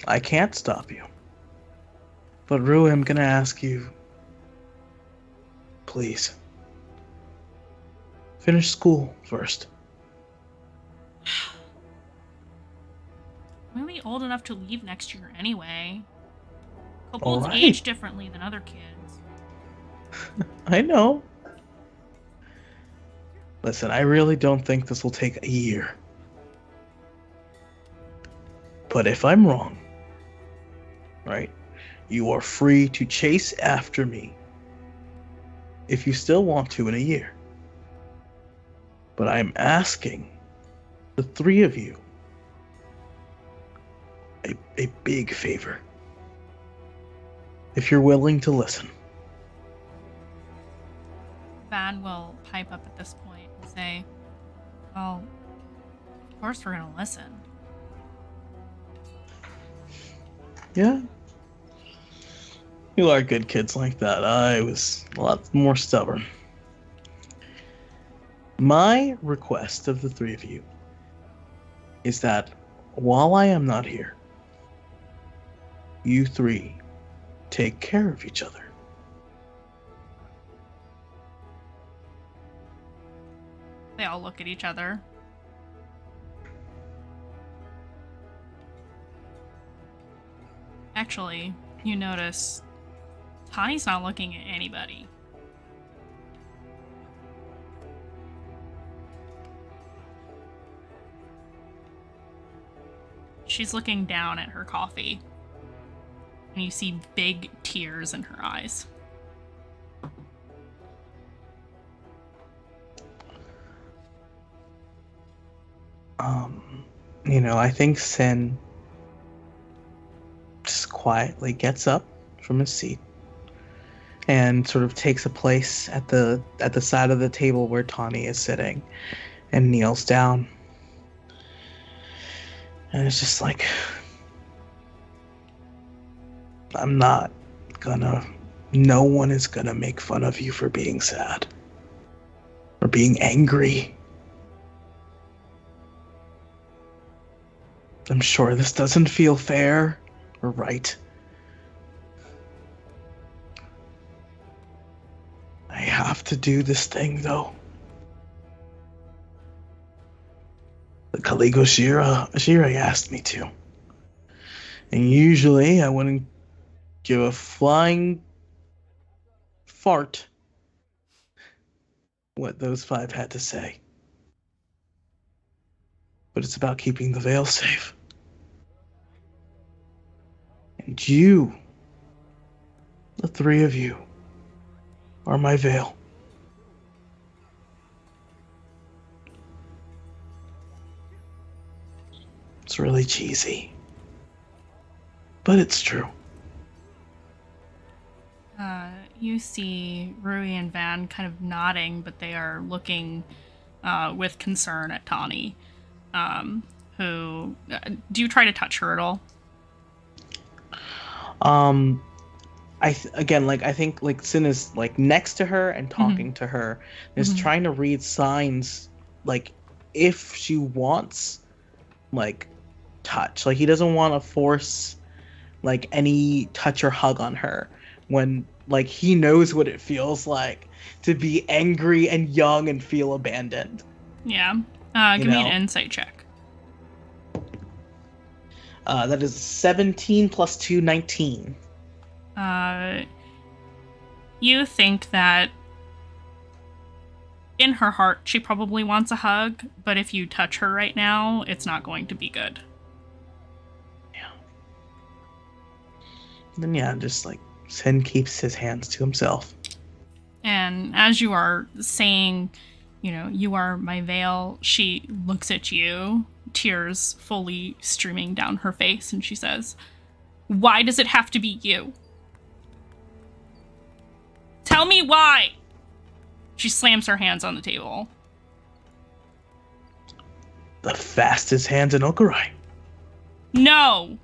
[SPEAKER 4] I can't stop you. But Rui, I'm going to ask you, please, finish school first.
[SPEAKER 1] I'm going to be old enough to leave next year anyway.
[SPEAKER 4] All
[SPEAKER 1] Kobolds
[SPEAKER 4] right.
[SPEAKER 1] age differently than other kids.
[SPEAKER 4] I know. Listen, I really don't think this will take a year. But if I'm wrong, right, you are free to chase after me if you still want to in a year. But I'm asking the three of you a big favor. If you're willing to listen.
[SPEAKER 1] Van will pipe up at this point and say, well, of course we're going to listen.
[SPEAKER 4] Yeah. You are good kids like that. I was a lot more stubborn. My request of the three of you is that while I am not here, you three take care of each other.
[SPEAKER 1] They all look at each other. Actually, you notice Tani's not looking at anybody. She's looking down at her coffee, and you see big tears in her eyes.
[SPEAKER 4] I think Sin just quietly gets up from his seat and sort of takes a place at the side of the table where Tani is sitting and kneels down. And it's just like, no one is gonna make fun of you for being sad or being angry. I'm sure this doesn't feel fair or right. I have to do this thing, though. The Caligo Shira asked me to. And usually I wouldn't give a flying fart what those 5 had to say. But it's about keeping the veil safe. And you, the 3 of you, are my veil. It's really cheesy, but it's true.
[SPEAKER 1] You see Rui and Van kind of nodding, but they are looking with concern at Tawny. Who do you try to touch her at all?
[SPEAKER 4] I think like Sin is like next to her and talking to her, is trying to read signs, like if she wants like touch. Like he doesn't want to force like any touch or hug on her when like he knows what it feels like to be angry and young and feel abandoned.
[SPEAKER 1] Yeah. Give me an insight check.
[SPEAKER 4] That is 17 plus 2, 19.
[SPEAKER 1] You think that in her heart she probably wants a hug, but if you touch her right now, it's not going to be good.
[SPEAKER 4] Yeah. Then just like Sin keeps his hands to himself.
[SPEAKER 1] And as you are saying, you are my veil, she looks at you, tears fully streaming down her face, and she says, "Why does it have to be you? Tell me why!" She slams her hands on the table.
[SPEAKER 4] The fastest hands in Okurai.
[SPEAKER 1] No!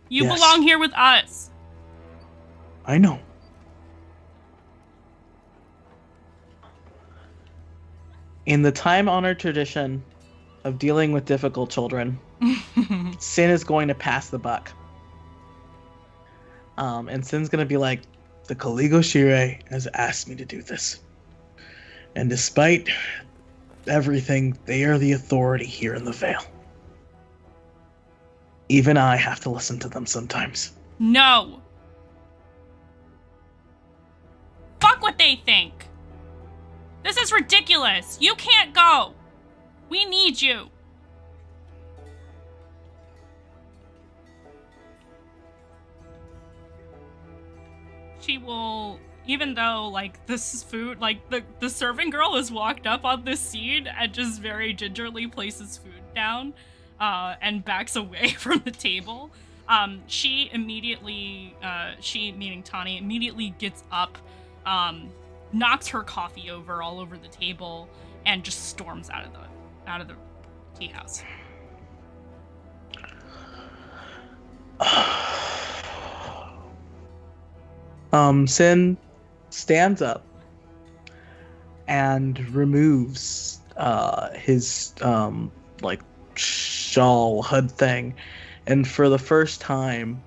[SPEAKER 1] You
[SPEAKER 4] Yes.
[SPEAKER 1] belong here with us.
[SPEAKER 4] I know. In the time-honored tradition of dealing with difficult children, Sin is going to pass the buck. And Sin's going to be like, the Caligo Shire has asked me to do this. And despite everything, they are the authority here in the Vale. Even I have to listen to them sometimes.
[SPEAKER 1] No. Fuck what they think. This is ridiculous. You can't go. We need you. She will, even though, like, this food, like, the serving girl has walked up on this scene and just very gingerly places food down, and backs away from the table. She immediately, she, meaning Tawny, immediately gets up, knocks her coffee over all over the table, and just storms out of the tea house.
[SPEAKER 4] Sin stands up and removes his like shawl hood thing, and for the first time,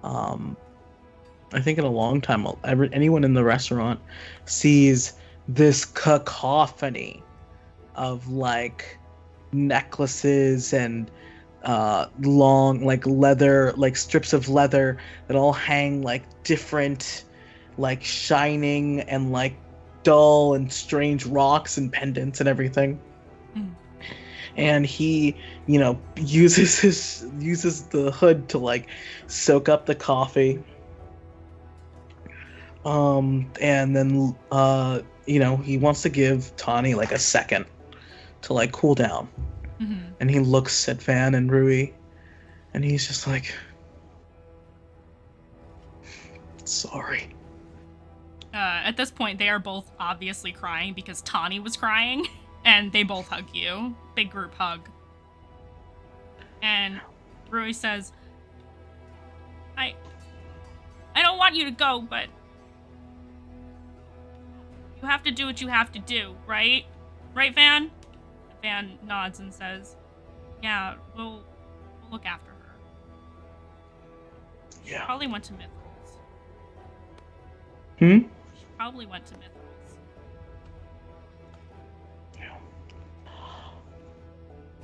[SPEAKER 4] I think in a long time, anyone in the restaurant sees this cacophony of like necklaces and long like leather, like strips of leather that all hang like different, like shining and like dull and strange rocks and pendants and everything. And he, uses the hood to like soak up the coffee. And then he wants to give Tawny like a second to like cool down.
[SPEAKER 1] Mm-hmm.
[SPEAKER 4] And he looks at Van and Rui, and he's just like, sorry.
[SPEAKER 1] At this point, they are both obviously crying because Tawny was crying, and they both hug you. Big group hug. And Rui says, I don't want you to go, but you have to do what you have to do, right? Right, Van? Van nods and says, yeah, we'll We'll look after her. She
[SPEAKER 4] Yeah.
[SPEAKER 1] probably went to Mistlost.
[SPEAKER 4] Hmm?
[SPEAKER 1] She probably went to Mistlost.
[SPEAKER 4] Yeah.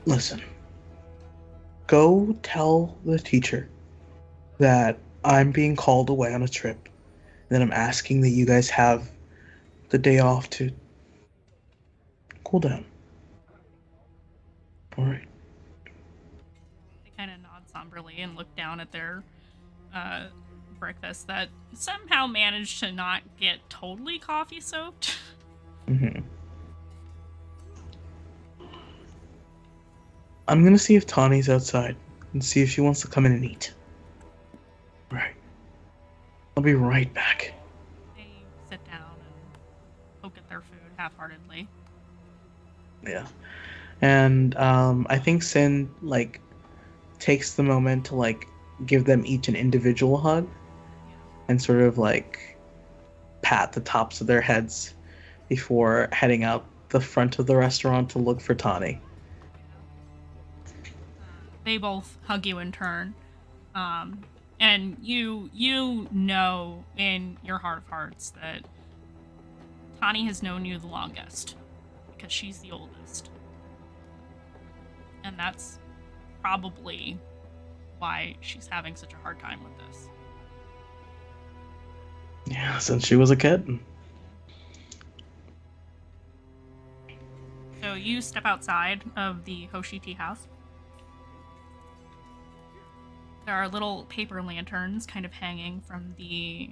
[SPEAKER 4] Listen. Go tell the teacher that I'm being called away on a trip, and that I'm asking that you guys have the day off to cool down. Alright.
[SPEAKER 1] They kind of nod somberly and look down at their breakfast that somehow managed to not get totally coffee soaked.
[SPEAKER 4] Mm-hmm. I'm gonna see if Tawny's outside and see if she wants to come in and eat. Right. I'll be right back.
[SPEAKER 1] They sit down and poke at their food half-heartedly.
[SPEAKER 4] Yeah. And I think Sin takes the moment to give them each an individual hug and sort of pat the tops of their heads before heading out the front of the restaurant to look for Tawny.
[SPEAKER 1] They both hug you in turn. And you know in your heart of hearts that Tawny has known you the longest because she's the oldest. And that's probably why she's having such a hard time with this.
[SPEAKER 4] Yeah, since she was a kid.
[SPEAKER 1] So you step outside of the Hoshi tea house. There are little paper lanterns kind of hanging from the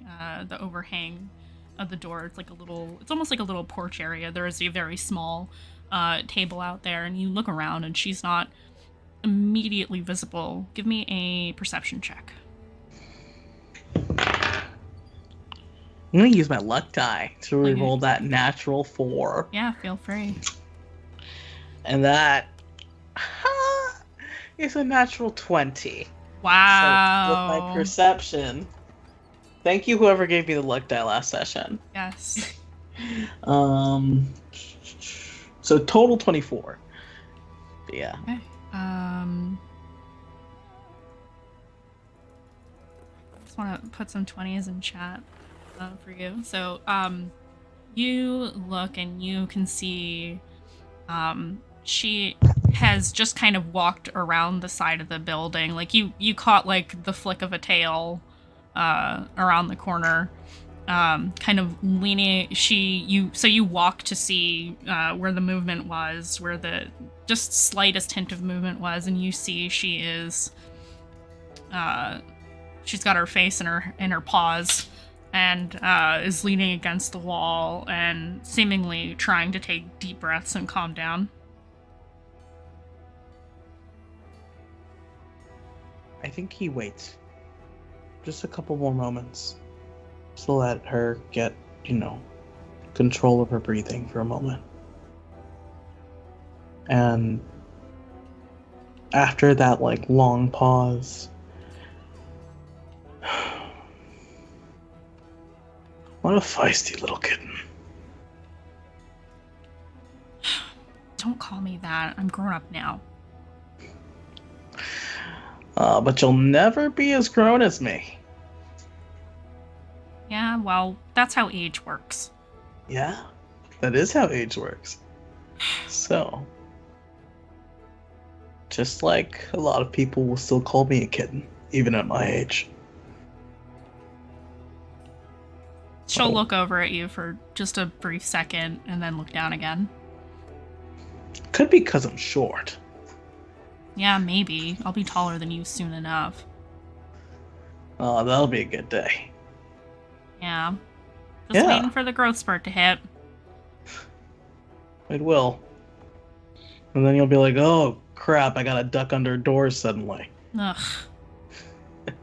[SPEAKER 1] overhang of the door. It's almost like a little porch area. There is a very small table out there, and you look around, and she's not immediately visible. Give me a perception check.
[SPEAKER 4] I'm gonna use my luck die to reroll that natural 4.
[SPEAKER 1] Yeah, feel free.
[SPEAKER 4] And that is a natural 20.
[SPEAKER 1] Wow.
[SPEAKER 4] So with my perception, thank you whoever gave me the luck die last session.
[SPEAKER 1] Yes.
[SPEAKER 4] So total 24. But yeah.
[SPEAKER 1] Okay. Just want to put some 20s in chat for you. So, you look and you can see, she has just kind of walked around the side of the building. You caught the flick of a tail, around the corner, kind of leaning. So you walk to see, where the movement was, where the just slightest hint of movement was, and you see she is, she's got her face in her paws, and is leaning against the wall and seemingly trying to take deep breaths and calm down.
[SPEAKER 4] I think he waits just a couple more moments to let her get, control of her breathing for a moment. And after that, long pause, what a feisty little kitten.
[SPEAKER 1] Don't call me that. I'm grown up now.
[SPEAKER 4] But you'll never be as grown as me.
[SPEAKER 1] Yeah, well, that's how age works.
[SPEAKER 4] Yeah, that is how age works. So, just like a lot of people will still call me a kitten, even at my age.
[SPEAKER 1] She'll look over at you for just a brief second and then look down again.
[SPEAKER 4] Could be because I'm short.
[SPEAKER 1] Yeah, maybe. I'll be taller than you soon enough.
[SPEAKER 4] Oh, that'll be a good day.
[SPEAKER 1] Yeah. Just waiting for the growth spurt to hit.
[SPEAKER 4] It will. And then you'll be like, oh, crap, I gotta duck under doors suddenly.
[SPEAKER 1] Ugh. I'd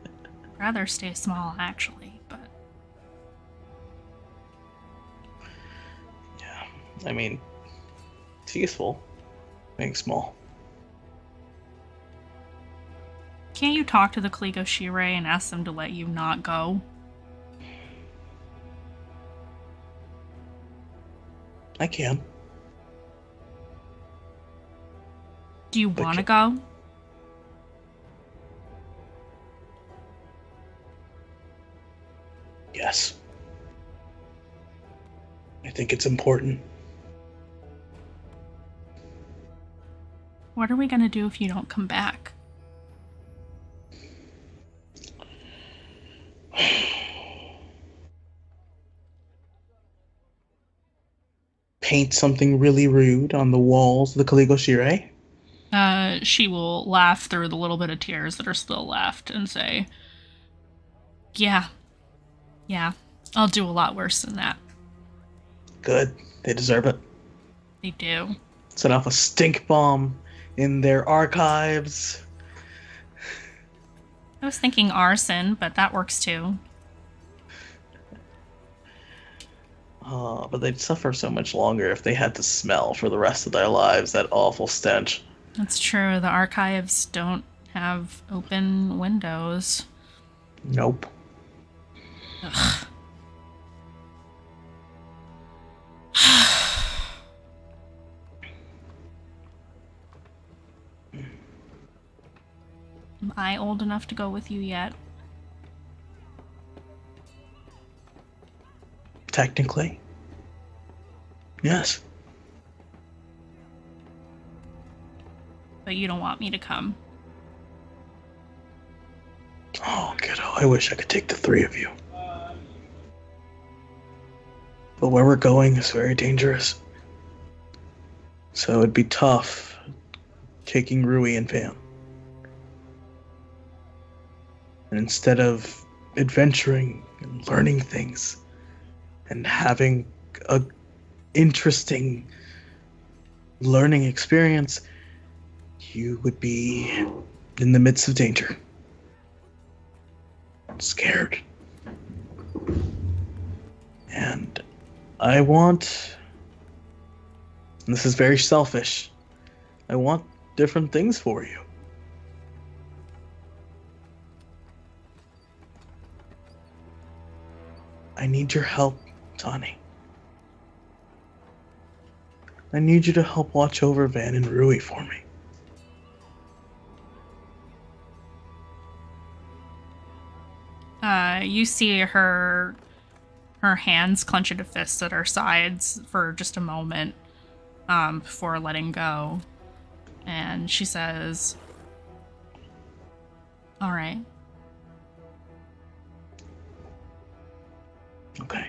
[SPEAKER 1] rather stay small, actually, but...
[SPEAKER 4] Yeah, I mean, it's useful being small.
[SPEAKER 1] Can't you talk to the Kligo Shirei and ask them to let you not go?
[SPEAKER 4] I can.
[SPEAKER 1] Do you want to go?
[SPEAKER 4] Yes. I think it's important.
[SPEAKER 1] What are we gonna do if you don't come back?
[SPEAKER 4] Paint something really rude on the walls of the Kaligo Shire?
[SPEAKER 1] She will laugh through the little bit of tears that are still left and say, Yeah, I'll do a lot worse than that.
[SPEAKER 4] Good. They deserve it.
[SPEAKER 1] They do.
[SPEAKER 4] Set off a stink bomb in their archives.
[SPEAKER 1] I was thinking arson, but that works too.
[SPEAKER 4] But they'd suffer so much longer if they had to smell for the rest of their lives that awful stench.
[SPEAKER 1] That's true. The archives don't have open windows.
[SPEAKER 4] Nope.
[SPEAKER 1] Ugh. Am I old enough to go with you yet?
[SPEAKER 4] Technically. Yes.
[SPEAKER 1] But you don't want me to come.
[SPEAKER 4] Oh, kiddo, I wish I could take the three of you. But where we're going is very dangerous. So it'd be tough taking Rui and Pam. And instead of adventuring and learning things and having a interesting learning experience, you would be in the midst of danger. Scared. And I want, and this is very selfish, I want different things for you. I need your help, Tani. I need you to help watch over Van and Rui for me.
[SPEAKER 1] You see her hands clench into fists at her sides for just a moment before letting go. And she says, All right.
[SPEAKER 4] Okay.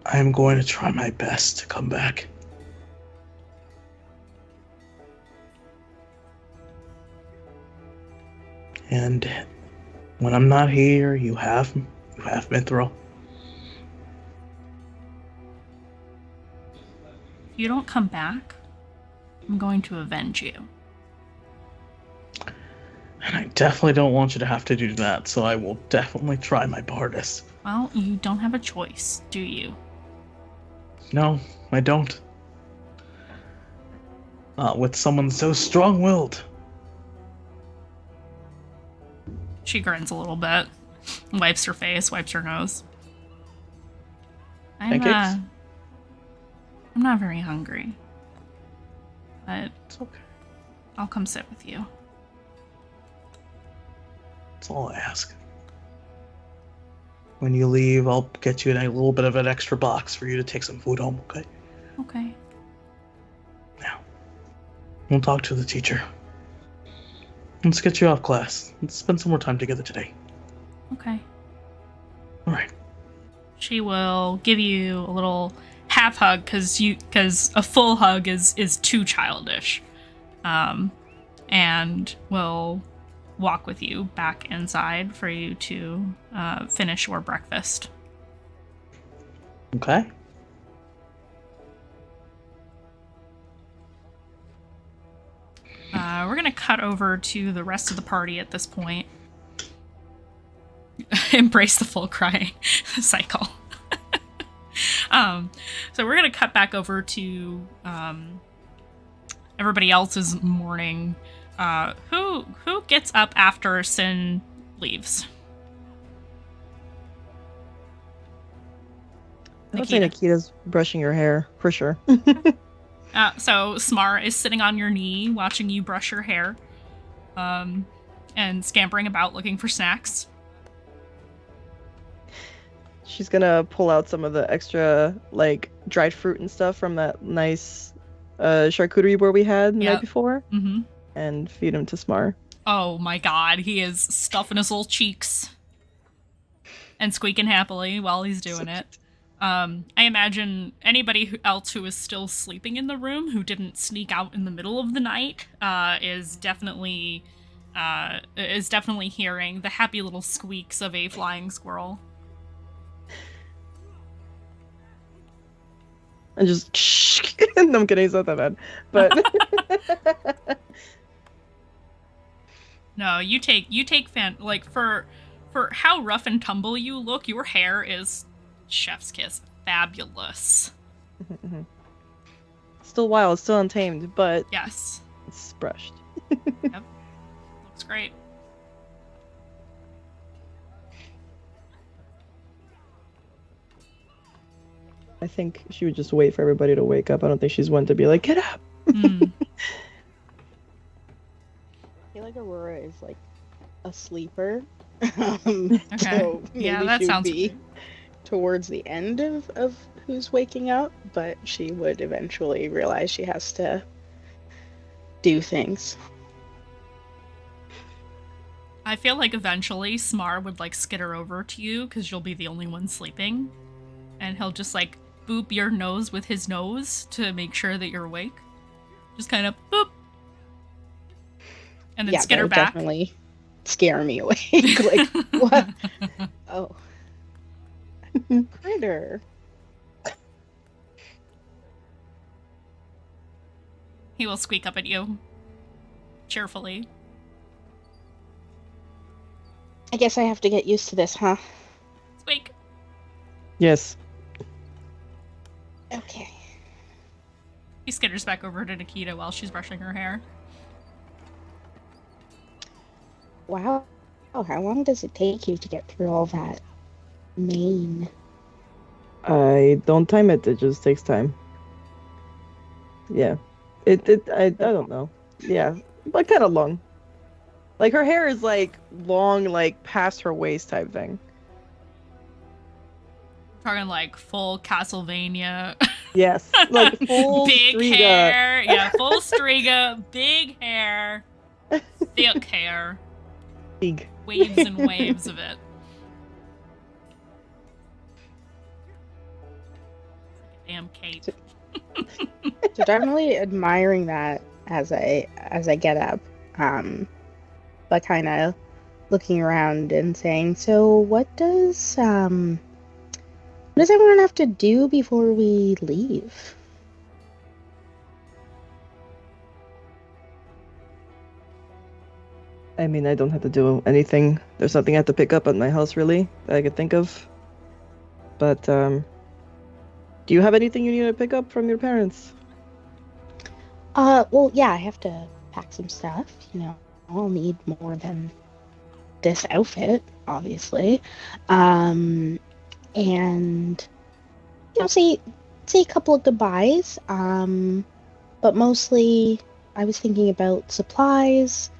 [SPEAKER 4] I am going to try my best to come back. And when I'm not here, you have Mithril.
[SPEAKER 1] If you don't come back, I'm going to avenge you.
[SPEAKER 4] And I definitely don't want you to have to do that, so I will definitely try my hardest.
[SPEAKER 1] Well, you don't have a choice, do you?
[SPEAKER 4] No, I don't. Not with someone so strong-willed.
[SPEAKER 1] She grins a little bit, wipes her face, wipes her nose.
[SPEAKER 4] Pancakes?
[SPEAKER 1] I'm not very hungry, but
[SPEAKER 4] It's okay.
[SPEAKER 1] I'll come sit with you.
[SPEAKER 4] That's all I ask. When you leave, I'll get you a little bit of an extra box for you to take some food home, okay?
[SPEAKER 1] Okay.
[SPEAKER 4] Now, we'll talk to the teacher. Let's get you off class. Let's spend some more time together today.
[SPEAKER 1] Okay.
[SPEAKER 4] All right.
[SPEAKER 1] She will give you a little half hug because a full hug is too childish, and will walk with you back inside for you to finish your breakfast.
[SPEAKER 4] Okay.
[SPEAKER 1] We're gonna cut over to the rest of the party at this point. Embrace the full crying cycle. So we're gonna cut back over to everybody else's morning. Who gets up after Sin leaves?
[SPEAKER 3] I would say Nikita's brushing her hair, for sure.
[SPEAKER 1] So Smar is sitting on your knee watching you brush your hair. and scampering about looking for snacks.
[SPEAKER 3] She's gonna pull out some of the extra, like, dried fruit and stuff from that nice charcuterie board we had the night before, and feed him to Smar.
[SPEAKER 1] Oh my god, he is stuffing his little cheeks and squeaking happily while he's doing it. I imagine anybody else who is still sleeping in the room who didn't sneak out in the middle of the night is definitely hearing the happy little squeaks of a flying squirrel.
[SPEAKER 3] And just shh. No, I'm kidding, it's not that bad. But
[SPEAKER 1] no, you take for how rough and tumble you look, your hair is chef's kiss fabulous.
[SPEAKER 3] Still wild, still untamed, but
[SPEAKER 1] yes,
[SPEAKER 3] it's brushed.
[SPEAKER 1] Yep. Looks great.
[SPEAKER 3] I think she would just wait for everybody to wake up. I don't think she's one to be like, get up!
[SPEAKER 5] I feel like Aurora is like a sleeper.
[SPEAKER 1] Okay.
[SPEAKER 5] So
[SPEAKER 1] yeah,
[SPEAKER 5] maybe
[SPEAKER 1] that
[SPEAKER 5] she would
[SPEAKER 1] sounds
[SPEAKER 5] be towards the end of who's waking up, but she would eventually realize she has to do things.
[SPEAKER 1] I feel like eventually Smar would like skitter over to you because you'll be the only one sleeping, and he'll just like boop your nose with his nose to make sure that you're awake. Just kind of boop, and then
[SPEAKER 5] Yeah, that
[SPEAKER 1] skitter
[SPEAKER 5] would
[SPEAKER 1] back.
[SPEAKER 5] definitely scare me awake. Like, what? Oh. Critter.
[SPEAKER 1] He will squeak up at you cheerfully.
[SPEAKER 5] I guess I have to get used to this, huh?
[SPEAKER 1] Squeak.
[SPEAKER 3] Yes.
[SPEAKER 5] Okay.
[SPEAKER 1] He skitters back over to Nikita while she's brushing her hair.
[SPEAKER 5] Wow. Oh, how long does it take you to get through all that mane?
[SPEAKER 3] I don't time it, it just takes time. Yeah. I don't know. Yeah. But kind of long. Like, her hair is, like, long, like, past her waist type thing.
[SPEAKER 1] Talking like full Castlevania.
[SPEAKER 3] Yes. Like, full
[SPEAKER 1] big
[SPEAKER 3] Striga.
[SPEAKER 1] hair. Yeah, full Striga. Big hair. Thick hair.
[SPEAKER 3] Big.
[SPEAKER 1] Waves and waves of it. Damn Kate.
[SPEAKER 5] So definitely admiring that as I get up, but kind of looking around and saying, so what does everyone have to do before we leave?
[SPEAKER 3] I mean, I don't have to do anything. There's nothing I have to pick up at my house, really, that I could think of. But, do you have anything you need to pick up from your parents?
[SPEAKER 5] Well, yeah, I have to pack some stuff, you know. I'll need more than this outfit, obviously. And, you know, say a couple of goodbyes. But mostly I was thinking about supplies.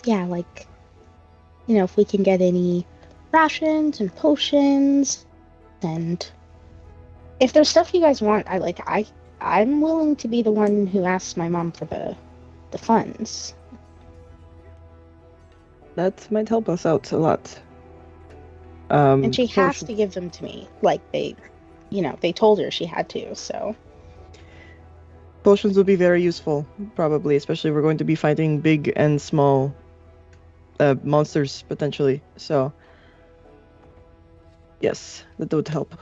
[SPEAKER 5] Yeah, like, you know, if we can get any rations and potions, and if there's stuff you guys want, I'm willing to be the one who asks my mom for the funds.
[SPEAKER 3] That might help us out a lot.
[SPEAKER 5] And she has to give them to me. Like, they told her she had to, so.
[SPEAKER 3] Potions will be very useful, probably, especially if we're going to be fighting big and small monsters, potentially. So, yes, that would help.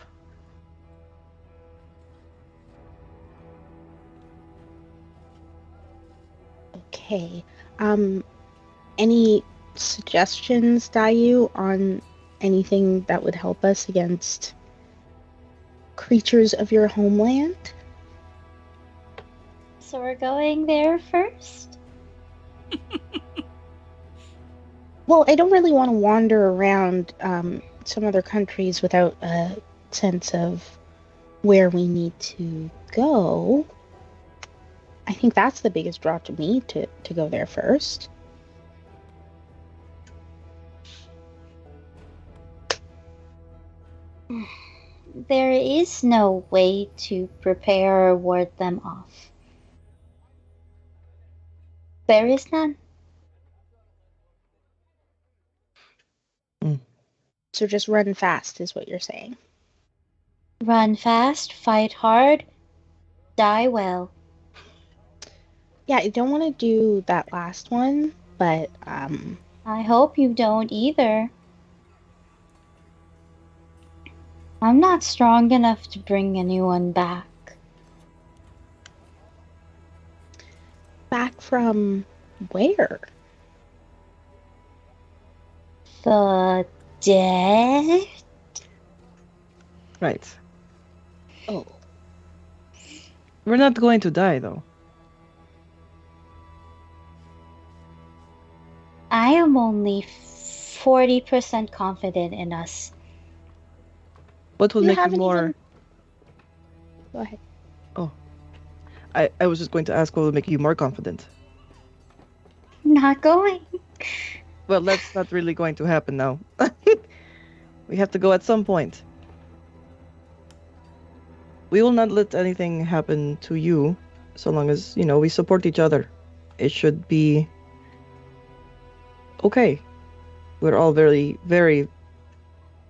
[SPEAKER 5] Okay. Any suggestions, Dayu, on anything that would help us against creatures of your homeland?
[SPEAKER 6] So we're going there first?
[SPEAKER 5] Well, I don't really want to wander around some other countries without a sense of where we need to go. I think that's the biggest draw to me to go there first.
[SPEAKER 6] There is no way to prepare or ward them off. There is none.
[SPEAKER 5] So just run fast is what you're saying.
[SPEAKER 6] Run fast, fight hard, die well.
[SPEAKER 5] Yeah, I don't want to do that last one, but
[SPEAKER 6] I hope you don't either. I'm not strong enough to bring anyone back.
[SPEAKER 5] back from where?
[SPEAKER 6] The dead?
[SPEAKER 3] Right.
[SPEAKER 5] Oh.
[SPEAKER 3] We're not going to die, though.
[SPEAKER 6] I am only 40% confident in us.
[SPEAKER 3] What will
[SPEAKER 5] You
[SPEAKER 3] make you
[SPEAKER 5] haven't
[SPEAKER 3] more...
[SPEAKER 5] even- Go ahead.
[SPEAKER 3] I was just going to ask what will make you more confident.
[SPEAKER 6] Not going.
[SPEAKER 3] Well, that's not really going to happen now. We have to go at some point. We will not let anything happen to you, so long as, we support each other. It should be okay. We're all very, very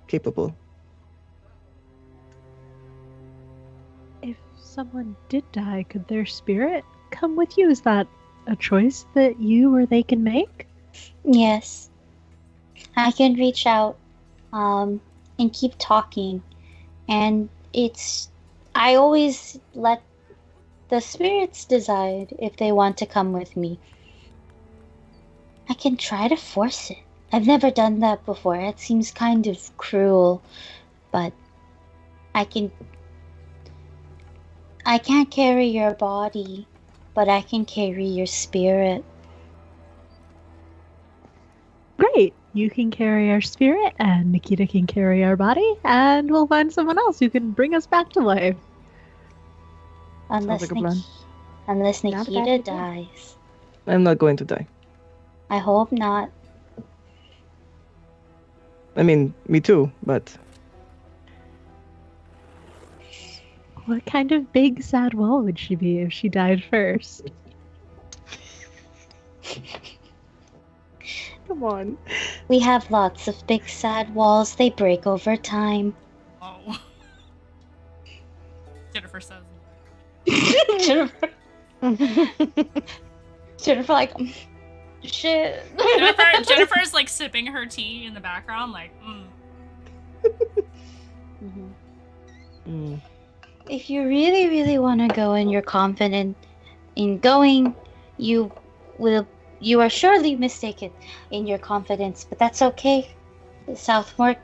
[SPEAKER 3] capable.
[SPEAKER 2] If someone did die, could their spirit come with you? Is that a choice that you or they can make?
[SPEAKER 6] Yes. I can reach out and keep talking. And I always let the spirits decide if they want to come with me. I can try to force it. I've never done that before. It seems kind of cruel, but I can't carry your body, but I can carry your spirit.
[SPEAKER 2] Great. You can carry our spirit, and Nikita can carry our body, and we'll find someone else who can bring us back to life.
[SPEAKER 6] Unless,
[SPEAKER 3] like a plan.
[SPEAKER 6] unless
[SPEAKER 5] Not a bad
[SPEAKER 6] Nikita
[SPEAKER 5] idea.
[SPEAKER 6] dies.
[SPEAKER 3] I'm not going to die.
[SPEAKER 6] I hope not.
[SPEAKER 3] I mean, me too, but...
[SPEAKER 2] What kind of big, sad wall would she be if she died first?
[SPEAKER 3] Come on.
[SPEAKER 6] We have lots of big sad walls. They break over time.
[SPEAKER 1] Oh. Jennifer says.
[SPEAKER 6] Jennifer, like, shit.
[SPEAKER 1] Jennifer's like sipping her tea in the background, like,
[SPEAKER 6] Mhm.
[SPEAKER 3] Mm.
[SPEAKER 6] If you really, really want to go and you're confident in going, you are surely mistaken in your confidence, but that's okay. Southmore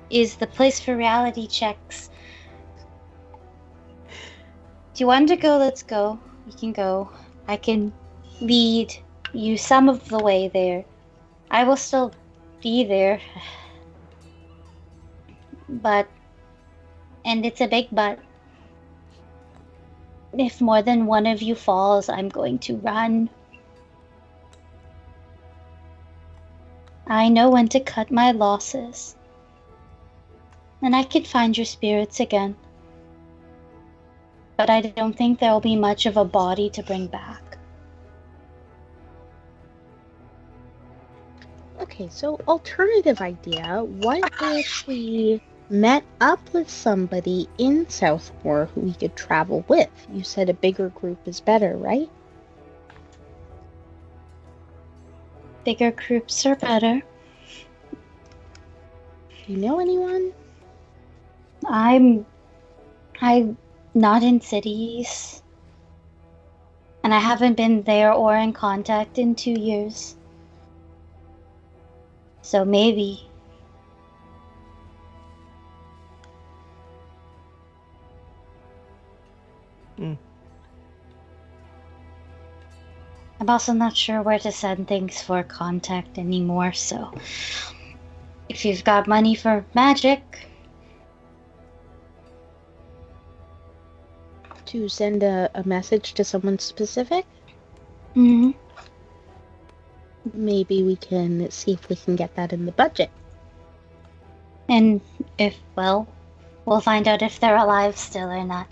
[SPEAKER 6] is the place for reality checks. Do you want to go? Let's go. You can go. I can lead you some of the way there. I will still be there. And it's a big but. If more than one of you falls, I'm going to run. I know when to cut my losses. And I could find your spirits again. But I don't think there'll be much of a body to bring back.
[SPEAKER 5] Okay, so alternative idea. What if we met up with somebody in Southmore who we could travel with? You said a bigger group is better, right?
[SPEAKER 6] Bigger groups are better.
[SPEAKER 5] Do you know anyone?
[SPEAKER 6] I'm not in cities. And I haven't been there or in contact in 2 years. So maybe. I'm also not sure where to send things for contact anymore, so if you've got money for magic,
[SPEAKER 5] to send a message to someone specific?
[SPEAKER 6] Hmm.
[SPEAKER 5] Maybe we can see if we can get that in the budget.
[SPEAKER 6] And if, well, we'll find out if they're alive still or not.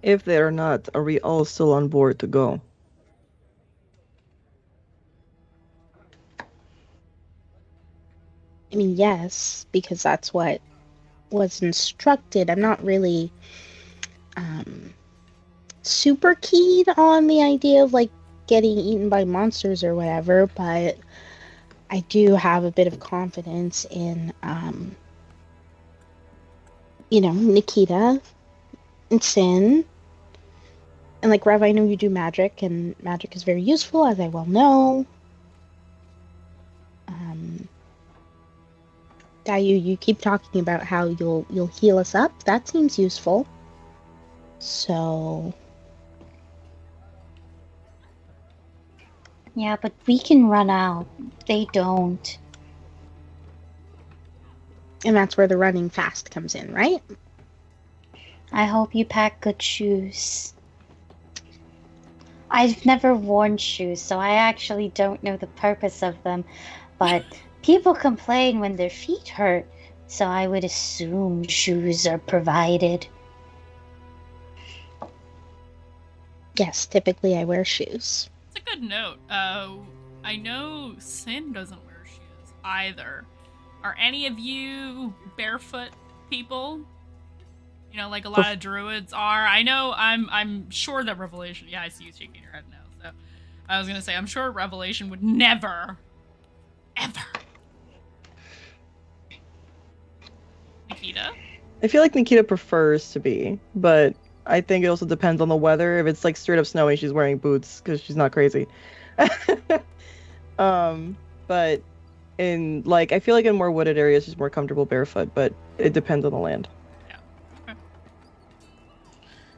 [SPEAKER 3] If they are not, are we all still on board to go?
[SPEAKER 5] I mean, yes, because that's what was instructed. I'm not really super keen on the idea of like getting eaten by monsters or whatever, but I do have a bit of confidence in Nikita and Sin. And like Rev, I know you do magic, and magic is very useful, as I well know. Dayu, you keep talking about how you'll heal us up. That seems useful. So
[SPEAKER 6] Yeah, but we can run out. They don't.
[SPEAKER 5] and that's where the running fast comes in, right?
[SPEAKER 6] I hope you pack good shoes. I've never worn shoes, so I actually don't know the purpose of them, but people complain when their feet hurt, so I would assume shoes are provided.
[SPEAKER 5] Yes, typically I wear shoes.
[SPEAKER 1] It's a good note. I know Sin doesn't wear shoes either. Are any of you barefoot people? You know, like a lot of druids are. I know. I'm sure that Revelation. Yeah, I see you shaking your head now. So I was gonna say, I'm sure Revelation would never, ever. Nikita.
[SPEAKER 3] I feel like Nikita prefers to be, but I think it also depends on the weather. If it's like straight up snowy, she's wearing boots because she's not crazy. But in like, I feel like in more wooded areas, she's more comfortable barefoot, but it depends on the land.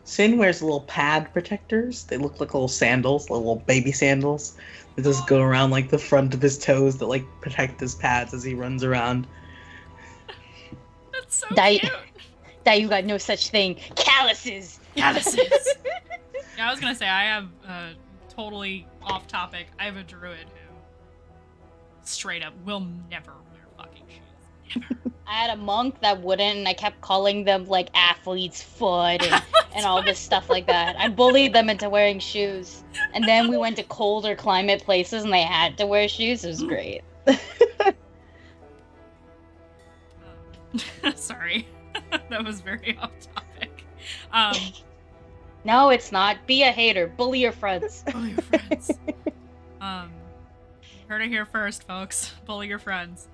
[SPEAKER 4] Sin wears little pad protectors. They look like little sandals, little baby sandals. That just go around like the front of his toes that like protect his pads as he runs around.
[SPEAKER 1] That's so
[SPEAKER 6] That-
[SPEAKER 1] cute.
[SPEAKER 6] That you got no such thing. Calluses!
[SPEAKER 1] Calluses. Yeah, I was gonna say, I have totally off topic. I have a druid who straight up will never wear fucking shoes. Never.
[SPEAKER 6] I had a monk that wouldn't, and I kept calling them like athlete's foot and all this stuff like that. I bullied them into wearing shoes. And then we went to colder climate places and they had to wear shoes. It was great.
[SPEAKER 1] Sorry. That was very off topic.
[SPEAKER 6] No, it's not. Be a hater. Bully your friends.
[SPEAKER 1] Bully your friends. Heard it here first, folks. Bully your friends.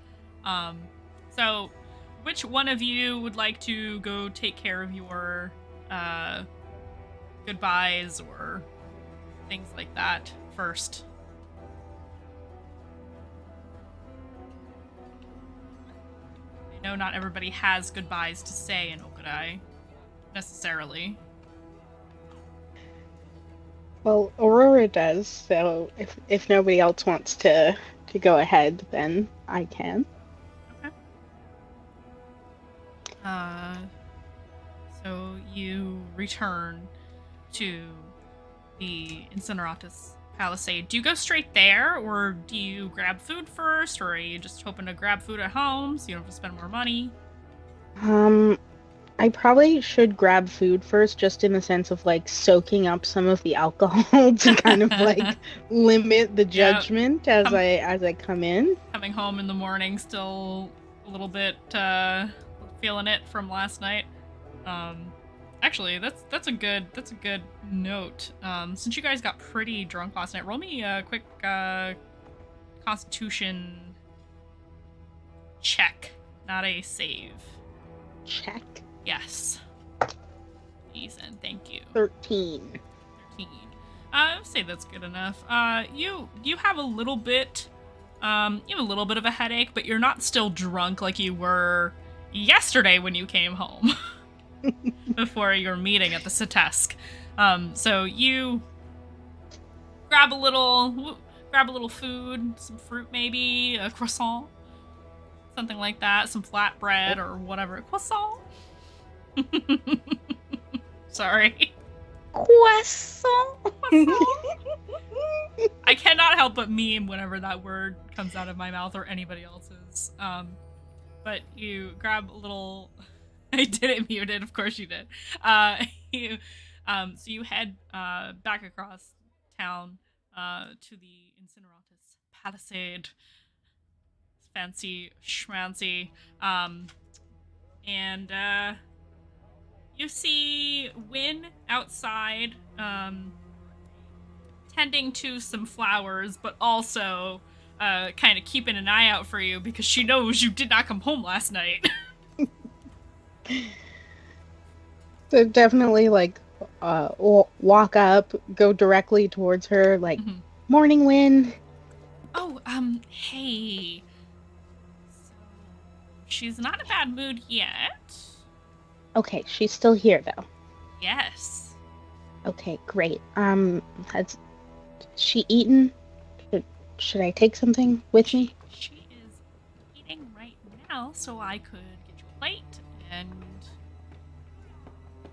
[SPEAKER 1] So, which one of you would like to go take care of your goodbyes or things like that first? I know not everybody has goodbyes to say in Okudai, necessarily.
[SPEAKER 5] Well, Aurora does, so if nobody else wants to go ahead, then I can.
[SPEAKER 1] So you return to the Incineratus Palisade. Do you go straight there, or do you grab food first, or are you just hoping to grab food at home so you don't have to spend more money?
[SPEAKER 5] I probably should grab food first, just in the sense of like soaking up some of the alcohol to kind of like limit the judgment as I come in.
[SPEAKER 1] Coming home in the morning, still a little bit feeling it from last night. Actually, that's a good note. Since you guys got pretty drunk last night, roll me a quick Constitution check, not a save.
[SPEAKER 5] Check.
[SPEAKER 1] Yes. Please and thank you.
[SPEAKER 5] 13.
[SPEAKER 1] 13. I'd say that's good enough. You have a little bit, you have a little bit of a headache, but you're not still drunk like you were yesterday when you came home before your meeting at the Citesk. So you grab a little food, some fruit maybe, a croissant, something like that. Some flatbread or whatever. Croissant. Sorry.
[SPEAKER 5] Croissant.
[SPEAKER 1] I cannot help but meme whenever that word comes out of my mouth or anybody else's. But you grab a little. I didn't mute it. Of course you did. So you head back across town to the Incineratus Palisade. Fancy schmancy. And you see Wynn outside tending to some flowers, but also kind of keeping an eye out for you because she knows you did not come home last night.
[SPEAKER 5] So definitely walk up, go directly towards her, morning, Wynn.
[SPEAKER 1] Oh, hey. So, she's not in a bad mood yet.
[SPEAKER 5] Okay, she's still here though.
[SPEAKER 1] Yes.
[SPEAKER 5] Okay, great. Has she eaten? Should I take something with me?
[SPEAKER 1] She is eating right now, so I could get you a plate and...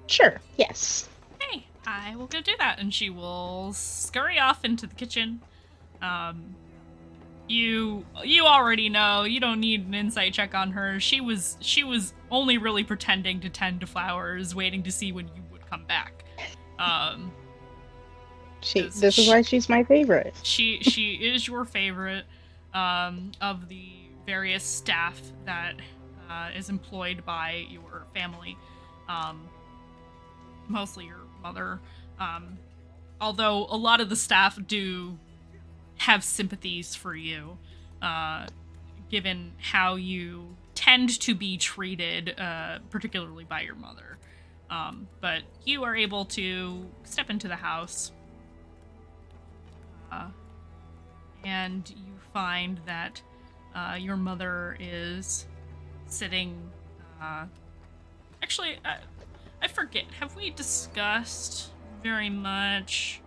[SPEAKER 5] Sure, yes.
[SPEAKER 1] Hey, I will go do that, and she will scurry off into the kitchen. You already know. You don't need an insight check on her. She was only really pretending to tend to flowers, waiting to see when you would come back.
[SPEAKER 5] This is why she's my favorite.
[SPEAKER 1] She is your favorite of the various staff that is employed by your family. Mostly your mother. Although a lot of the staff do have sympathies for you, given how you tend to be treated, particularly by your mother. But you are able to step into the house, and you find that your mother is sitting... Actually, I forget. Have we discussed very much?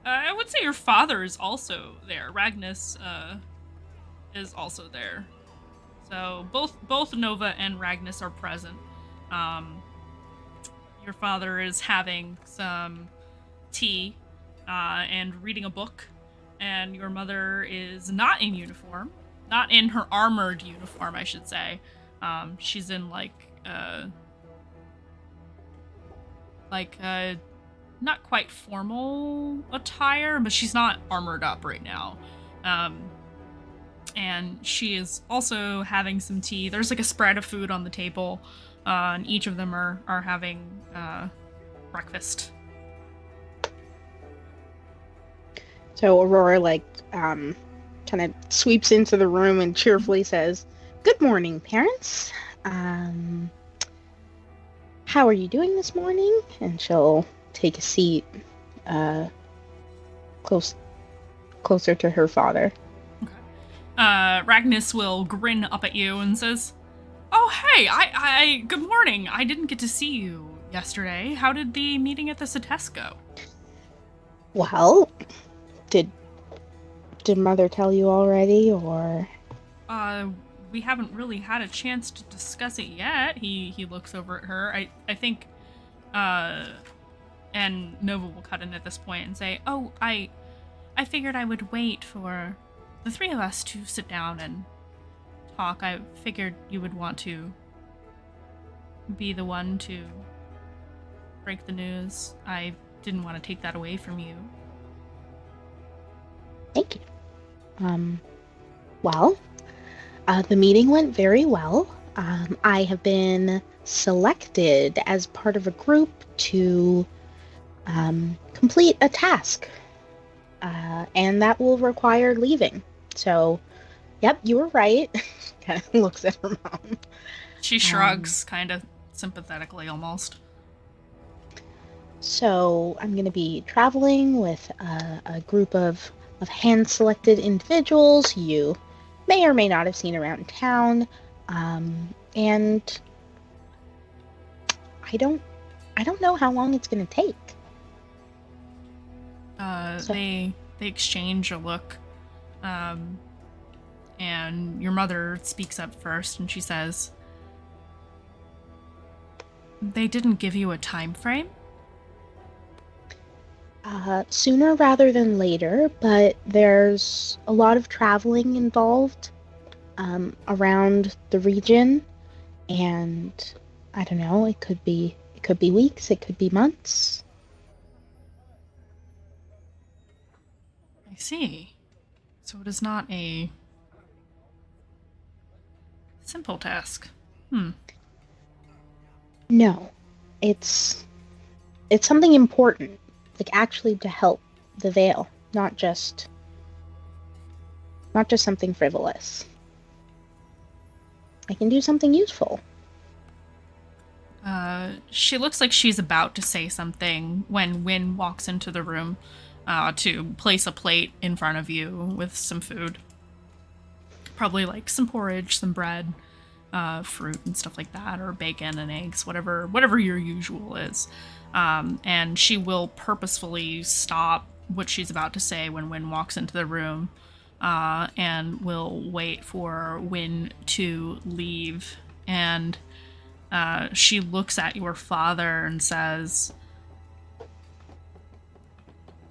[SPEAKER 1] I would say your father is also there. Ragnus is also there. So both Nova and Ragnus are present. Your father is having some tea and reading a book, and your mother is not in uniform. Not in her armored uniform, I should say. She's in not quite formal attire, but she's not armored up right now. And she is also having some tea. There's a spread of food on the table, and each of them are having breakfast.
[SPEAKER 5] So Aurora kind of sweeps into the room and cheerfully says, "Good morning, parents. How are you doing this morning?" And she'll take a seat closer to her father.
[SPEAKER 1] Okay. Ragnus will grin up at you and says, "Oh, hey, I good morning. I didn't get to see you yesterday. How did the meeting at the Cetes go?"
[SPEAKER 5] Well, did Mother tell you already, or?
[SPEAKER 1] We haven't really had a chance to discuss it yet. He looks over at her. I think, and Nova will cut in at this point and say, "Oh, I figured I would wait for the three of us to sit down and talk. I figured you would want to be the one to break the news. I didn't want to take that away from you."
[SPEAKER 5] Thank you. Well, the meeting went very well. I have been selected as part of a group to complete a task, and that will require leaving. So, yep, you were right. Kind of looks at her mom.
[SPEAKER 1] She shrugs, kind of sympathetically almost.
[SPEAKER 5] So, I'm going to be traveling with a group of hand-selected individuals you may or may not have seen around town, and I don't know how long it's going to take.
[SPEAKER 1] They exchange a look, And your mother speaks up first, and she says, "They didn't give you a time frame?"
[SPEAKER 5] Sooner rather than later, but there's a lot of traveling involved around the region, and I don't know, it could be weeks, it could be months.
[SPEAKER 1] I see. So it is not a simple task.
[SPEAKER 5] No, it's something important, like actually to help the Veil, not just something frivolous. I can do something useful.
[SPEAKER 1] She looks like she's about to say something when Wynn walks into the room to place a plate in front of you with some food. Probably like some porridge, some bread, fruit and stuff like that, or bacon and eggs, whatever your usual is. And she will purposefully stop what she's about to say when Wynn walks into the room, and will wait for Wynn to leave. And she looks at your father and says,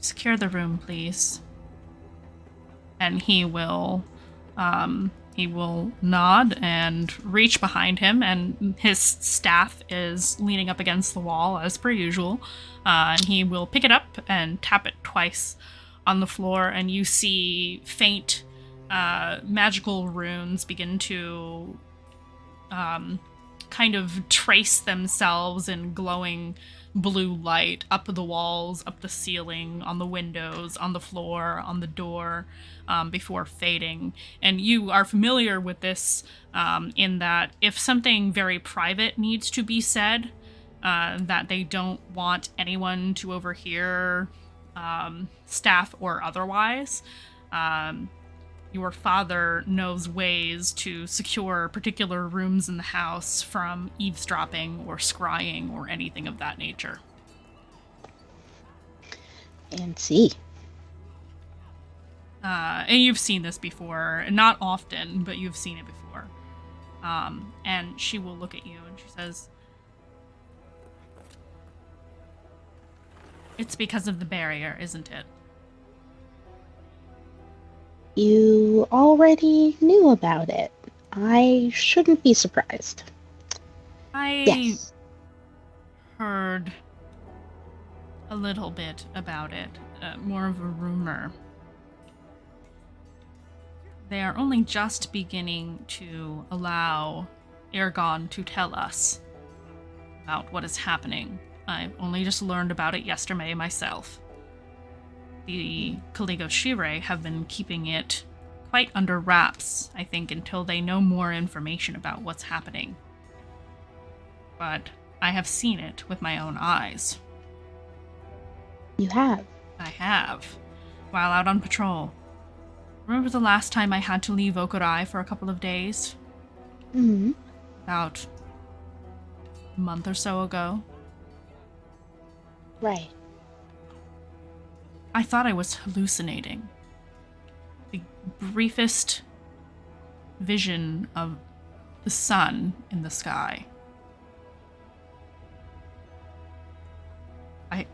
[SPEAKER 1] "Secure the room, please." And he will nod and reach behind him, and his staff is leaning up against the wall as per usual. And he will pick it up and tap it twice on the floor, and you see faint magical runes begin to kind of trace themselves in glowing blue light up the walls, up the ceiling, on the windows, on the floor, on the door, before fading. And you are familiar with this in that if something very private needs to be said, that they don't want anyone to overhear, staff or otherwise, your father knows ways to secure particular rooms in the house from eavesdropping or scrying or anything of that nature.
[SPEAKER 5] And see.
[SPEAKER 1] And you've seen this before. Not often, but you've seen it before. And she will look at you and she says, "It's because of the barrier, isn't it?"
[SPEAKER 5] You already knew about it. I shouldn't be surprised.
[SPEAKER 1] Yes. Heard a little bit about it. More of a rumor. They are only just beginning to allow Ergon to tell us about what is happening. I've only just learned about it yesterday myself. The Kaligo Shire have been keeping it quite under wraps, I think, until they know more information about what's happening. But I have seen it with my own eyes.
[SPEAKER 5] You have?
[SPEAKER 1] I have, while out on patrol. Remember the last time I had to leave Okurai for a couple of days?
[SPEAKER 5] Mm-hmm.
[SPEAKER 1] About a month or so ago.
[SPEAKER 5] Right.
[SPEAKER 1] I thought I was hallucinating. The briefest vision of the sun in the sky. I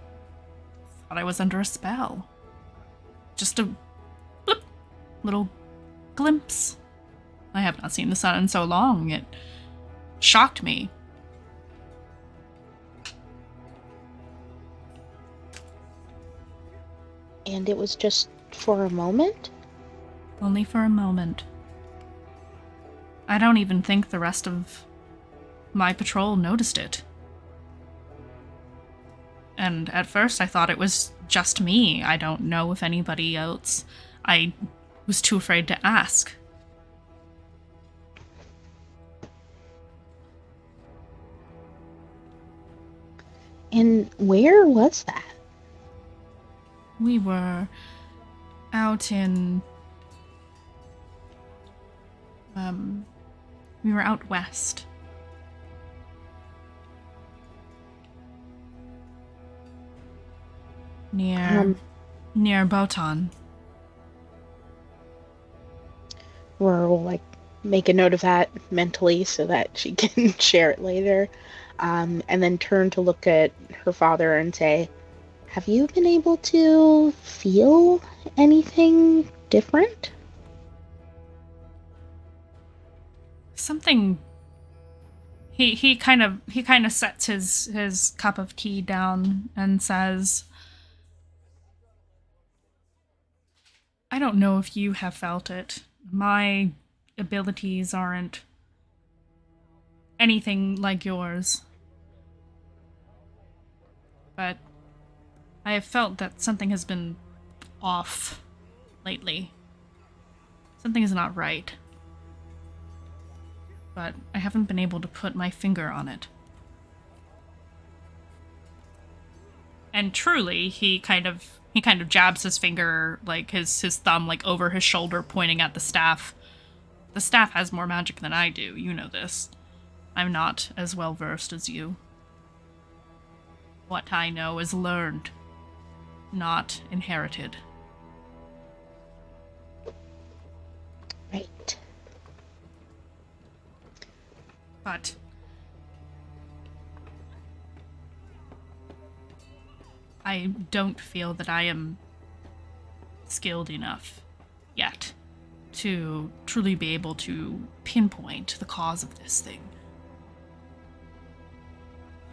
[SPEAKER 1] thought I was under a spell. Just a blip, little glimpse. I have not seen the sun in so long. It shocked me.
[SPEAKER 5] And it was just for a moment?
[SPEAKER 1] Only for a moment. I don't even think the rest of my patrol noticed it. And at first I thought it was just me. I don't know if anybody else. I was too afraid to ask.
[SPEAKER 5] And where was that?
[SPEAKER 1] We were out in... we were out west. Near Botan.
[SPEAKER 5] Aurora will like make a note of that mentally so that she can share it later. And then turn to look at her father and say, have you been able to feel anything different?
[SPEAKER 1] Something. He kind of sets his cup of tea down and says, I don't know if you have felt it. My abilities aren't anything like yours. But I have felt that something has been off lately. Something is not right. But I haven't been able to put my finger on it. And truly, he kind of jabs his finger, like his thumb, like over his shoulder, pointing at the staff. The staff has more magic than I do, you know this. I'm not as well versed as you. What I know is learned, not inherited.
[SPEAKER 5] Right.
[SPEAKER 1] But I don't feel that I am skilled enough yet to truly be able to pinpoint the cause of this thing.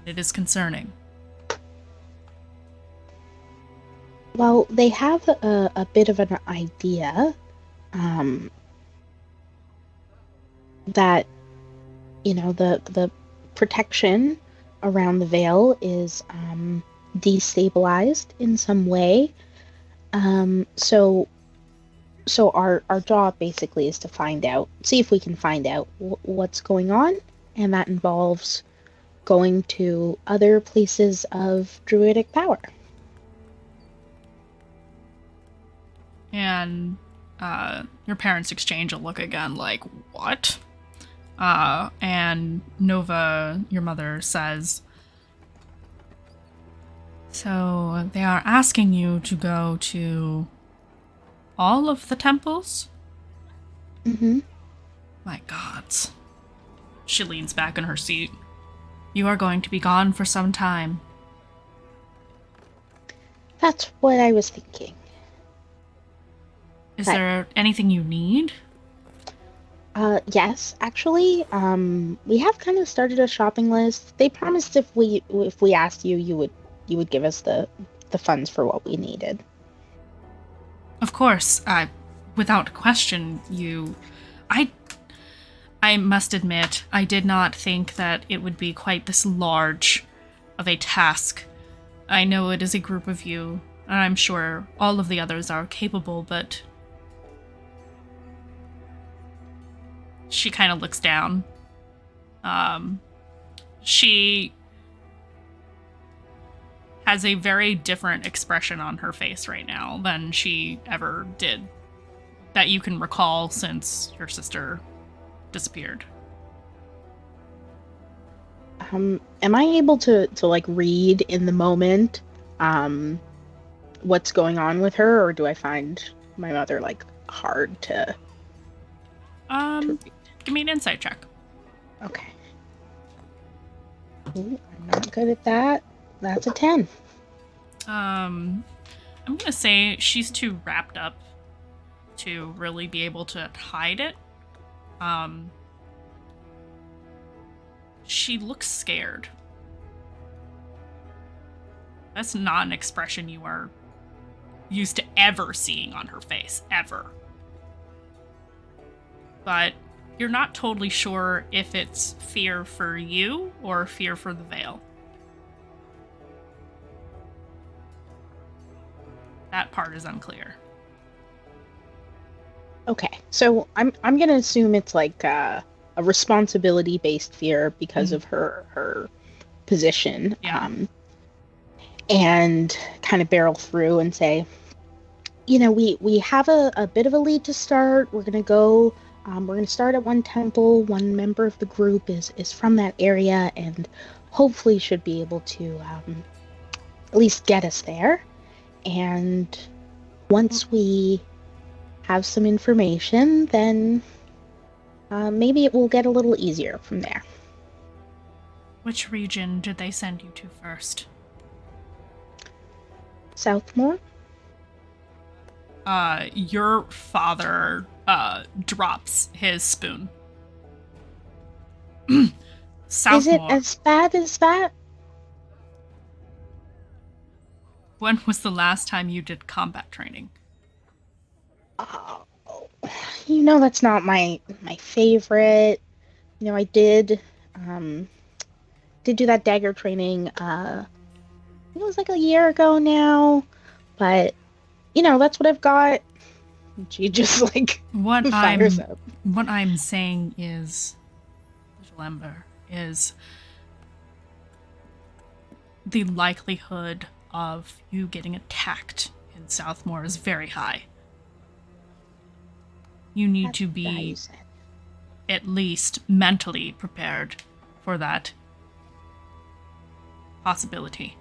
[SPEAKER 1] It is concerning.
[SPEAKER 5] Well, they have a bit of an idea that, you know, the protection around the veil is destabilized in some way. So our job basically is to see if we can find out what's going on, and that involves going to other places of druidic power.
[SPEAKER 1] And your parents exchange a look again, like, what? And Nova, your mother, says, so they are asking you to go to all of the temples?
[SPEAKER 5] Mm-hmm.
[SPEAKER 1] My gods. She leans back in her seat. You are going to be gone for some time.
[SPEAKER 5] That's what I was thinking.
[SPEAKER 1] Is there anything you need?
[SPEAKER 5] Yes, actually, we have kind of started a shopping list. They promised if we asked you, you would give us the funds for what we needed.
[SPEAKER 1] Of course, without question, I must admit, I did not think that it would be quite this large of a task. I know it is a group of you, and I'm sure all of the others are capable, but she kind of looks down. She has a very different expression on her face right now than she ever did, that you can recall since your sister disappeared.
[SPEAKER 5] Am I able to like read in the moment what's going on with her, or do I find my mother like hard to read?
[SPEAKER 1] Give me an insight check.
[SPEAKER 5] Okay. Ooh, I'm not good at that. That's a 10.
[SPEAKER 1] I'm gonna say she's too wrapped up to really be able to hide it. She looks scared. That's not an expression you are used to ever seeing on her face, ever. But you're not totally sure if it's fear for you or fear for the veil. That part is unclear.
[SPEAKER 5] Okay, so I'm gonna assume it's like a responsibility-based fear because of her position.
[SPEAKER 1] Yeah.
[SPEAKER 5] And kind of barrel through and say, you know, we have a bit of a lead to start. We're gonna go. We're gonna start at one temple. One member of the group is from that area, and hopefully should be able to at least get us there. And once we have some information, then maybe it will get a little easier from there.
[SPEAKER 1] Which region did they send you to first?
[SPEAKER 5] Southmore?
[SPEAKER 1] Your father drops his spoon. Southmore.
[SPEAKER 5] Is it as bad as that?
[SPEAKER 1] When was the last time you did combat training?
[SPEAKER 5] Oh, that's not my favorite. I did do that dagger training. It was like a year ago now, but that's what I've got. She just
[SPEAKER 1] what
[SPEAKER 5] fires up.
[SPEAKER 1] What I'm saying is, Little Ember, is the likelihood of you getting attacked in Southmore is very high. You need to be at least mentally prepared for that possibility.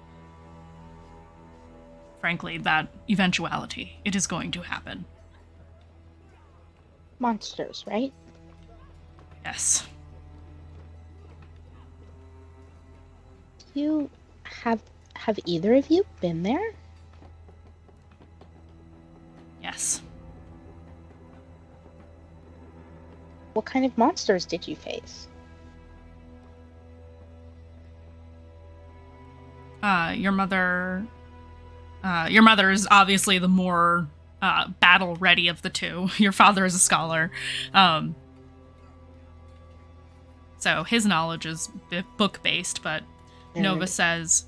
[SPEAKER 1] Frankly, that eventuality. It is going to happen.
[SPEAKER 5] Monsters, right?
[SPEAKER 1] Yes.
[SPEAKER 5] You have either of you been there?
[SPEAKER 1] Yes.
[SPEAKER 5] What kind of monsters did you face?
[SPEAKER 1] Your mother is obviously the more battle ready of the two. Your father is a scholar. So his knowledge is book based, but Nova says,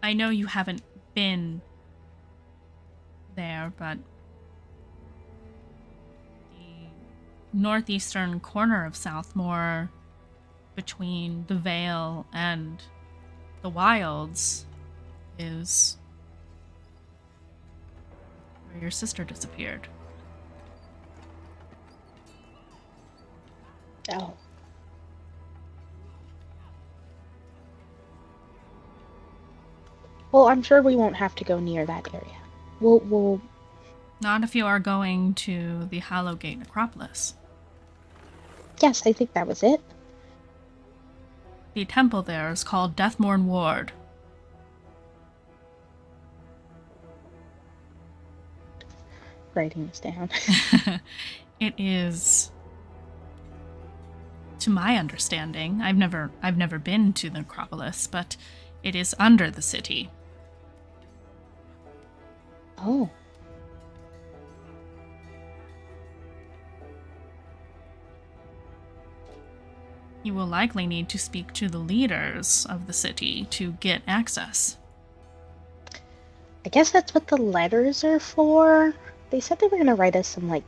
[SPEAKER 1] I know you haven't been there, but the northeastern corner of Southmore, between the Vale and the Wilds, is where your sister disappeared.
[SPEAKER 5] Oh. Well, I'm sure we won't have to go near that area. We'll...
[SPEAKER 1] Not if you are going to the Hallowgate Necropolis.
[SPEAKER 5] Yes, I think that was it.
[SPEAKER 1] The temple there is called Deathmourn Ward.
[SPEAKER 5] Writing this down.
[SPEAKER 1] It is, to my understanding, I've never been to the Necropolis, but it is under the city.
[SPEAKER 5] Oh.
[SPEAKER 1] You will likely need to speak to the leaders of the city to get access.
[SPEAKER 5] I guess that's what the letters are for. They said they were going to write us some,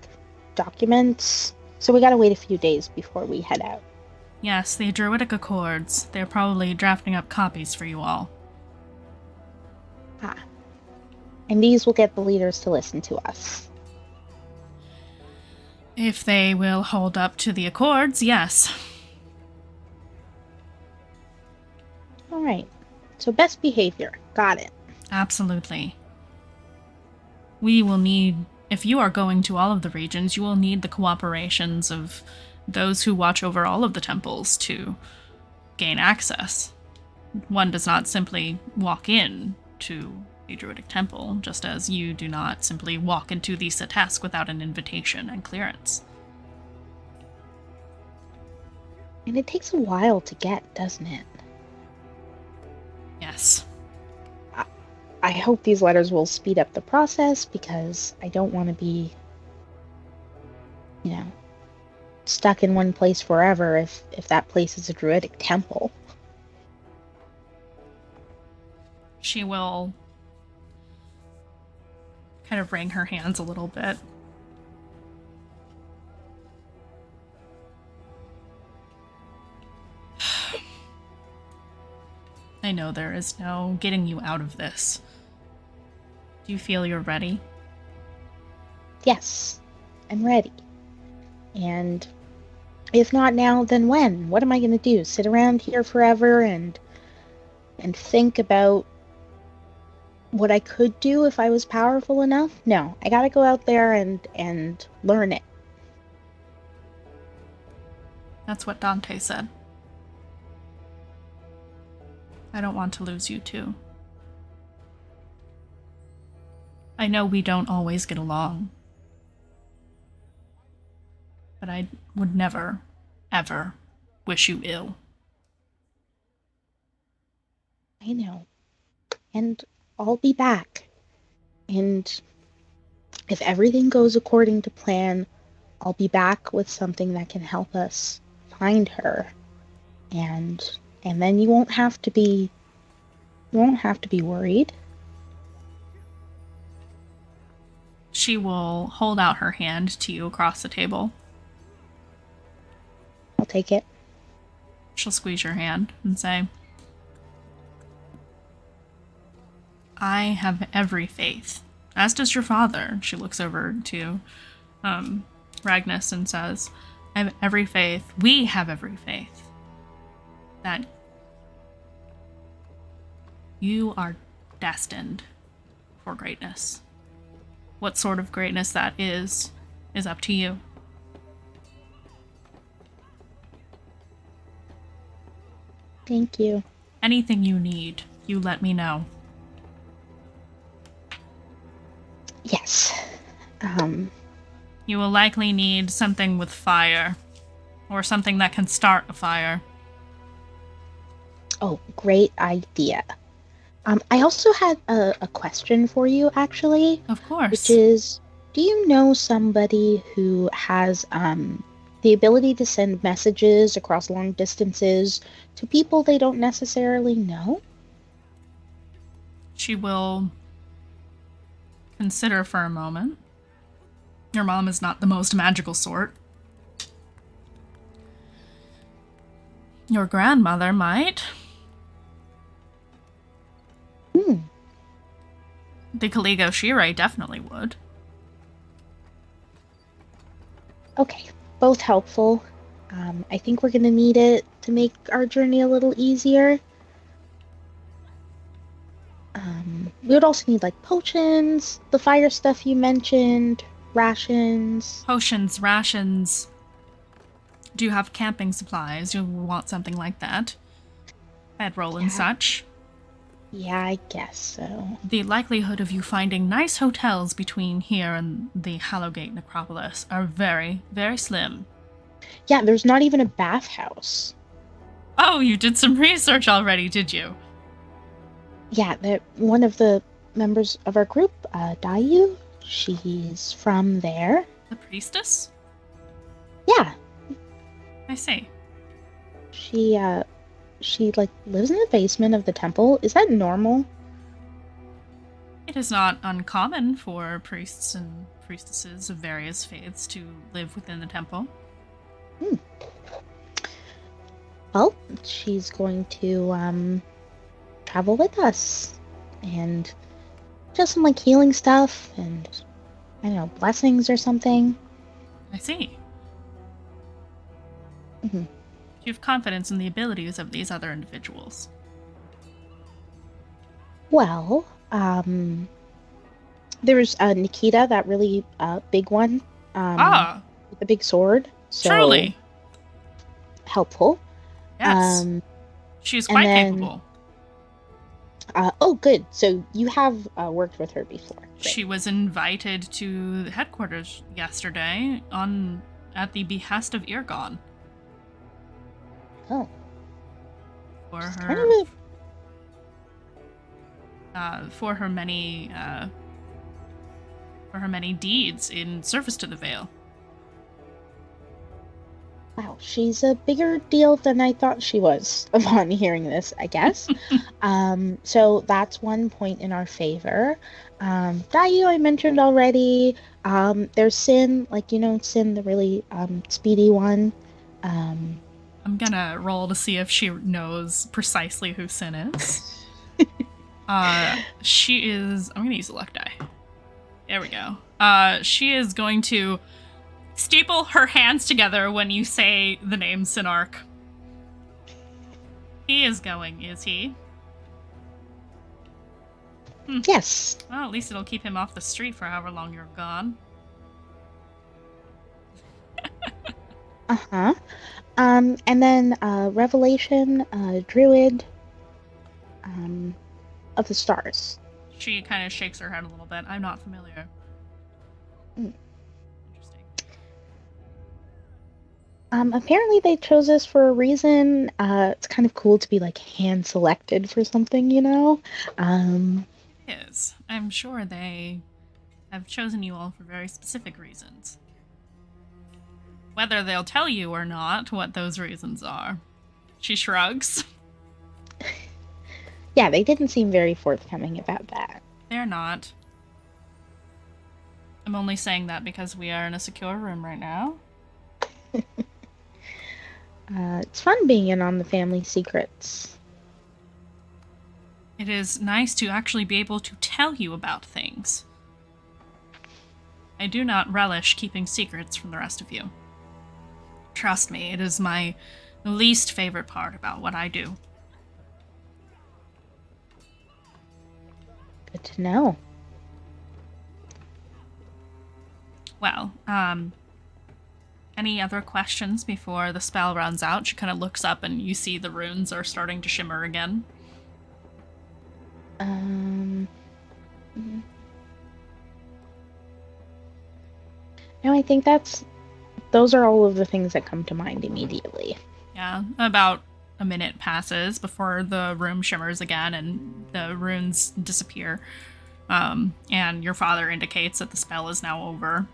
[SPEAKER 5] documents. So we gotta wait a few days before we head out.
[SPEAKER 1] Yes, the Druidic Accords. They're probably drafting up copies for you all.
[SPEAKER 5] Ah. And these will get the leaders to listen to us.
[SPEAKER 1] If they will hold up to the Accords, yes.
[SPEAKER 5] Alright. So best behavior. Got it.
[SPEAKER 1] Absolutely. We will need, if you are going to all of the regions, you will need the cooperations of those who watch over all of the temples to gain access. One does not simply walk in to a druidic temple, just as you do not simply walk into the Satask without an invitation and clearance.
[SPEAKER 5] And it takes a while to get, doesn't it?
[SPEAKER 1] Yes.
[SPEAKER 5] I hope these letters will speed up the process, because I don't want to be, stuck in one place forever if that place is a druidic temple.
[SPEAKER 1] She will kind of wring her hands a little bit. I know there is no getting you out of this. Do you feel you're
[SPEAKER 5] Yes, I'm ready. And If not now, then when? What am I going to do? Sit around here forever and think about what I could do if I was powerful enough? No, I got to go out there and learn it.
[SPEAKER 1] That's what Dante said. I don't want to lose you too. I know we don't always get along. But I would never, ever wish you ill.
[SPEAKER 5] I know. And I'll be back. And if everything goes according to plan, I'll be back with something that can help us find her. And then you won't have to be worried.
[SPEAKER 1] She will hold out her hand to you across the table.
[SPEAKER 5] I'll take it.
[SPEAKER 1] She'll squeeze your hand and say, I have every faith, as does your father. She looks over to Ragnus and says, I have every faith, we have every faith, that you are destined for greatness. What sort of greatness that is up to you.
[SPEAKER 5] Thank you.
[SPEAKER 1] Anything you need, you let me know.
[SPEAKER 5] Yes.
[SPEAKER 1] You will likely need something with fire, or something that can start a fire.
[SPEAKER 5] Oh, great idea. I also had a question for you, actually.
[SPEAKER 1] Of course.
[SPEAKER 5] Which is, do you know somebody who has the ability to send messages across long distances to people they don't necessarily know?
[SPEAKER 1] She will consider for a moment. Your mom is not the most magical sort. Your grandmother might. The Caligo Shirei definitely would.
[SPEAKER 5] Okay, both helpful. I think we're gonna need it to make our journey a little easier. We would also need like potions, the fire stuff you mentioned, rations.
[SPEAKER 1] Potions, rations. Do you have camping supplies? You'll want something like that. Bedroll and such.
[SPEAKER 5] Yeah, I guess so.
[SPEAKER 1] The likelihood of you finding nice hotels between here and the Hallowgate Necropolis are very, very slim.
[SPEAKER 5] Yeah, there's not even a bathhouse.
[SPEAKER 1] Oh, you did some research already, did you?
[SPEAKER 5] Yeah, one of the members of our group, Dayu, she's from there.
[SPEAKER 1] The priestess?
[SPEAKER 5] Yeah.
[SPEAKER 1] I see.
[SPEAKER 5] She like lives in the basement of the temple. Is that normal?
[SPEAKER 1] It is not uncommon for priests and priestesses of various faiths to live within the temple.
[SPEAKER 5] Well, she's going to travel with us and just some like healing stuff and I don't know, blessings or something.
[SPEAKER 1] I see.
[SPEAKER 5] Mm-hmm.
[SPEAKER 1] You have confidence in the abilities of these other individuals.
[SPEAKER 5] Well, there's Nikita, that really big one. With the big sword. So
[SPEAKER 1] truly.
[SPEAKER 5] Helpful.
[SPEAKER 1] Yes. She's quite capable.
[SPEAKER 5] Oh, good. So you have worked with her before. Great.
[SPEAKER 1] She was invited to the headquarters yesterday at the behest of Irgon.
[SPEAKER 5] Oh.
[SPEAKER 1] For
[SPEAKER 5] She's
[SPEAKER 1] her,
[SPEAKER 5] kind of
[SPEAKER 1] for her many deeds in service to the Vale.
[SPEAKER 5] Wow, she's a bigger deal than I thought she was upon hearing this, I guess. So that's one point in our favor. Dayu, I mentioned already. There's Sin, Sin, the really speedy one.
[SPEAKER 1] I'm gonna roll to see if she knows precisely who Sin is. She is... I'm gonna use a luck die. There we go. She is going to staple her hands together when you say the name Sinark. He is going, is he?
[SPEAKER 5] Yes.
[SPEAKER 1] Well, at least it'll keep him off the street for however long you're gone.
[SPEAKER 5] Uh-huh. And then Revelation, Druid, of the Stars.
[SPEAKER 1] She kind of shakes her head a little bit. I'm not familiar. Interesting.
[SPEAKER 5] Apparently they chose us for a reason. It's kind of cool to be like hand selected for something, you know?
[SPEAKER 1] Yes, I'm sure they have chosen you all for very specific reasons. Whether they'll tell you or not what those reasons are. She shrugs.
[SPEAKER 5] Yeah, they didn't seem very forthcoming about that.
[SPEAKER 1] They're not. I'm only saying that because we are in a secure room right now.
[SPEAKER 5] It's fun being in on the family secrets.
[SPEAKER 1] It is nice to actually be able to tell you about things. I do not relish keeping secrets from the rest of you. Trust me, it is my least favorite part about what I do.
[SPEAKER 5] Good to know.
[SPEAKER 1] Well, any other questions before the spell runs out? She kind of looks up and you see the runes are starting to shimmer again.
[SPEAKER 5] No, I think those are all of the things that come to mind immediately.
[SPEAKER 1] Yeah, about a minute passes before the room shimmers again and the runes disappear. And your father indicates that the spell is now over.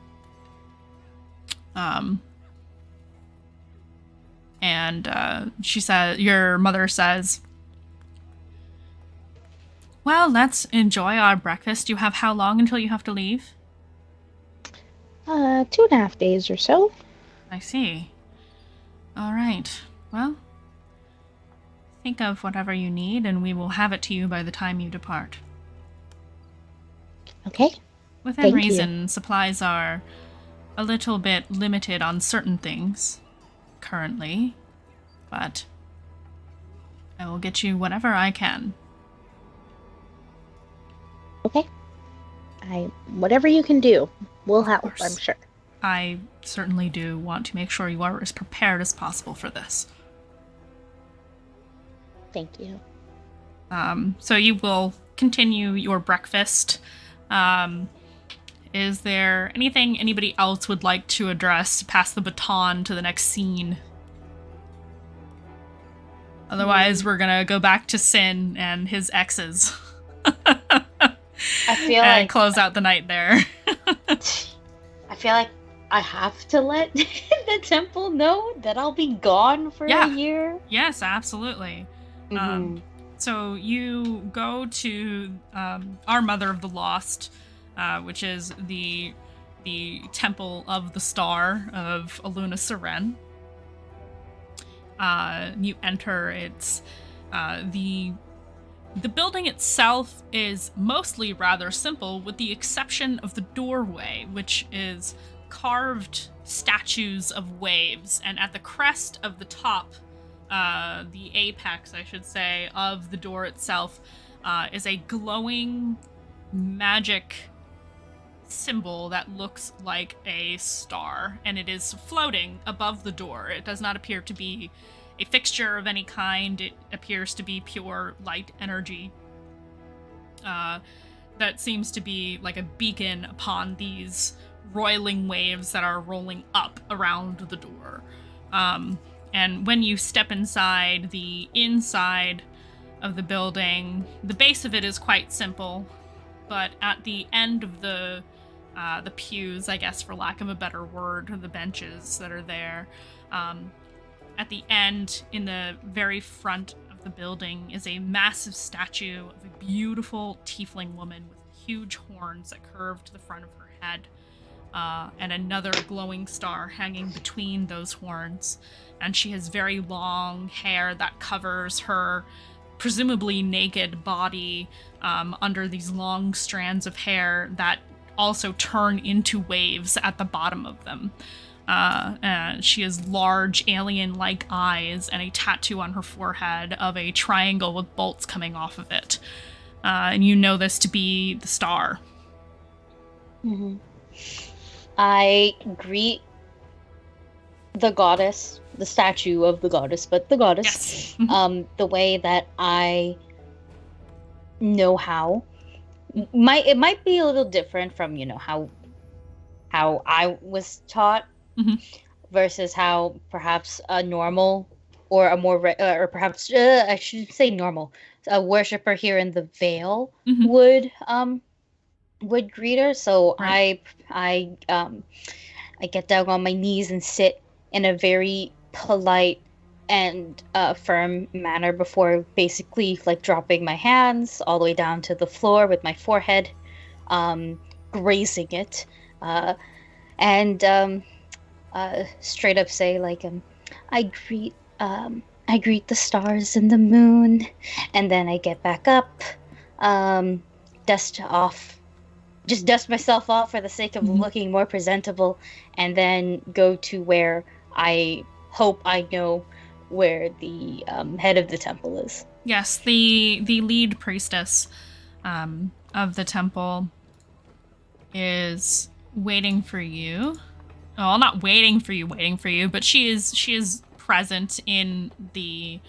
[SPEAKER 1] She said, your mother says, well, let's enjoy our breakfast. You have how long until you have to leave?
[SPEAKER 5] 2.5 days or so.
[SPEAKER 1] I see. All right. Well, think of whatever you need, and we will have it to you by the time you depart.
[SPEAKER 5] Okay.
[SPEAKER 1] Within
[SPEAKER 5] Thank
[SPEAKER 1] reason,
[SPEAKER 5] you.
[SPEAKER 1] supplies are a little bit limited on certain things currently, but I will get you whatever I can.
[SPEAKER 5] Okay. Whatever you can do will help,
[SPEAKER 1] course.
[SPEAKER 5] I'm sure.
[SPEAKER 1] I certainly do want to make sure you are as prepared as possible for this.
[SPEAKER 5] Thank you.
[SPEAKER 1] So you will continue your breakfast. Is there anything anybody else would like to address, pass the baton to the next scene? Otherwise, we're gonna go back to Sin and his exes.
[SPEAKER 6] I feel
[SPEAKER 1] and
[SPEAKER 6] like
[SPEAKER 1] close out the night there.
[SPEAKER 6] I feel like I have to let the temple know that I'll be gone for a year.
[SPEAKER 1] Yes, absolutely. So you go to our Mother of the Lost, which is the Temple of the Star of Aluna Seren. You enter. It's the building itself is mostly rather simple, with the exception of the doorway, which is carved statues of waves, and at the crest of the top, the apex, I should say, of the door itself, is a glowing magic symbol that looks like a star, and it is floating above the door. It does not appear to be a fixture of any kind. It appears to be pure light energy that seems to be like a beacon upon these roiling waves that are rolling up around the door. And when you step inside the inside of the building, the base of it is quite simple, but at the end of the pews, I guess for lack of a better word, the benches that are there, at the end, in the very front of the building, is a massive statue of a beautiful tiefling woman with huge horns that curve to the front of her head, and another glowing star hanging between those horns. And she has very long hair that covers her presumably naked body under these long strands of hair that also turn into waves at the bottom of them. And she has large alien-like eyes and a tattoo on her forehead of a triangle with bolts coming off of it. And you know this to be the star.
[SPEAKER 6] Mm-hmm. I greet the goddess, the statue of the goddess, but the goddess,
[SPEAKER 1] Yes. Mm-hmm.
[SPEAKER 6] the way that I know how. It might be a little different from, how I was taught,
[SPEAKER 1] mm-hmm.
[SPEAKER 6] versus how perhaps a normal or a more or perhaps I should say normal, a worshiper here in the Vale
[SPEAKER 1] mm-hmm.
[SPEAKER 6] would greet her. So
[SPEAKER 1] right.
[SPEAKER 6] I get down on my knees and sit in a very polite and firm manner before basically like dropping my hands all the way down to the floor with my forehead grazing it, and straight up say like I greet the stars and the moon, and then I get back up, dust myself off for the sake of looking more presentable, and then go to where I hope I know where the head of the temple is.
[SPEAKER 1] Yes, the lead priestess of the temple is waiting for you. Well, not waiting for you, but she is present in the.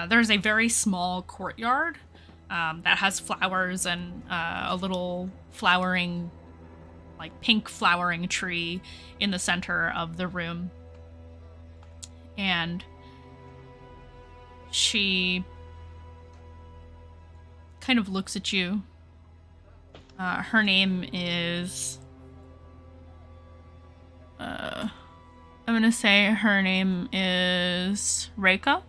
[SPEAKER 1] There's a very small courtyard that has flowers and a little flowering, like pink flowering tree in the center of the room. And she kind of looks at you. Her name is... I'm gonna say her name is Reika.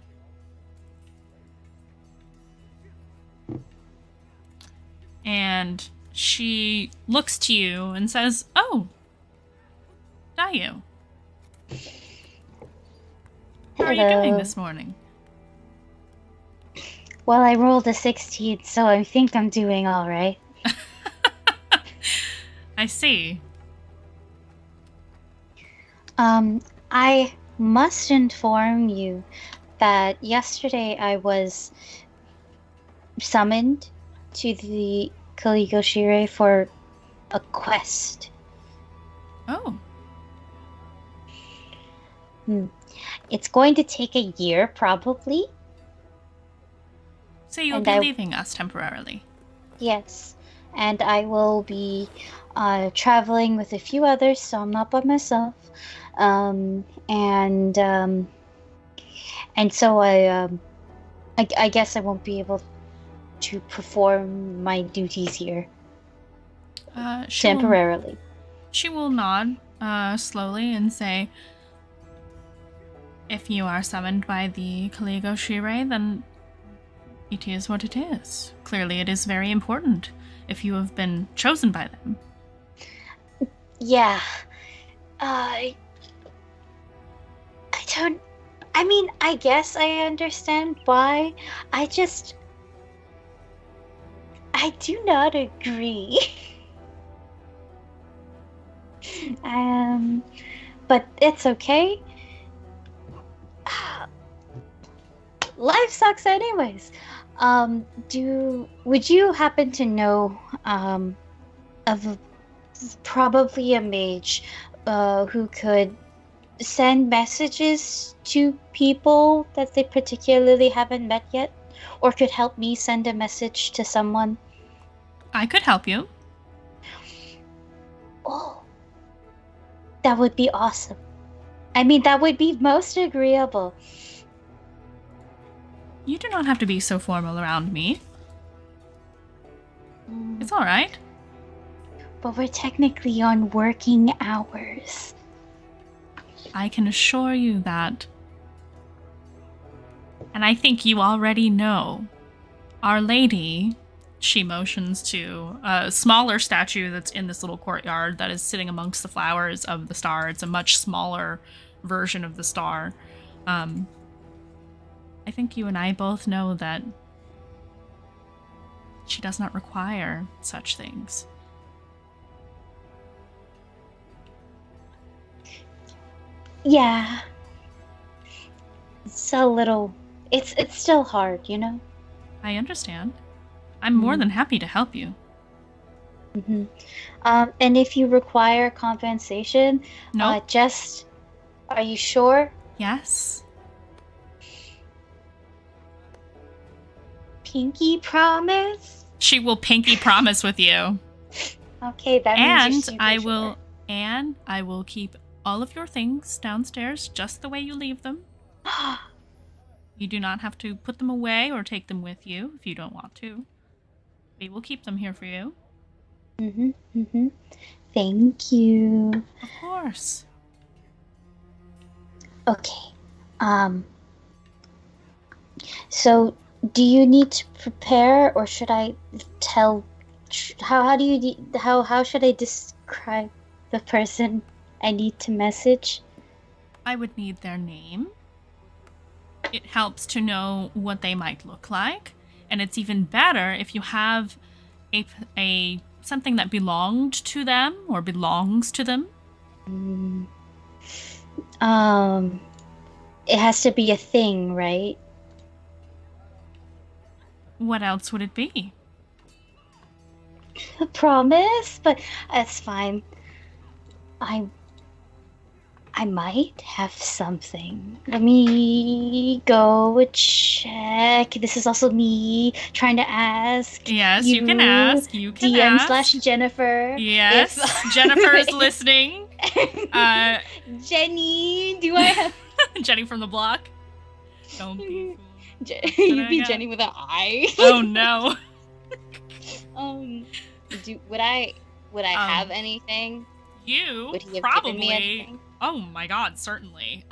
[SPEAKER 1] And she looks to you and says, "Oh, Dayu. How are you doing this morning?"
[SPEAKER 6] Well, I rolled a 16, so I think I'm doing all right.
[SPEAKER 1] I see.
[SPEAKER 6] I must inform you that yesterday I was summoned to the Kaligoshire for a quest.
[SPEAKER 1] Oh.
[SPEAKER 6] It's going to take a year, probably.
[SPEAKER 1] So you'll be leaving us temporarily?
[SPEAKER 6] Yes. And I will be traveling with a few others, so I'm not by myself. And so I guess I won't be able to perform my duties here temporarily.
[SPEAKER 1] She will nod slowly and say, "If you are summoned by the Kaligo Shire, then it is what it is. Clearly it is very important if you have been chosen by them."
[SPEAKER 6] Yeah. I guess I understand why. I do not agree. But it's okay. Life sucks anyways. Would you happen to know of probably a mage who could send messages to people that they particularly haven't met yet, or could help me send a message to someone?
[SPEAKER 1] I could help you.
[SPEAKER 6] Oh, that would be awesome. I mean, that would be most agreeable.
[SPEAKER 1] You do not have to be so formal around me. It's all right.
[SPEAKER 6] But we're technically on working hours.
[SPEAKER 1] I can assure you that. And I think you already know. Our Lady, she motions to a smaller statue that's in this little courtyard that is sitting amongst the flowers of the star. It's a much smaller version of the star. I think you and I both know that she does not require such things.
[SPEAKER 6] Yeah. It's a little... It's still hard, you know?
[SPEAKER 1] I understand. I'm more than happy to help you.
[SPEAKER 6] Mm-hmm. And if you require compensation,
[SPEAKER 1] Nope.
[SPEAKER 6] just... Are you sure?
[SPEAKER 1] Yes.
[SPEAKER 6] Pinky promise?
[SPEAKER 1] She will pinky promise with you.
[SPEAKER 6] Okay, that means you're
[SPEAKER 1] And
[SPEAKER 6] super
[SPEAKER 1] I will keep all of your things downstairs just the way you leave them.
[SPEAKER 6] sure.
[SPEAKER 1] You do not have to put them away or take them with you if you don't want to. We will keep them here for you.
[SPEAKER 6] Thank you.
[SPEAKER 1] Of course.
[SPEAKER 6] Okay. So, do you need to prepare, or should I tell? How should I describe the person I need to message?
[SPEAKER 1] I would need their name. It helps to know what they might look like, and it's even better if you have a something that belonged to them or belongs to them.
[SPEAKER 6] It has to be a thing, right?
[SPEAKER 1] What else would it be?
[SPEAKER 6] A promise, but that's fine. I might have something. Let me go check. This is also me trying to ask.
[SPEAKER 1] Yes, you can ask. You can
[SPEAKER 6] DM
[SPEAKER 1] ask.
[SPEAKER 6] / Jennifer.
[SPEAKER 1] Yes, Jennifer is listening.
[SPEAKER 6] Jenny, do I have...
[SPEAKER 1] Jenny from the block. Don't be fool.
[SPEAKER 6] You'd be Jenny with an I.
[SPEAKER 1] Oh no.
[SPEAKER 6] Would I have anything?
[SPEAKER 1] You
[SPEAKER 6] Would he have
[SPEAKER 1] probably.
[SPEAKER 6] given me anything?
[SPEAKER 1] Oh my god, certainly.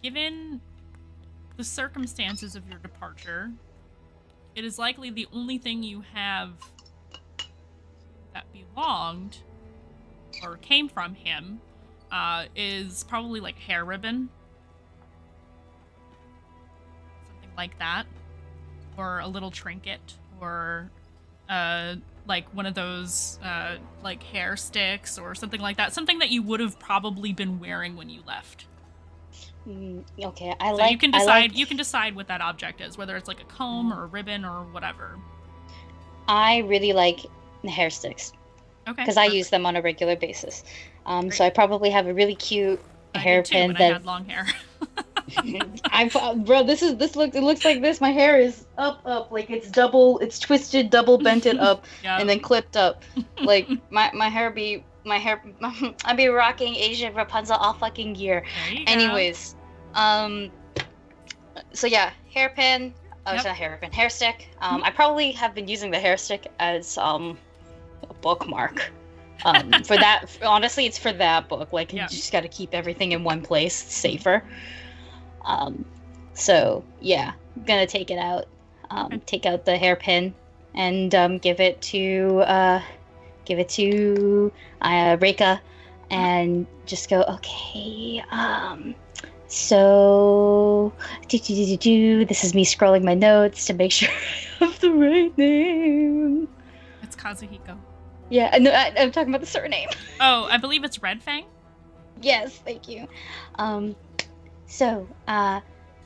[SPEAKER 1] Given the circumstances of your departure, it is likely the only thing you have that belonged or came from him is probably like hair ribbon. Something like that. Or a little trinket, or like one of those like hair sticks or something like that. Something that you would have probably been wearing when you left.
[SPEAKER 6] Okay,
[SPEAKER 1] You can decide what that object is, whether it's like a comb or a ribbon or whatever.
[SPEAKER 6] I really like the hair sticks.
[SPEAKER 1] Okay.
[SPEAKER 6] Because I use them on a regular basis. So I probably have a really cute hairpin
[SPEAKER 1] I
[SPEAKER 6] that
[SPEAKER 1] had long hair.
[SPEAKER 6] It looks like this. My hair is up, like it's twisted, double bented up,
[SPEAKER 1] Yep.
[SPEAKER 6] and then clipped up. Like I'd be rocking Asian Rapunzel all fucking year.
[SPEAKER 1] There you go.
[SPEAKER 6] Anyways, so yeah, hairpin. Oh, it's
[SPEAKER 1] Yep.
[SPEAKER 6] not hairpin, hair stick. I probably have been using the hair stick as a bookmark. For that, honestly, it's for that book. Like,
[SPEAKER 1] Yep.
[SPEAKER 6] you just got to keep everything in one place, it's safer. So yeah, I'm gonna take it out. Take out the hairpin and give it to Reika, and just go, okay. So this is me scrolling my notes to make sure I have the right name.
[SPEAKER 1] It's Kazuhiko.
[SPEAKER 6] Yeah, no, I'm talking about the surname.
[SPEAKER 1] Oh, I believe it's Red Fang.
[SPEAKER 6] Yes, thank you. So,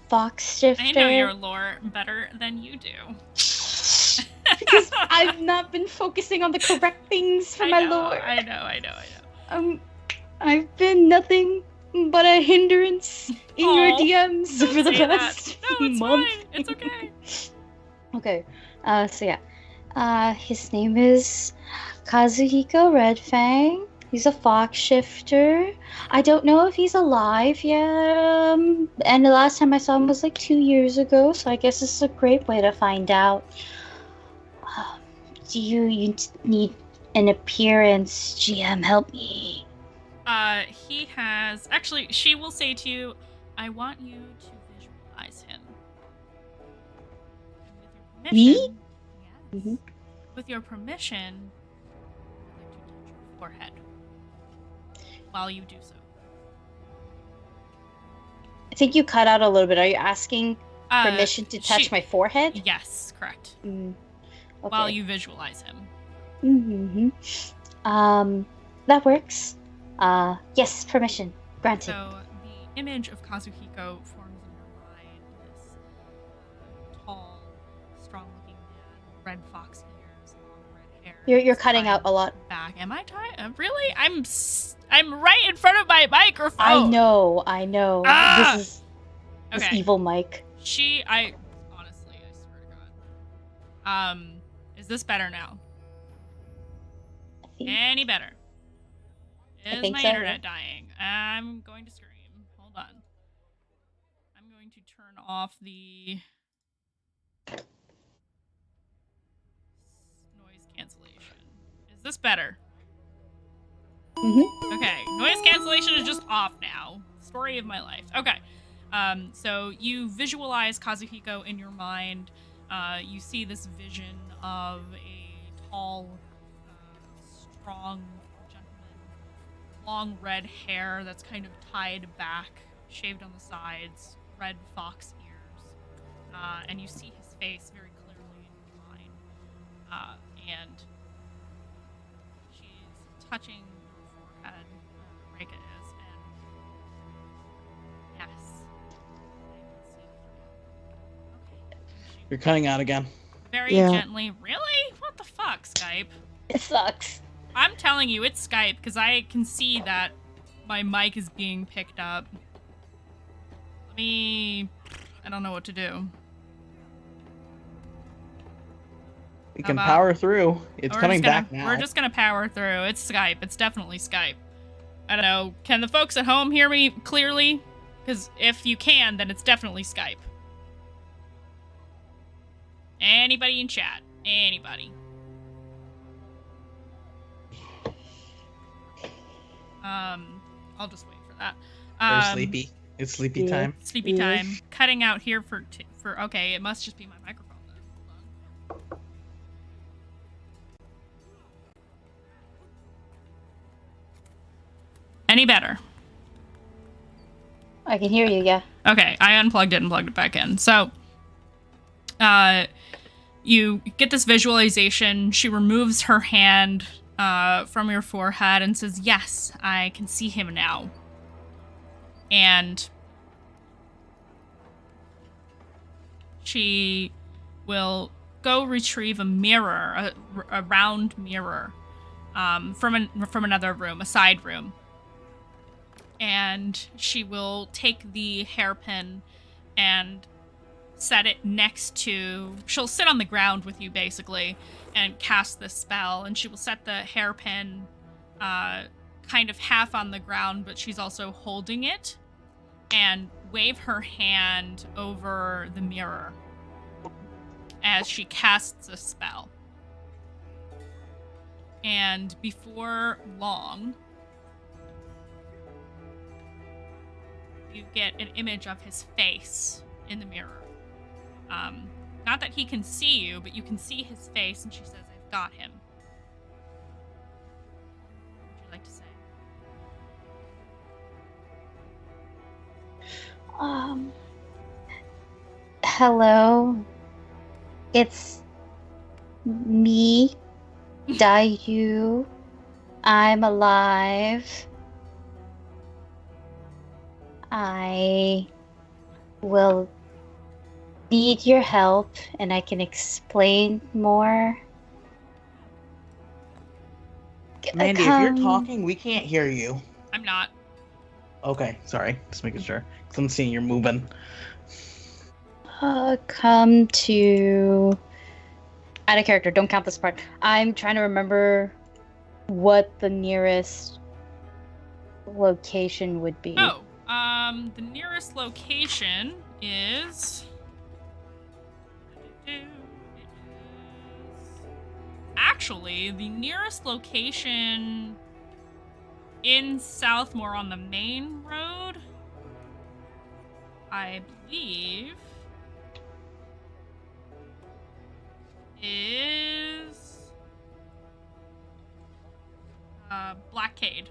[SPEAKER 6] Fox Shifter.
[SPEAKER 1] I know your lore better than you do.
[SPEAKER 6] Because I've not been focusing on the correct things for my lore.
[SPEAKER 1] I know.
[SPEAKER 6] I've been nothing but a hindrance in your DMs
[SPEAKER 1] Don't
[SPEAKER 6] for the
[SPEAKER 1] say
[SPEAKER 6] past
[SPEAKER 1] that. No, it's
[SPEAKER 6] month.
[SPEAKER 1] fine. It's okay.
[SPEAKER 6] Okay. So yeah. His name is Kazuhiko Redfang. He's a fox shifter. I don't know if he's alive yet. And the last time I saw him was like 2 years ago, so I guess this is a great way to find out. Do you need an appearance? GM, help me.
[SPEAKER 1] He has... Actually, she will say to you, I want you to visualize him. And with your permission...
[SPEAKER 6] Me?
[SPEAKER 1] Yes.
[SPEAKER 6] Mhm.
[SPEAKER 1] With your permission, I'd like to touch your forehead while you do so.
[SPEAKER 6] I think you cut out a little bit. Are you asking permission to touch my forehead?
[SPEAKER 1] Yes, correct.
[SPEAKER 6] Okay.
[SPEAKER 1] While you visualize him.
[SPEAKER 6] Mm-hmm. that works. Yes, permission granted.
[SPEAKER 1] So the image of Kazuhiko forms in your mind this tall, strong-looking man, red fox ears, long red hair.
[SPEAKER 6] You're cutting out a lot.
[SPEAKER 1] Back. Am I tired? Really? I'm right in front of my microphone.
[SPEAKER 6] I know.
[SPEAKER 1] Ah!
[SPEAKER 6] This is this
[SPEAKER 1] Okay.
[SPEAKER 6] evil mic.
[SPEAKER 1] Honestly, I swear to God. Is this better now? Any better? Is
[SPEAKER 6] think
[SPEAKER 1] my
[SPEAKER 6] so,
[SPEAKER 1] internet
[SPEAKER 6] yeah.
[SPEAKER 1] dying? I'm going to scream. Hold on. I'm going to turn off the noise cancellation. Is this better?
[SPEAKER 6] Mm-hmm.
[SPEAKER 1] Okay, noise cancellation is just off now. Story of my life. Okay. So you visualize Kazuhiko in your mind. You see this vision of a tall, strong gentleman, long red hair that's kind of tied back, shaved on the sides, red fox ears, and you see his face very clearly in your mind. And she's touching your forehead, Reika is, and yes, I can see you. Okay.
[SPEAKER 4] You're cutting out again.
[SPEAKER 1] Very
[SPEAKER 3] Yeah.
[SPEAKER 1] gently. Really? What the fuck, Skype?
[SPEAKER 6] It sucks.
[SPEAKER 1] I'm telling you, it's Skype, because I can see that my mic is being picked up. I don't know what to do.
[SPEAKER 4] We
[SPEAKER 1] How
[SPEAKER 4] can
[SPEAKER 1] about-
[SPEAKER 4] power through. It's
[SPEAKER 1] We're
[SPEAKER 4] coming
[SPEAKER 1] just gonna-
[SPEAKER 4] back now.
[SPEAKER 1] We're just gonna power through. It's Skype. It's definitely Skype. I don't know. Can the folks at home hear me clearly? Because if you can, then it's definitely Skype. Anybody in chat? Anybody? I'll just wait for that.
[SPEAKER 4] They're sleepy. It's sleepy
[SPEAKER 5] yeah.
[SPEAKER 4] time.
[SPEAKER 1] Sleepy
[SPEAKER 5] Yeah.
[SPEAKER 1] time. Cutting out here for okay. It must just be my microphone then. Hold on. Any better?
[SPEAKER 6] I can hear you, yeah.
[SPEAKER 1] Okay, I unplugged it and plugged it back in. So, you get this visualization. She removes her hand from your forehead and says, "Yes, I can see him now." And she will go retrieve a mirror, a round mirror, from another room, a side room. And she will take the hairpin and set it next to... She'll sit on the ground with you, basically, and cast this spell. And she will set the hairpin kind of half on the ground, but she's also holding it, and wave her hand over the mirror as she casts a spell. And before long, you get an image of his face in the mirror. Not that he can see you, but you can see his face, and she says, "I've got him." What would you like to say?
[SPEAKER 6] Hello. It's me, Dayu. I'm alive. I will need your help, and I can explain more.
[SPEAKER 4] Mandy, if you're talking, we can't hear you.
[SPEAKER 1] I'm not.
[SPEAKER 4] Okay, sorry. Just making sure. 'Cause I'm seeing you're moving.
[SPEAKER 6] Come to... Out of character, don't count this part. I'm trying to remember what the nearest location would be.
[SPEAKER 1] Oh, the nearest location is... Actually, the nearest location in Southmore on the main road, I believe, is Blackcade.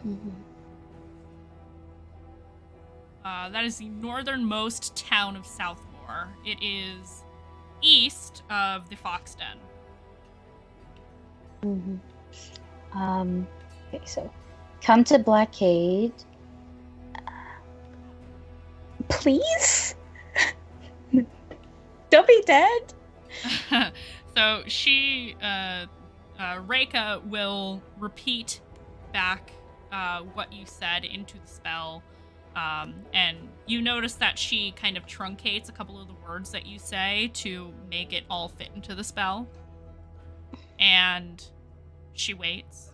[SPEAKER 6] Mhm.
[SPEAKER 1] That is the northernmost town of Southmore. It is east of the Fox Den.
[SPEAKER 6] Mhm. Okay, so come to Blockade. Please? Don't be dead.
[SPEAKER 1] So she, Reika will repeat back what you said into the spell. And you notice that she kind of truncates a couple of the words that you say to make it all fit into the spell. And she waits.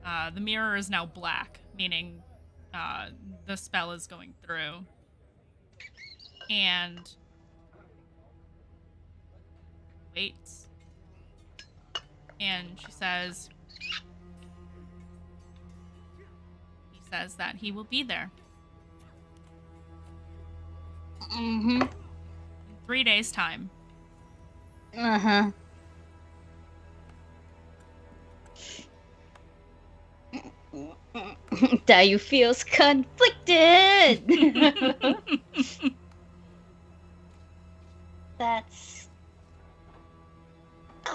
[SPEAKER 1] The mirror is now black, meaning the spell is going through. And waits. And she says, he says that he will be there.
[SPEAKER 6] Mm-hmm.
[SPEAKER 1] In 3 days' time.
[SPEAKER 6] Uh-huh. Dayu feels conflicted.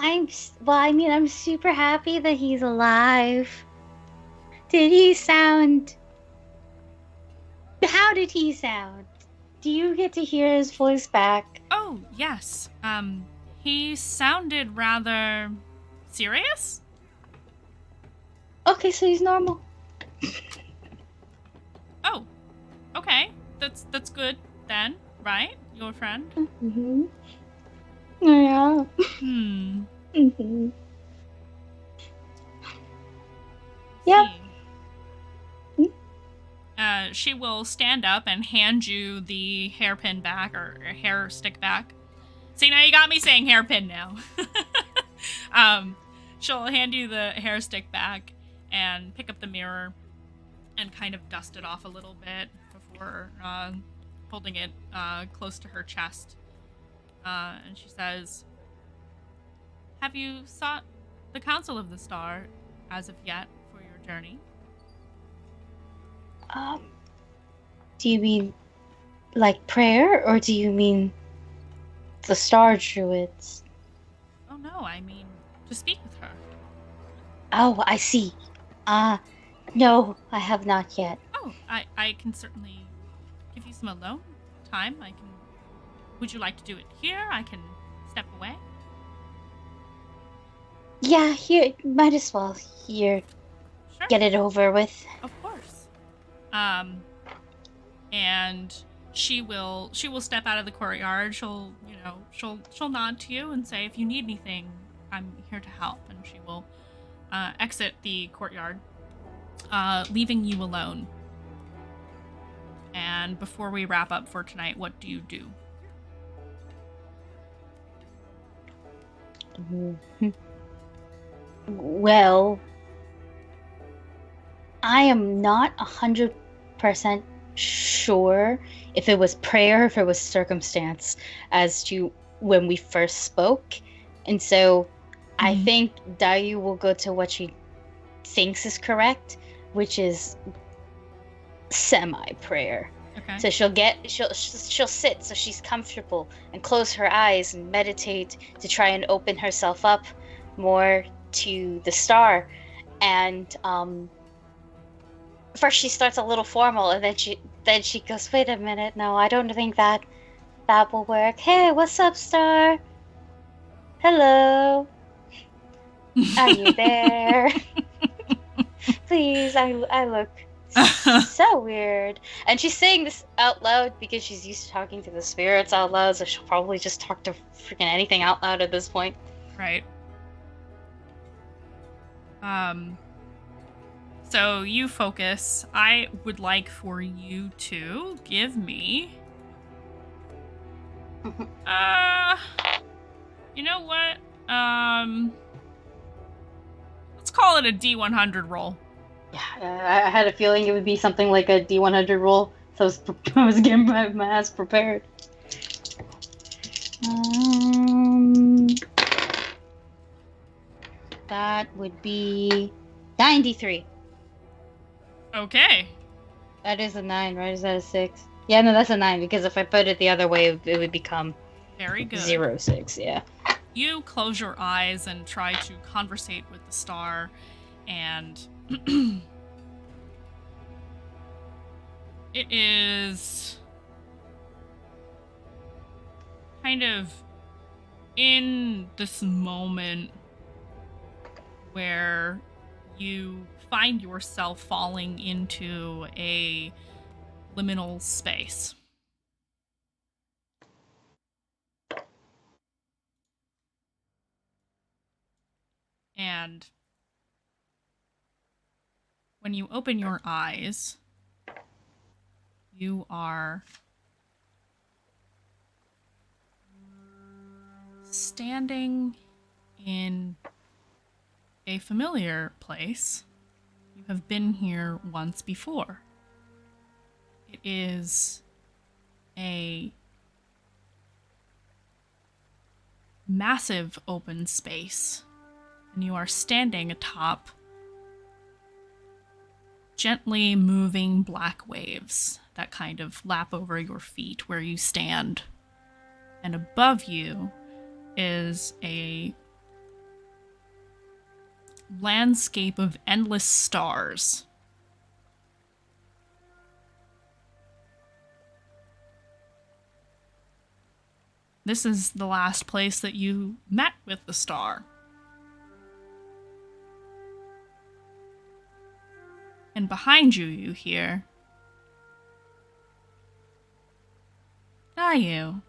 [SPEAKER 6] I'm super happy that he's alive. How did he sound? Do you get to hear his voice back?
[SPEAKER 1] Oh, yes. He sounded rather serious?
[SPEAKER 6] Okay, so he's normal.
[SPEAKER 1] Oh, okay. That's good then, right? Your friend?
[SPEAKER 6] Mm-hmm. Yeah. Mm-hmm. Yep.
[SPEAKER 1] She will stand up and hand you the hairpin back, or hair stick back. See, now you got me saying hairpin now. She'll hand you the hair stick back and pick up the mirror and kind of dust it off a little bit before holding it close to her chest. And she says, "Have you sought the Council of the Star as of yet for your journey?"
[SPEAKER 6] Do you mean like prayer, or do you mean the Star Druids?
[SPEAKER 1] Oh no, I mean to speak with her.
[SPEAKER 6] Oh, I see. No, I have not yet.
[SPEAKER 1] Oh, I can certainly give you some alone time. Would you like to do it here? I can step away.
[SPEAKER 6] Yeah, here, might as well. Here,
[SPEAKER 1] Sure.
[SPEAKER 6] get it over with.
[SPEAKER 1] Of course. And she will step out of the courtyard. She'll nod to you and say, "If you need anything, I'm here to help." And she will exit the courtyard, leaving you alone. And before we wrap up for tonight, what do you do?
[SPEAKER 6] Well, I am not 100% sure if it was prayer or if it was circumstance as to when we first spoke. And so I think Dayu will go to what she thinks is correct, which is semi-prayer.
[SPEAKER 1] Okay.
[SPEAKER 6] So she'll sit so she's comfortable and close her eyes and meditate to try and open herself up more to the star. And first she starts a little formal, and then she goes, "Wait a minute, no, I don't think that will work. Hey, what's up, star? Hello. Are you there? Please, I look so weird." And she's saying this out loud because she's used to talking to the spirits out loud, so she'll probably just talk to freaking anything out loud at this point.
[SPEAKER 1] Right. So you focus. I would like for you to give me you know what? Let's call it a D100 roll.
[SPEAKER 6] Yeah, I had a feeling it would be something like a D100 roll, so I was getting my ass prepared. That would be 93.
[SPEAKER 1] Okay.
[SPEAKER 6] That is a 9, right? Is that a 6? Yeah, no, that's a 9, because if I put it the other way, it would become
[SPEAKER 1] Very good.
[SPEAKER 6] 0, 6, yeah.
[SPEAKER 1] You close your eyes and try to conversate with the star, And it is kind of in this moment where you find yourself falling into a liminal space. And when you open your eyes, you are standing in a familiar place. You have been here once before. It is a massive open space, and you are standing atop gently moving black waves that kind of lap over your feet where you stand. And above you is a landscape of endless stars. This is the last place that you met with the star. And behind you, you hear, "Are you?"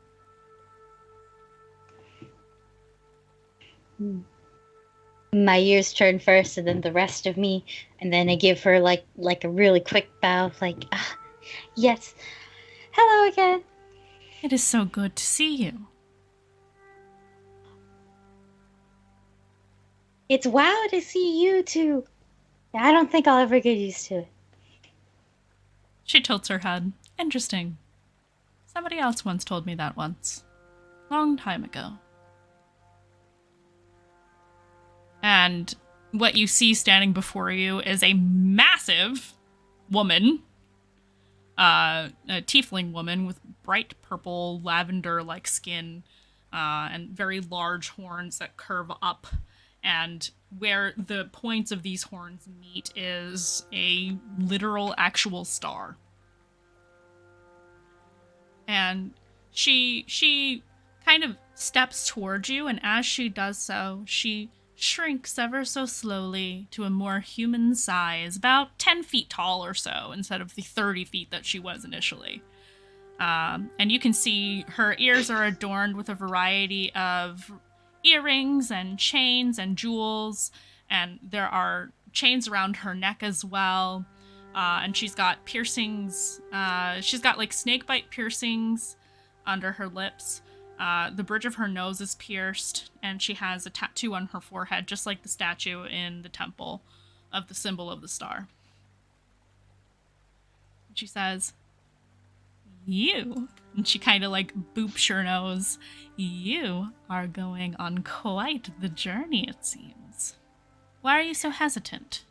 [SPEAKER 6] My ears turn first, and then the rest of me, and then I give her like a really quick bow, like, yes, hello again.
[SPEAKER 1] It is so good to see you.
[SPEAKER 6] It's wow to see you too. I don't think I'll ever get used to it.
[SPEAKER 1] She tilts her head. Interesting. Somebody else once told me that once. Long time ago. And what you see standing before you is a massive woman. A tiefling woman with bright purple lavender-like skin and very large horns that curve up. And where the points of these horns meet is a literal, actual star. And she kind of steps towards you, and as she does so, she shrinks ever so slowly to a more human size, about 10 feet tall or so, instead of the 30 feet that she was initially. And you can see her ears are adorned with a variety of earrings and chains and jewels, and there are chains around her neck as well. And she's got piercings. She's got like snakebite piercings under her lips. The bridge of her nose is pierced, and she has a tattoo on her forehead, just like the statue in the temple of the symbol of the star. She says, "You," and she kind of like boops her nose, "You are going on quite the journey, it seems. Why are you so hesitant?"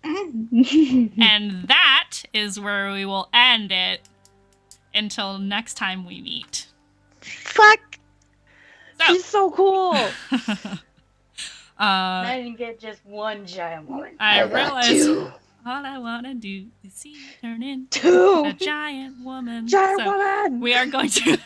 [SPEAKER 1] And that is where we will end it until next time we meet.
[SPEAKER 3] Fuck!
[SPEAKER 1] So,
[SPEAKER 3] She's so cool!
[SPEAKER 6] I didn't get just one giant one.
[SPEAKER 1] I
[SPEAKER 6] got
[SPEAKER 1] realize
[SPEAKER 6] two.
[SPEAKER 1] all I want to do is see you turn into
[SPEAKER 3] Two!
[SPEAKER 1] a giant woman.
[SPEAKER 3] Giant
[SPEAKER 1] So
[SPEAKER 3] woman!
[SPEAKER 1] we are going to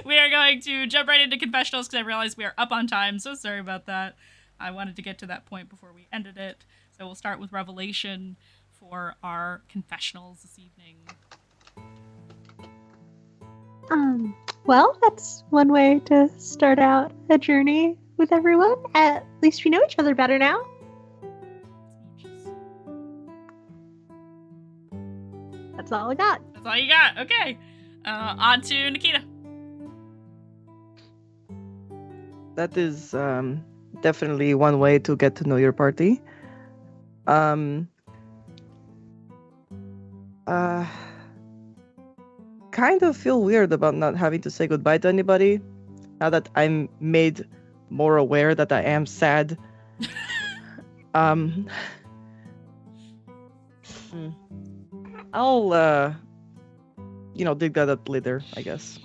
[SPEAKER 1] we are going to jump right into confessionals because I realized we are up on time. So sorry about that. I wanted to get to that point before we ended it. So we'll start with Revelation for our confessionals this evening.
[SPEAKER 2] Well, that's one way to start out a journey with everyone. At least we know each other better now. That's all I got.
[SPEAKER 1] That's all you got. Okay. On to Nikita.
[SPEAKER 3] That is definitely one way to get to know your party. Kind of feel weird about not having to say goodbye to anybody now that I'm made more aware that I am sad. I'll dig that up later, I guess.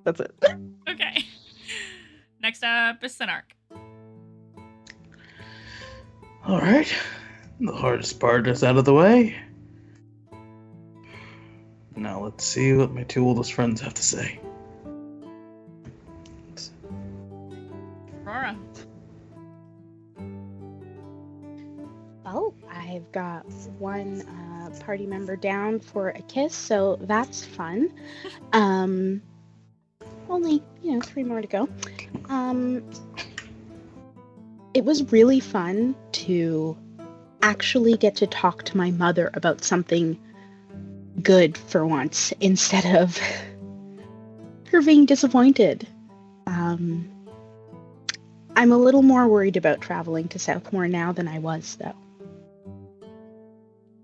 [SPEAKER 3] That's it.
[SPEAKER 1] Okay. Next up is Sinark.
[SPEAKER 4] Alright. The hardest part is out of the way. Now let's see what my two oldest friends have to say.
[SPEAKER 1] Aurora.
[SPEAKER 5] Well, I've got one party member down for a kiss, so that's fun. Only, 3 more to go. It was really fun to actually get to talk to my mother about something good for once, instead of her being disappointed. I'm a little more worried about traveling to Southmore now than I was, though.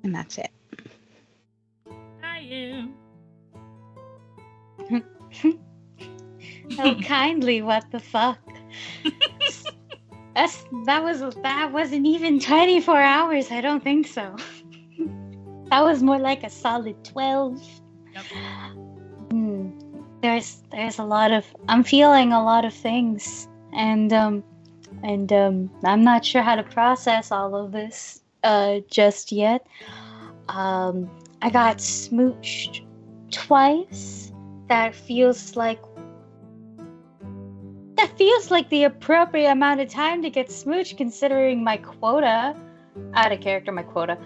[SPEAKER 5] And that's it.
[SPEAKER 1] I am.
[SPEAKER 6] Oh, kindly, what the fuck? That wasn't even 24 hours. I don't think so. That was more like a solid 12.
[SPEAKER 1] Yep.
[SPEAKER 6] There's a lot of, I'm feeling a lot of things, and I'm not sure how to process all of this just yet. I got smooched twice. That feels like the appropriate amount of time to get smooched, considering my quota. Out of character, my quota.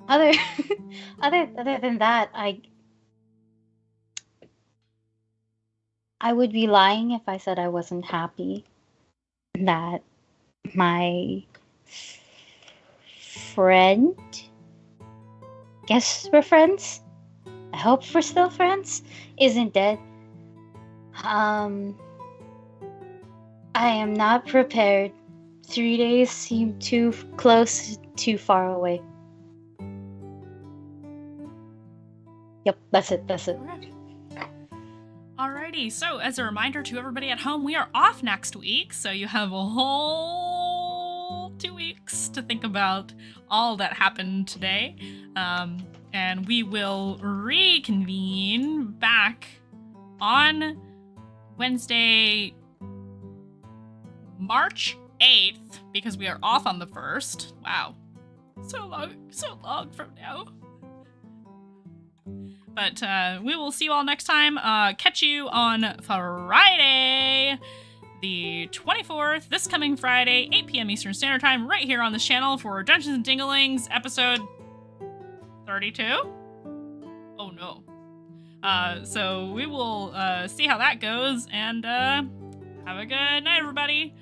[SPEAKER 6] Other than that, I would be lying if I said I wasn't happy that my friend, guess we're friends, I hope we're still friends, isn't dead. I am not prepared. 3 days seem too close, too far away. Yep, that's it.
[SPEAKER 1] Alrighty, so as a reminder to everybody at home, we are off next week, so you have a whole 2 weeks to think about all that happened today. And we will reconvene back on Wednesday, March 8th, because we are off on the 1st. Wow. So long from now. But we will see you all next time. Catch you on Friday, the 24th, this coming Friday, 8 p.m. Eastern Standard Time, right here on this channel for Dungeons and Dinglings, episode 32? Oh no. So we will see how that goes, and have a good night, everybody.